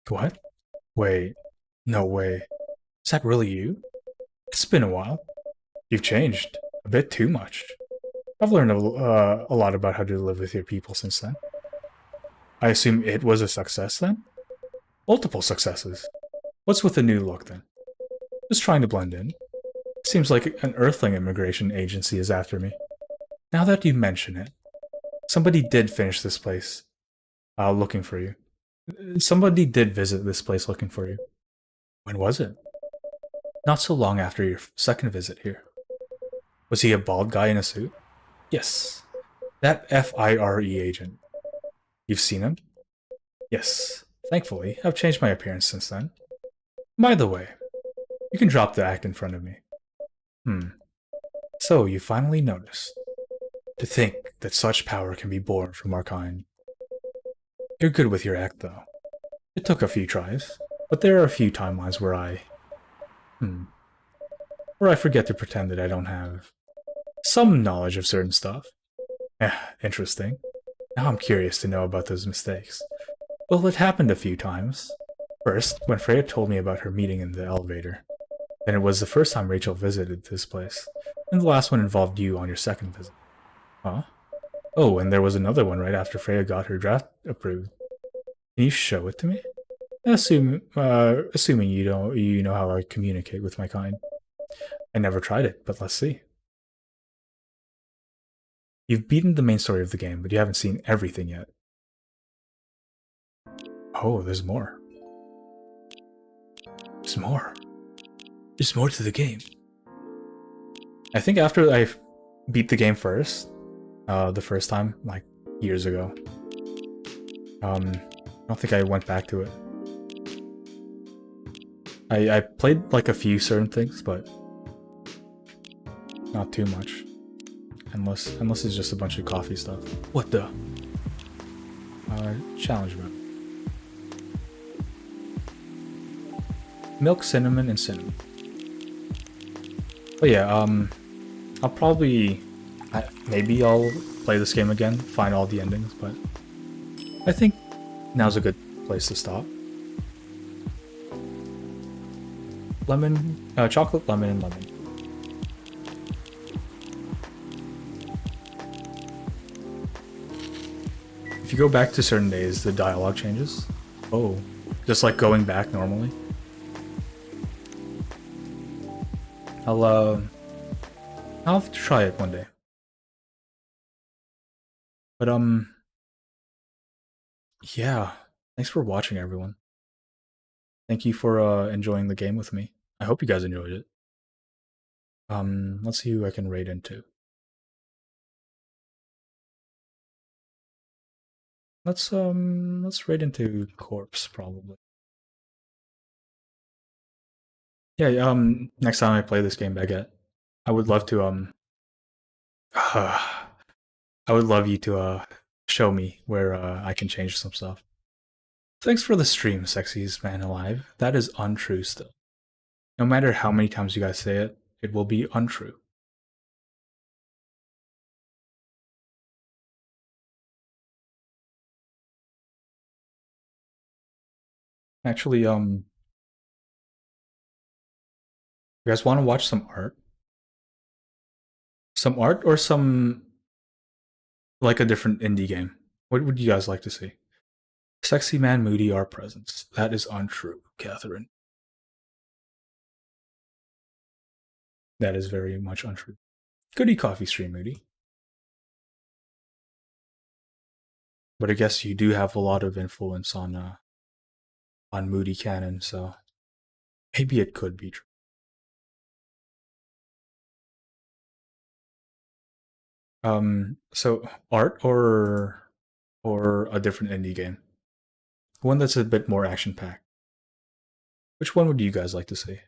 What? Wait. No way. Is that really you? It's been a while. You've changed. A bit too much. I've learned a lot about how to live with your people since then. I assume it was a success then? Multiple successes. What's with the new look then? Just trying to blend in. Seems like an Earthling immigration agency is after me. Now that you mention it, somebody did finish this place, looking for you. Somebody did visit this place looking for you. When was it? Not so long after your second visit here. Was he a bald guy in a suit? Yes. That FIRE agent. You've seen him? Yes. Thankfully, I've changed my appearance since then. By the way, you can drop the act in front of me. So, you finally noticed. To think that such power can be born from our kind. You're good with your act, though. It took a few tries, but there are a few timelines where where I forget to pretend that I don't have some knowledge of certain stuff. Interesting. Now I'm curious to know about those mistakes. Well, it happened a few times. First, when Freya told me about her meeting in the elevator. Then it was the first time Rachel visited this place. And the last one involved you on your second visit. Huh? Oh, and there was another one right after Freya got her draft approved. Can you show it to me? Assuming you know how I communicate with my kind. I never tried it, but let's see. You've beaten the main story of the game, but you haven't seen everything yet. Oh, there's more. There's more. There's more to the game. I think after I beat the game first, the first time, like years ago, I don't think I went back to it. I played like a few certain things, but not too much. Unless it's just a bunch of coffee stuff. What the? Challenge mode. Milk, cinnamon, and cinnamon. But yeah, I'll probably... maybe I'll play this game again, find all the endings, but... I think now's a good place to stop. Lemon, chocolate, lemon, and lemon. If you go back to certain days, the dialogue changes. Oh, just like going back normally. I'll have to try it one day. But yeah. Thanks for watching, everyone. Thank you for enjoying the game with me. I hope you guys enjoyed it. Let's see who I can raid into. Let's raid into Corpse probably. Yeah, next time I play this game, Baguette, I would love to I would love you to show me where I can change some stuff. Thanks for the stream, sexiest man alive. That is untrue still. No matter how many times you guys say it, it will be untrue. Actually, you guys want to watch some art? Some art or some, like a different indie game? What would you guys like to see? Sexy man Moody art presence. That is untrue, Catherine. That is very much untrue. Goody coffee stream, Moody. But I guess you do have a lot of influence on on Moody Canon, so maybe it could be true. So art or a different indie game, one that's a bit more action packed. Which one would you guys like to see?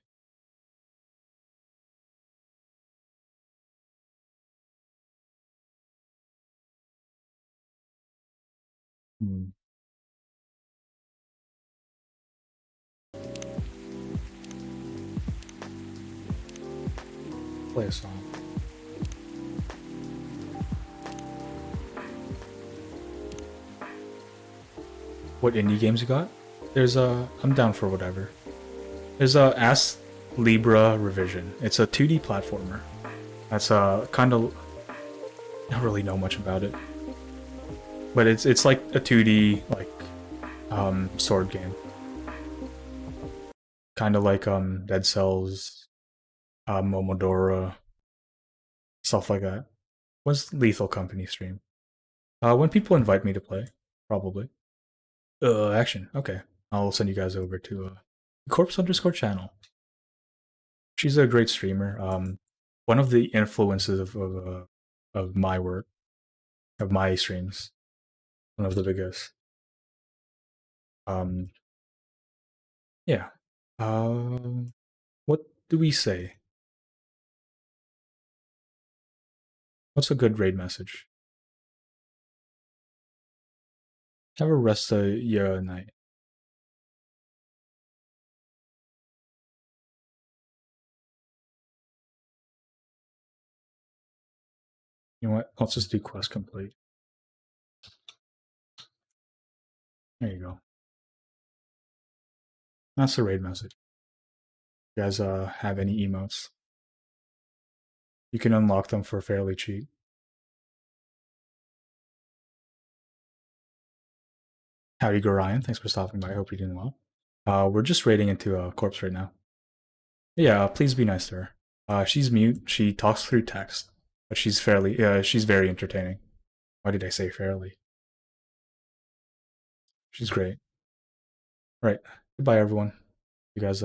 Hmm. Play a song. What indie games you got? There's a. I'm down for whatever. There's a Ask Libra Revision. It's a 2D platformer. That's kind of. I don't really know much about it, but it's like a 2D like sword game, kind of like Dead Cells, Momodora, stuff like that. When's Lethal Company stream? When people invite me to play, probably. Action. Okay, I'll send you guys over to Corpse underscore channel. She's a great streamer. One of the influences of my work, of my streams, one of the biggest. Um, yeah. What do we say? What's a good raid message? Have a rest of your night. You know what? Let's just do quest complete. There you go. That's the raid message. You guys have any emotes? You can unlock them for fairly cheap. Howdy, go Ryan. Thanks for stopping by. I hope you're doing well. We're just raiding into a corpse right now. Yeah, please be nice to her. She's mute. She talks through text, but she's very entertaining. Why did I say fairly? She's great. Right. Goodbye, everyone. You guys,